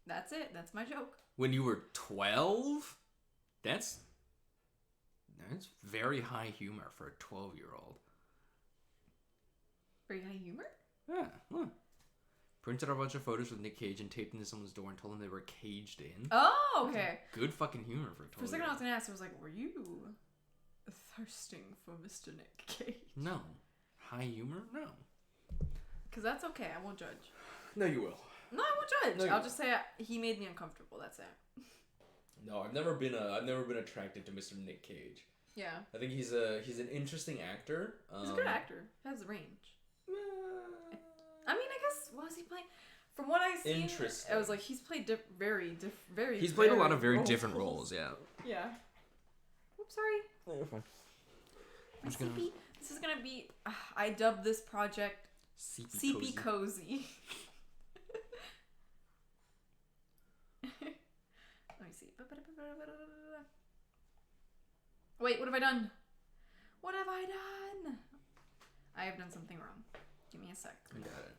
A: That's it. That's my joke.
B: When you were 12? That's very high humor for a 12-year-old.
A: Very high humor?
B: Yeah. Huh. Printed out a bunch of photos with Nick Cage and taped into someone's door and told them they were caged in.
A: Oh, okay.
B: Good fucking humor for a 12-year-old.
A: For a second I was going to ask, I was like, were you thirsting for Mr. Nick Cage?
B: No. High humor? No.
A: Because that's okay. I won't judge.
B: No, you will.
A: No, I won't judge.
B: No,
A: I'll just say he made me uncomfortable. That's it.
B: No, I've never been attracted to Mr. Nick Cage.
A: Yeah.
B: I think he's an interesting actor.
A: He's a good actor. Has range. I mean, I guess, what was he playing? From what I've seen,
B: Interesting.
A: I was like, he's played very.
B: He's played a lot of very different roles, yeah.
A: Yeah. Oops, sorry.
B: No, you're fine.
A: My CP. This is gonna be. I dubbed this project CP Cozy. Let me see. Wait, what have I done? What have I done? I have done something wrong. Give me a sec.
B: I got it.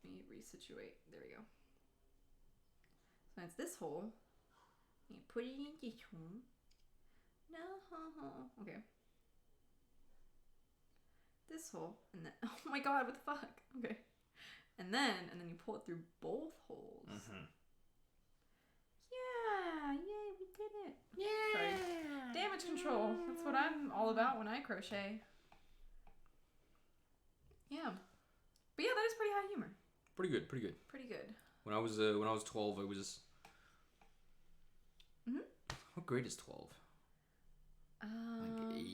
A: Let me resituate. There we go. So it's this hole. You put it in this hole. No. Okay. This hole. And then. Oh my god, what the fuck? Okay. And then you pull it through both holes.
B: Mm-hmm.
A: Yeah. Yay, we did it. Yeah. Sorry. Damage control. That's what I'm all about when I crochet. Yeah. But yeah, that is pretty high humor.
B: Pretty good.
A: Pretty good.
B: When I was 12, I was.
A: Mhm.
B: What grade is 12? Like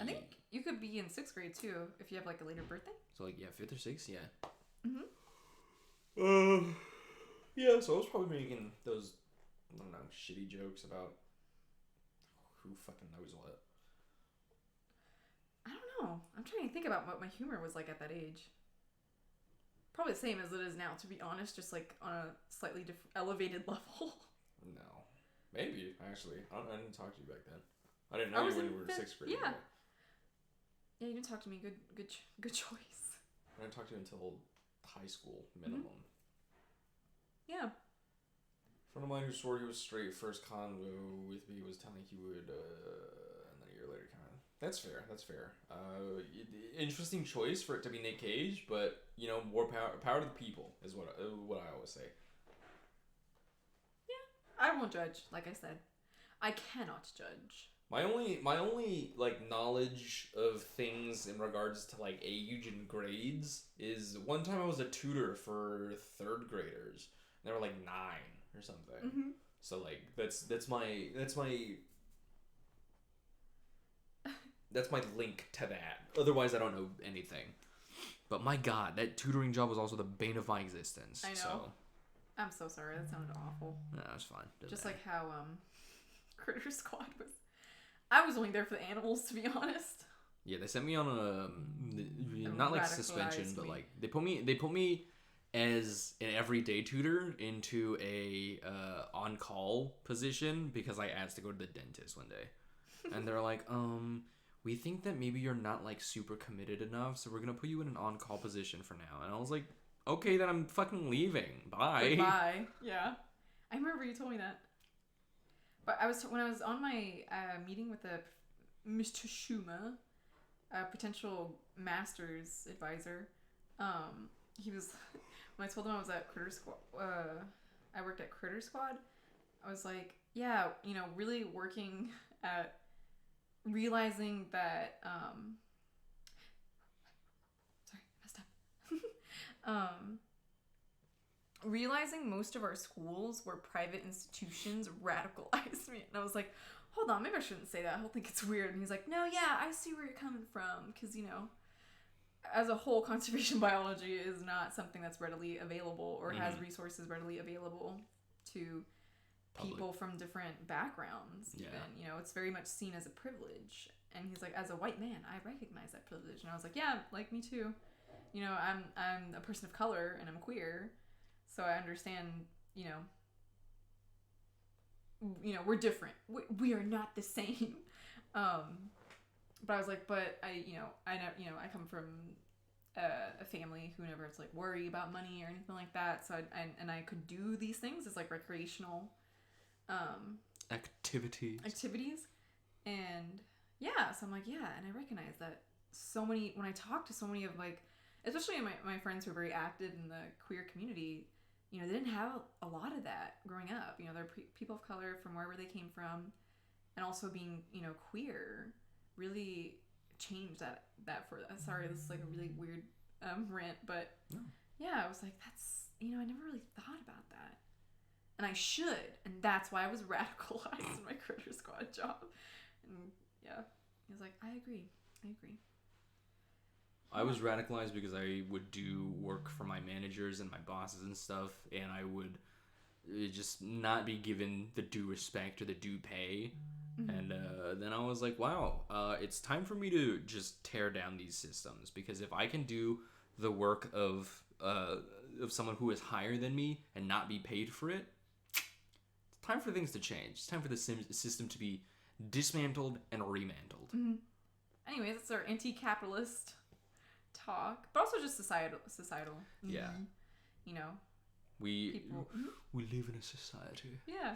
A: I think you could be in 6th grade too if you have like a later birthday.
B: So like 5th or 6th, yeah.
A: Mhm.
B: Yeah. So I was probably making those, I don't know, shitty jokes about who fucking knows what.
A: I don't know. I'm trying to think about what my humor was like at that age. Probably the same as it is now, to be honest, just like on a slightly elevated level.
B: No, maybe actually. I didn't talk to you back then. I didn't know you when you were in 6th grade.
A: Yeah. Yeah, you didn't talk to me. Good choice.
B: I didn't talk to you until high school minimum.
A: Yeah.
B: A friend of mine who swore he was straight first convo with me was telling he would, and then a year later kind of. That's fair. Interesting choice for it to be Nick Cage, but you know, more power to the people is what I always say.
A: Yeah, I won't judge. Like I said, I cannot judge.
B: My only like knowledge of things in regards to like age and grades is one time I was a tutor for 3rd graders. And they were like 9 or something.
A: Mm-hmm.
B: So like that's my link to that. Otherwise, I don't know anything. But my God, that tutoring job was also the bane of my existence.
A: I know.
B: So.
A: I'm so sorry. That sounded awful.
B: No, it's fine.
A: Just like how Critter Squad was. I was only there for the animals, to be honest.
B: Yeah, they sent me on a not like suspension, but like they put me as an everyday tutor into a on-call position because I asked to go to the dentist one day. And they're like, we think that maybe you're not like super committed enough, so we're gonna put you in an on-call position for now. And I was like, okay, then I'm fucking leaving. Bye.
A: Bye. Yeah. I remember you told me that. But when I was on my meeting with Mr. Schumer, a potential master's advisor, he was, when I told him I was at Critter Squad, I worked at Critter Squad, I was like, yeah, you know, really working at realizing that, sorry, I messed up. Realizing most of our schools were private institutions radicalized me. And I was like, hold on, maybe I shouldn't say that. He'll think it's weird. And he's like, no, yeah, I see where you're coming from. Because, you know, as a whole, conservation biology is not something that's readily available or has resources readily available to people from different backgrounds.
B: Yeah.
A: Even, you know, it's very much seen as a privilege. And he's like, as a white man, I recognize that privilege. And I was like, yeah, like me too. You know, I'm a person of color and I'm queer, so I understand. You know, we're different. We are not the same. But I was like, but I come from a family who never like worry about money or anything like that. So I could do these things as like recreational
B: activities.
A: And yeah, so I'm like, yeah, and I recognize that so many, when I talk to so many of like, especially my friends who are very active in the queer community, you know, they didn't have a lot of that growing up. You know, they're people of color from wherever they came from, and also being, you know, queer really changed that for us. Sorry, this is like a really weird rant, but yeah, I was like, that's, you know, I never really thought about that. And I should, and that's why I was radicalized in my Critter Squad job. And yeah, he was like, I agree.
B: I was radicalized because I would do work for my managers and my bosses and stuff, and I would just not be given the due respect or the due pay. And then I was like, wow, it's time for me to just tear down these systems, because if I can do the work of someone who is higher than me and not be paid for it, it's time for things to change. It's time for the system to be dismantled and remantled.
A: Anyways, that's our anti-capitalist talk, but also just societal.
B: Yeah.
A: You know,
B: we live in a society.
A: Yeah.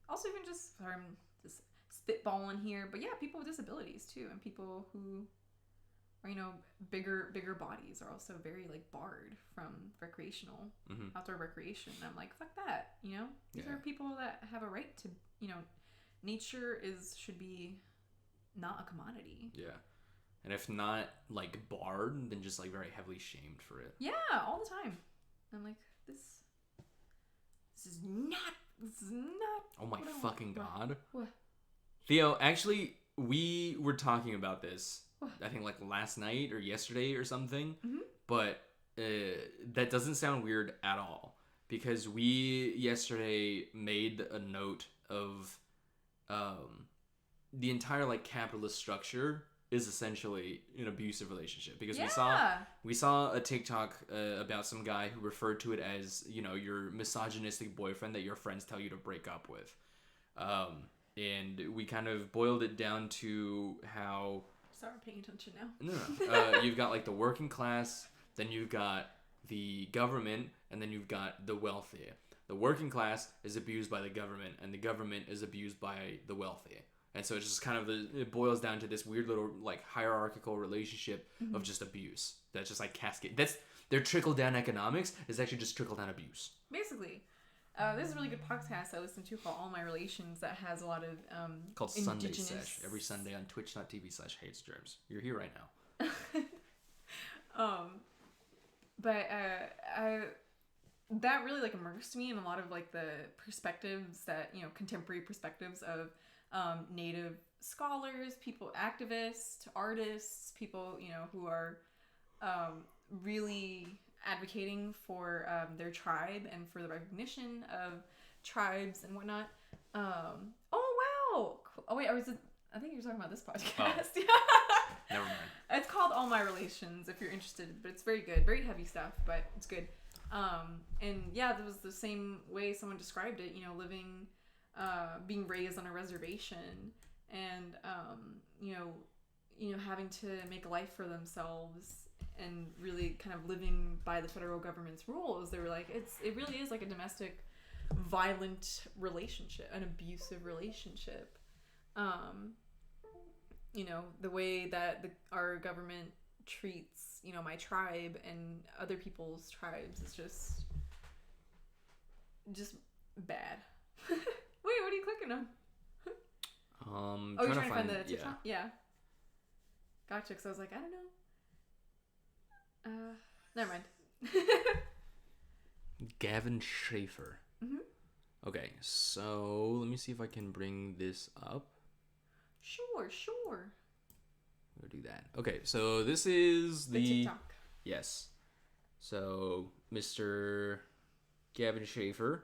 A: Also, even just, sorry, I'm just spitballing here, but yeah, people with disabilities too, and people who are, you know, bigger bodies are also very like barred from recreational outdoor recreation. And I'm like, fuck that, you know. These are people that have a right to, you know, nature should be not a commodity.
B: Yeah. And if not like barred, then just like very heavily shamed for it.
A: Yeah, all the time. I'm like, this is not.
B: Oh my fucking god.
A: What?
B: Theo, actually, we were talking about this. What? I think like last night or yesterday or something. But that doesn't sound weird at all, because we yesterday made a note of the entire like capitalist structure is essentially an abusive relationship, because we saw a TikTok about some guy who referred to it as, you know, your misogynistic boyfriend that your friends tell you to break up with, and we kind of boiled it down to how.
A: Sorry, I'm paying attention now.
B: No. You've got like the working class, then you've got the government, and then you've got the wealthy. The working class is abused by the government, and the government is abused by the wealthy. And so it's just kind of it boils down to this weird little like hierarchical relationship of just abuse. That's just like cascade. That's their trickle down economics is actually just trickle down abuse.
A: Basically, there's a really good podcast I listen to called All My Relations that has a lot of
B: called Sunday Sesh, every Sunday on twitch.tv/hatesgerms. You're here right now.
A: But that really like immersed me in a lot of like the perspectives that, you know, contemporary perspectives of Native scholars, people, activists, artists, people, you know, who are really advocating for their tribe and for the recognition of tribes and whatnot. Oh wow! Oh wait, I think you're talking about this podcast.
B: Oh. Never mind.
A: It's called All My Relations if you're interested, but it's very good, very heavy stuff, but it's good. And yeah, it was the same way someone described it. You know, living. Being raised on a reservation, and you know, having to make a life for themselves, and really kind of living by the federal government's rules. They were like, it really is like a domestic, violent relationship, an abusive relationship. You know, the way that our government treats, you know, my tribe and other people's tribes is just bad. Wait, what are you clicking on?
B: Oh,
A: you're trying to find the TikTok? Yeah. Gotcha, because I was like, I don't know. Never mind.
B: Gavin Schaefer. Okay, so let me see if I can bring this up.
A: Sure.
B: We'll do that. Okay, so this is
A: The TikTok.
B: Yes. So, Mr. Gavin Schaefer,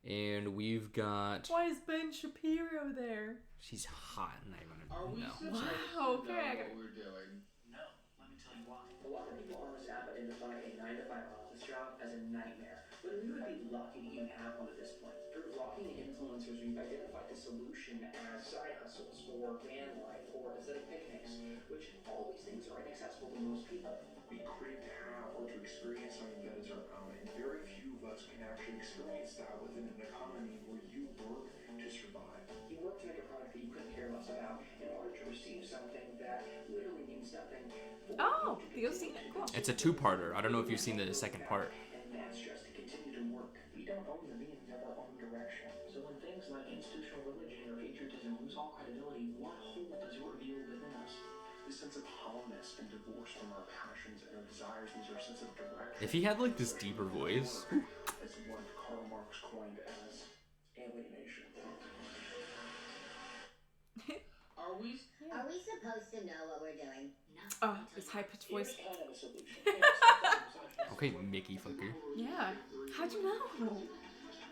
B: and we've got...
A: Why is Ben Shapiro there?
B: She's hot, and I
D: Are we
B: know.
D: supposed
A: Wow,
D: to
A: okay, I
D: know
A: gotta-
D: what we're doing?
C: No, let me tell you why.
E: A lot of people on this app identify a 9-to-5 office job as a nightmare, but we would be lucky to even have one at this point. For vlogging influencers, we've identified the solution as side hustles or van life or aesthetic picnics, which all these things are inaccessible to most people.
F: We crave to have or to experience something that is our own, and very few of us can actually experience that within an economy where you work to survive.
E: You work to make a product that you couldn't care less about in order to receive something that literally means nothing.
A: Oh, Theo's seen it. Cool.
B: It's a two-parter. I don't know if you've seen the second part.
E: And that's just to continue to work. We don't own the means of our own direction. So when things like institutional religion or patriotism lose all credibility, what hole does it reveal within us?
F: This sense of hollowness and divorce from our passions and our desires lose our sense of direction.
B: If he had, like, this deeper voice...
F: As what Karl Marx coined as alienation.
D: Are we?
G: Are we supposed to know what we're doing? No.
A: Oh, his high-pitched voice.
E: Here's kind of a solution.
B: Okay, Mickey fucker.
A: Yeah. How'd you know?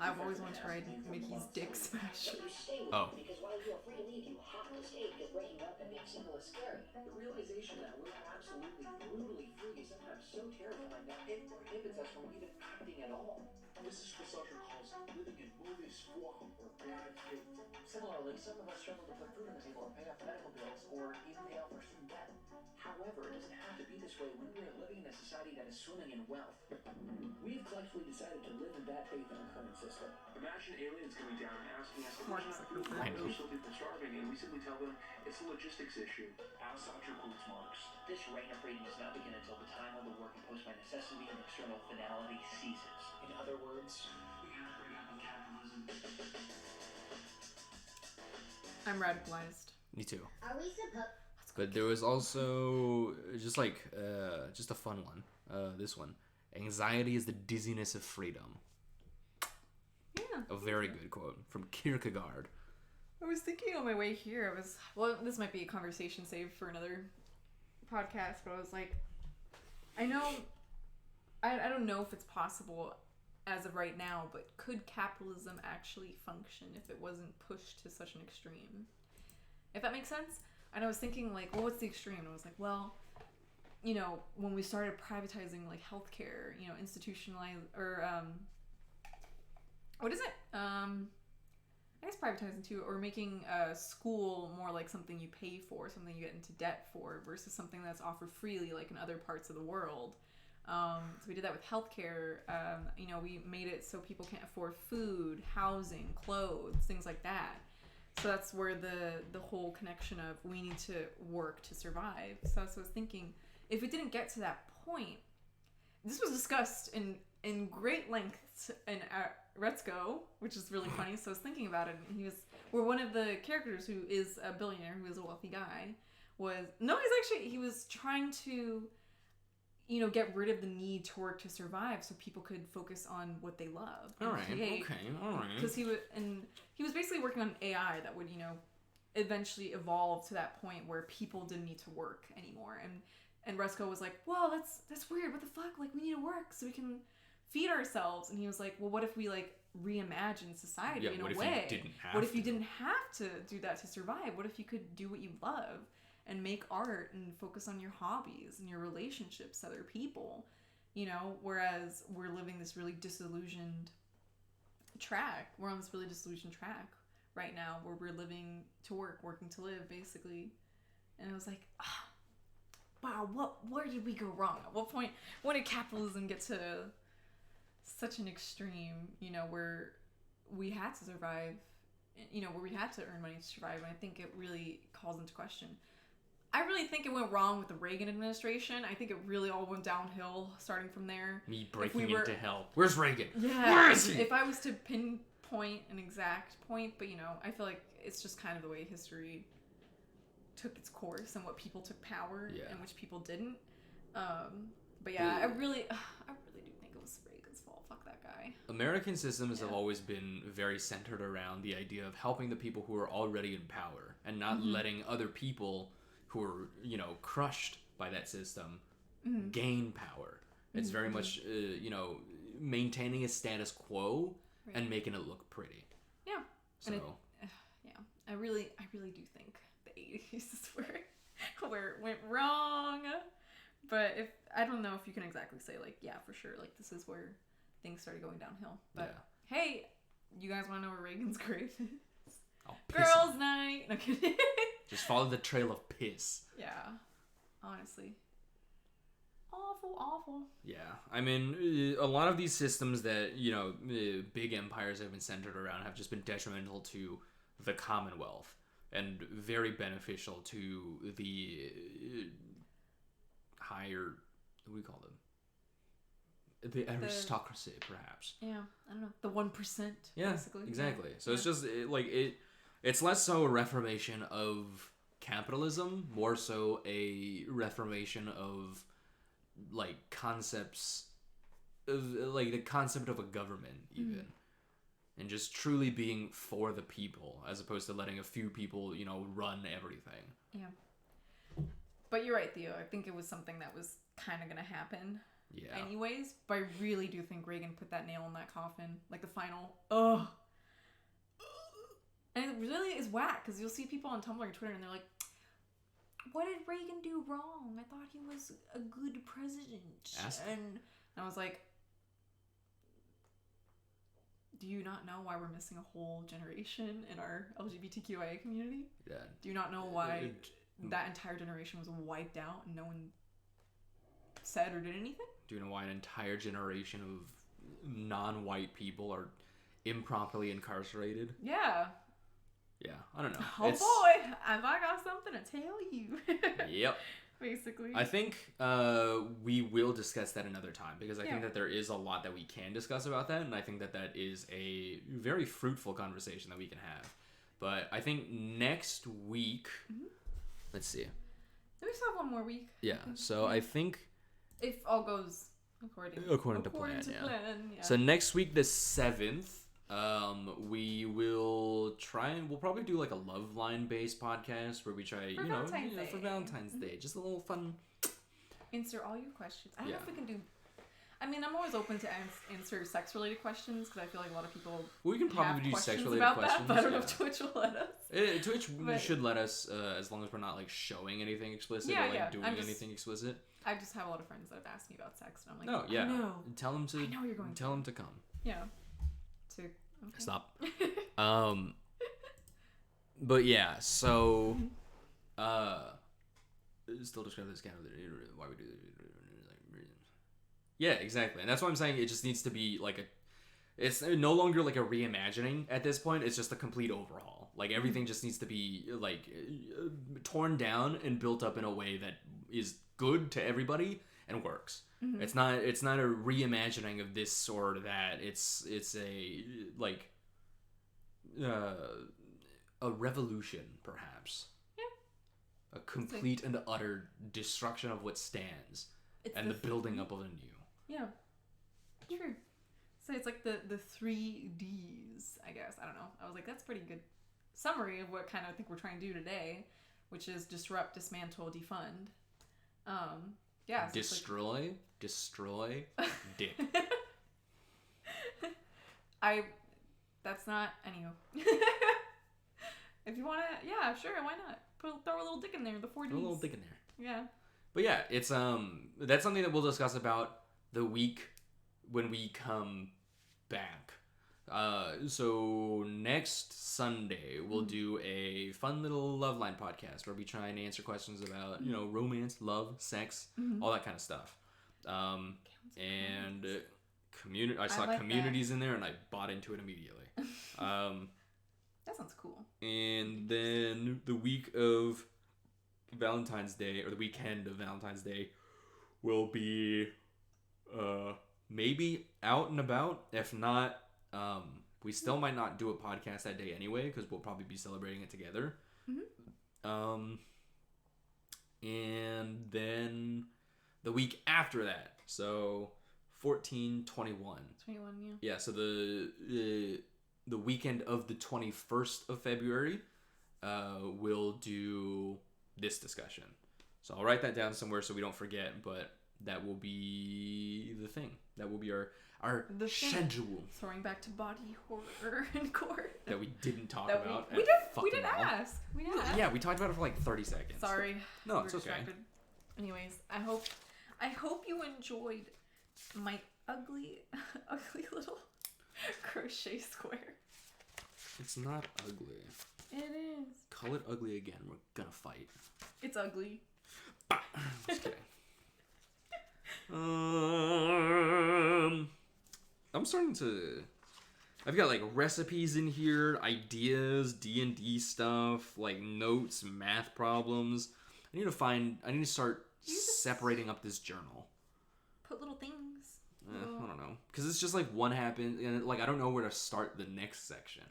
A: I've always wanted to ride Mickey's dick smash.
E: Stay with
B: Oh.
E: me, because while you are free to leave, you have to stay because breaking up and being single is scary. The realization that we're absolutely brutally free is sometimes so terrifying that it prohibits us from even acting at all.
F: This is what Sartre calls living in mauvaise foi or bad faith.
E: Similarly, some of us struggle to put food on the table or pay off medical bills or even pay off our student debt. However, it doesn't have to be this way when we are living in a society that is swimming in wealth. We've collectively decided to live in bad faith in our current system.
F: Imagine aliens coming down and asking us if
A: Mark
F: there's
A: is
F: not food,
A: like,
F: why are still people starving, and we simply tell them it's a logistics issue. As Sartre quotes Marx.
E: This reign of freedom does not begin until the time when the work imposed by necessity and external finality ceases. In other words,
C: We gotta break up with capitalism.
A: I'm radicalized.
B: Me too.
G: Are we supposed?
B: But there was also just like just a fun one. This one, anxiety is the dizziness of freedom.
A: Yeah.
B: A very good quote from Kierkegaard.
A: I was thinking on my way here, this might be a conversation saved for another podcast, but I was like, I don't know if it's possible as of right now, but could capitalism actually function if it wasn't pushed to such an extreme? If that makes sense? And I was thinking like, well, what's the extreme? And I was like, well, you know, when we started privatizing like healthcare, you know, institutionalized or what is it? I guess privatizing too, or making school more like something you pay for, something you get into debt for, versus something that's offered freely, like in other parts of the world. So we did that with healthcare. You know, we made it so people can't afford food, housing, clothes, things like that. So that's where the whole connection of we need to work to survive. So that's what I was thinking. If it didn't get to that point, this was discussed in great length in Retzko, which is really funny. So I was thinking about it, and where one of the characters who is a billionaire, who is a wealthy guy, he was trying to, you know, get rid of the need to work to survive, so people could focus on what they love.
B: All right, okay, all right.
A: Because he was basically working on AI that would, you know, eventually evolve to that point where people didn't need to work anymore. And Retzko was like, well, that's weird. What the fuck? Like, we need to work so we can feed ourselves. And he was like, well, what if we like reimagine society in a way? What if you didn't have to do that to survive? What if you could do what you love and make art and focus on your hobbies and your relationships to other people? You know, whereas we're living this really disillusioned track. We're on this really disillusioned track right now where we're living to work, working to live, basically. And I was like, wow, where did we go wrong? At what point, when did capitalism get to such an extreme, you know, where we had to survive, you know, where we had to earn money to survive? And I think it really calls into question. I really think it went wrong with the Reagan administration. I think it really all went downhill starting from there.
B: Me breaking into hell. Where's Reagan?
A: Yeah.
B: Where is he?
A: If I was to pinpoint an exact point, but you know, I feel like it's just kind of the way history took its course and what people took power and which people didn't. But yeah, I really do think it was Reagan's fault fuck that guy.
B: American systems have always been very centered around the idea of helping the people who are already in power and not letting other people who are, crushed by that system gain power. It's very much, maintaining a status quo and making it look pretty.
A: Yeah.
B: So,
A: I really do think the 80s is where it went wrong. But I don't know if you can exactly say, like, yeah, for sure, like, this is where things started going downhill. But, hey, you guys want to know where Reagan's grave is? Girls' night! No kidding.
B: Just follow the trail of piss.
A: Yeah. Honestly. Awful.
B: Yeah. I mean, a lot of these systems that, big empires have been centered around have just been detrimental to the Commonwealth and very beneficial to the higher, what do we call them? The aristocracy, perhaps.
A: Yeah, I don't know. The 1%, basically.
B: Exactly. So it's just, it's less so a reformation of capitalism, more so a reformation of, like, concepts, of, like, the concept of a government, even. And just truly being for the people, as opposed to letting a few people, run everything.
A: Yeah. But you're right, Theo. I think it was something that was kind of going to happen anyways. But I really do think Reagan put that nail in that coffin. Like, the final, And it really is whack, because you'll see people on Tumblr and Twitter, and they're like, what did Reagan do wrong? I thought he was a good president. And I was like, do you not know why we're missing a whole generation in our LGBTQIA community?
B: Yeah.
A: Do you not know why that entire generation was wiped out and no one said or did anything?
B: Do you know why an entire generation of non-white people are improperly incarcerated?
A: Yeah.
B: Yeah, I don't know.
A: Oh boy, have I got something to tell you.
B: Yep.
A: Basically.
B: I think we will discuss that another time, because I think that there is a lot that we can discuss about that, and I think that is a very fruitful conversation that we can have. But I think next week, let's see.
A: We still have one more week.
B: Yeah, so I think...
A: If all goes according to plan, yeah.
B: So next week, the 7th, we'll probably do like a love line based podcast where we try, for Valentine's Day, just a little fun.
A: Answer all your questions. I don't know if we can do. I mean, I'm always open to answer sex related questions, because I feel like a lot of people.
B: We can probably do sex related questions.
A: That, but I don't know if Twitch will let us.
B: Twitch should let us, as long as we're not like showing anything explicit or like doing anything explicit.
A: I just have a lot of friends that have asked me about sex, and I'm like,
B: no, yeah,
A: no.
B: Tell them to.
A: I know you're going.
B: Tell them to come.
A: Yeah. Okay.
B: Stop. But yeah, so still describe this kind of why we do it. Yeah, exactly. And that's why I'm saying it just needs to be like it's no longer like a reimagining at this point. It's just a complete overhaul. Like everything just needs to be like torn down and built up in a way that is good to everybody and works. It's not a reimagining of this or that. It's a like a revolution, perhaps. Yeah. A complete and utter destruction of what stands and the building up of a new.
A: Yeah. True. So it's like the 3 Ds, I guess. I don't know. I was like, that's a pretty good summary of what kind of I think we're trying to do today, which is disrupt, dismantle, defund. Yeah. So destroy,
B: dick.
A: That's not anywho. If you want to, yeah, sure, why not? Throw a little dick in there, the 4 Ds.
B: Throw a little dick in there.
A: Yeah.
B: But yeah, it's that's something that we'll discuss about the week when we come back. So next Sunday we'll do a fun little love line podcast where we try and answer questions about romance, love, sex, all that kind of stuff. And community. I saw like communities in there and I bought into it immediately.
A: That sounds cool.
B: And then the week of Valentine's Day, or the weekend of Valentine's Day, will be maybe out and about. If not, we still might not do a podcast that day anyway, because we'll probably be celebrating it together. And then the week after that, so 14, 21.
A: 21, yeah.
B: Yeah, so the weekend of the 21st of February, we'll do this discussion. So I'll write that down somewhere so we don't forget, but that will be the thing. That will be our schedule.
A: Throwing back to body horror and gore.
B: That we didn't talk
A: That
B: about.
A: we did
B: all.
A: ask. We did ask.
B: Yeah, we talked about it for like 30 seconds.
A: Sorry.
B: No,
A: We were
B: it's okay.
A: distracted. Anyways, I hope you enjoyed my ugly little crochet square.
B: It's not ugly.
A: It is.
B: Call it ugly again. We're gonna fight.
A: It's ugly.
B: Just kidding. I'm starting to. I've got like recipes in here, ideas, D&D stuff, like notes, math problems. I need to start separating up this journal.
A: Put little things.
B: I don't know, because it's just like one happened, and like I don't know where to start the next section.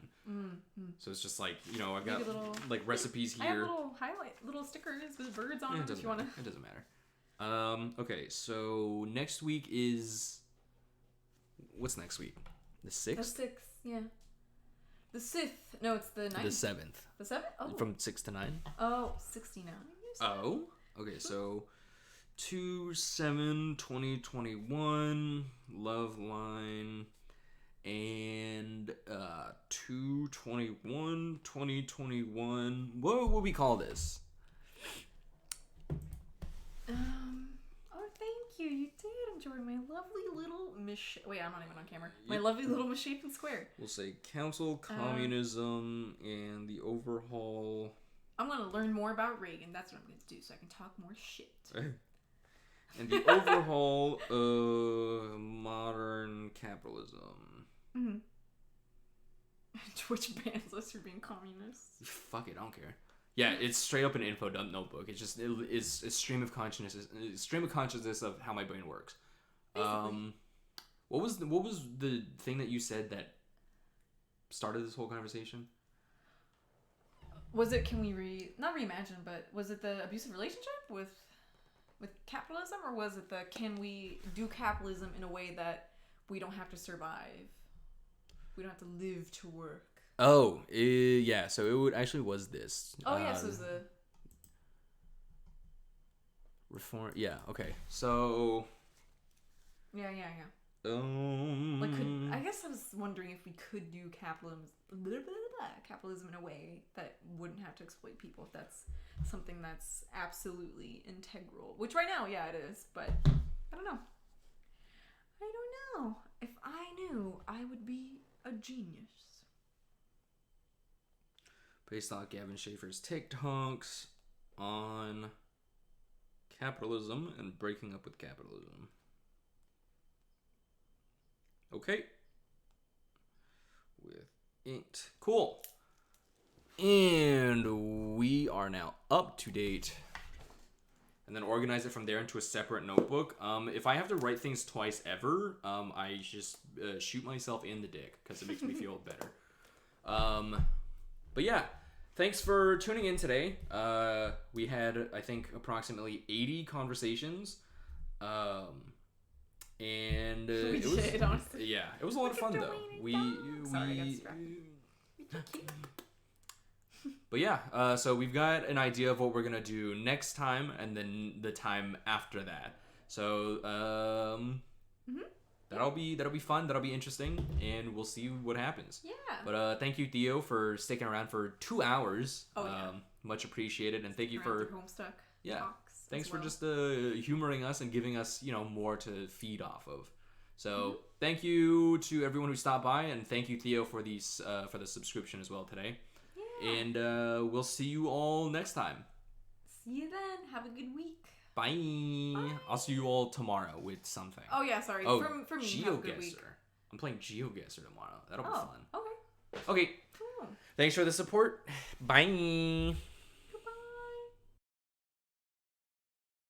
B: So it's just like, you know, I've got like recipes here.
A: I have little stickers with birds on them if you want to.
B: It doesn't matter. Okay, so next week is what's next week? The 6th?
A: The 6th, yeah. The 6th. No, it's the 9th.
B: The 7th.
A: The 7th? Oh.
B: From 6 to 9.
A: Oh, 69.
B: Oh, okay, so 2/7/2021, Love Line, and 2/21/2021. What will we call this?
A: Oh, thank you. You did enjoy my lovely little Wait, I'm not even on camera. My lovely little misshapen square.
B: We'll say Council, Communism, and the Overhaul.
A: I'm gonna learn more about Reagan. That's what I'm gonna do, so I can talk more shit.
B: And the Overhaul of Modern Capitalism.
A: Mm-hmm. Which bans us for being communists?
B: Fuck it, I don't care. Yeah, it's straight up an info dump notebook. It's just it's a stream of consciousness of how my brain works.
A: Basically.
B: What was the thing that you said that started this whole conversation?
A: Was it not reimagine, but was it the abusive relationship with capitalism, or was it the can we do capitalism in a way that we don't have to survive? We don't have to live to work.
B: Oh, yeah. So it actually was this.
A: Oh, yes, it was the
B: reform. Yeah. Okay. So.
A: Yeah. Like, I guess I was wondering if we could do capitalism in a way that wouldn't have to exploit people. If that's something that's absolutely integral, which right now, yeah, it is. But I don't know. If I knew, I would be a genius.
B: Based on Gavin Schaefer's TikToks on capitalism and breaking up with capitalism. Okay. With it. Cool. And we are now up to date. And then organize it from there into a separate notebook. If I have to write things twice ever, I just shoot myself in the dick because it makes me feel better. But yeah, thanks for tuning in today. We had, I think, approximately 80 conversations. And
A: we did, honestly.
B: Yeah, it was a lot of fun though.
A: Sorry, I got distracted.
B: But yeah, so we've got an idea of what we're gonna do next time, and then the time after that. So that'll be fun. That'll be interesting, and we'll see what happens.
A: Yeah.
B: But thank you, Theo, for sticking around for 2 hours.
A: Oh yeah.
B: Much appreciated, and thank you for
A: Homestuck.
B: Yeah.
A: Talks
B: thanks
A: well.
B: for just humoring us and giving us more to feed off of. So thank you to everyone who stopped by, and thank you, Theo, for the subscription as well today.
A: Yeah.
B: And we'll see you all next time.
A: See you then. Have a good week.
B: Bye.
A: Bye.
B: I'll see you all tomorrow with something.
A: Oh yeah, sorry.
B: Oh,
A: for me, have a good week.
B: GeoGuessr. I'm playing GeoGuessr tomorrow. That'll be fun.
A: Okay.
B: Okay.
A: Cool.
B: Thanks for the support. Bye.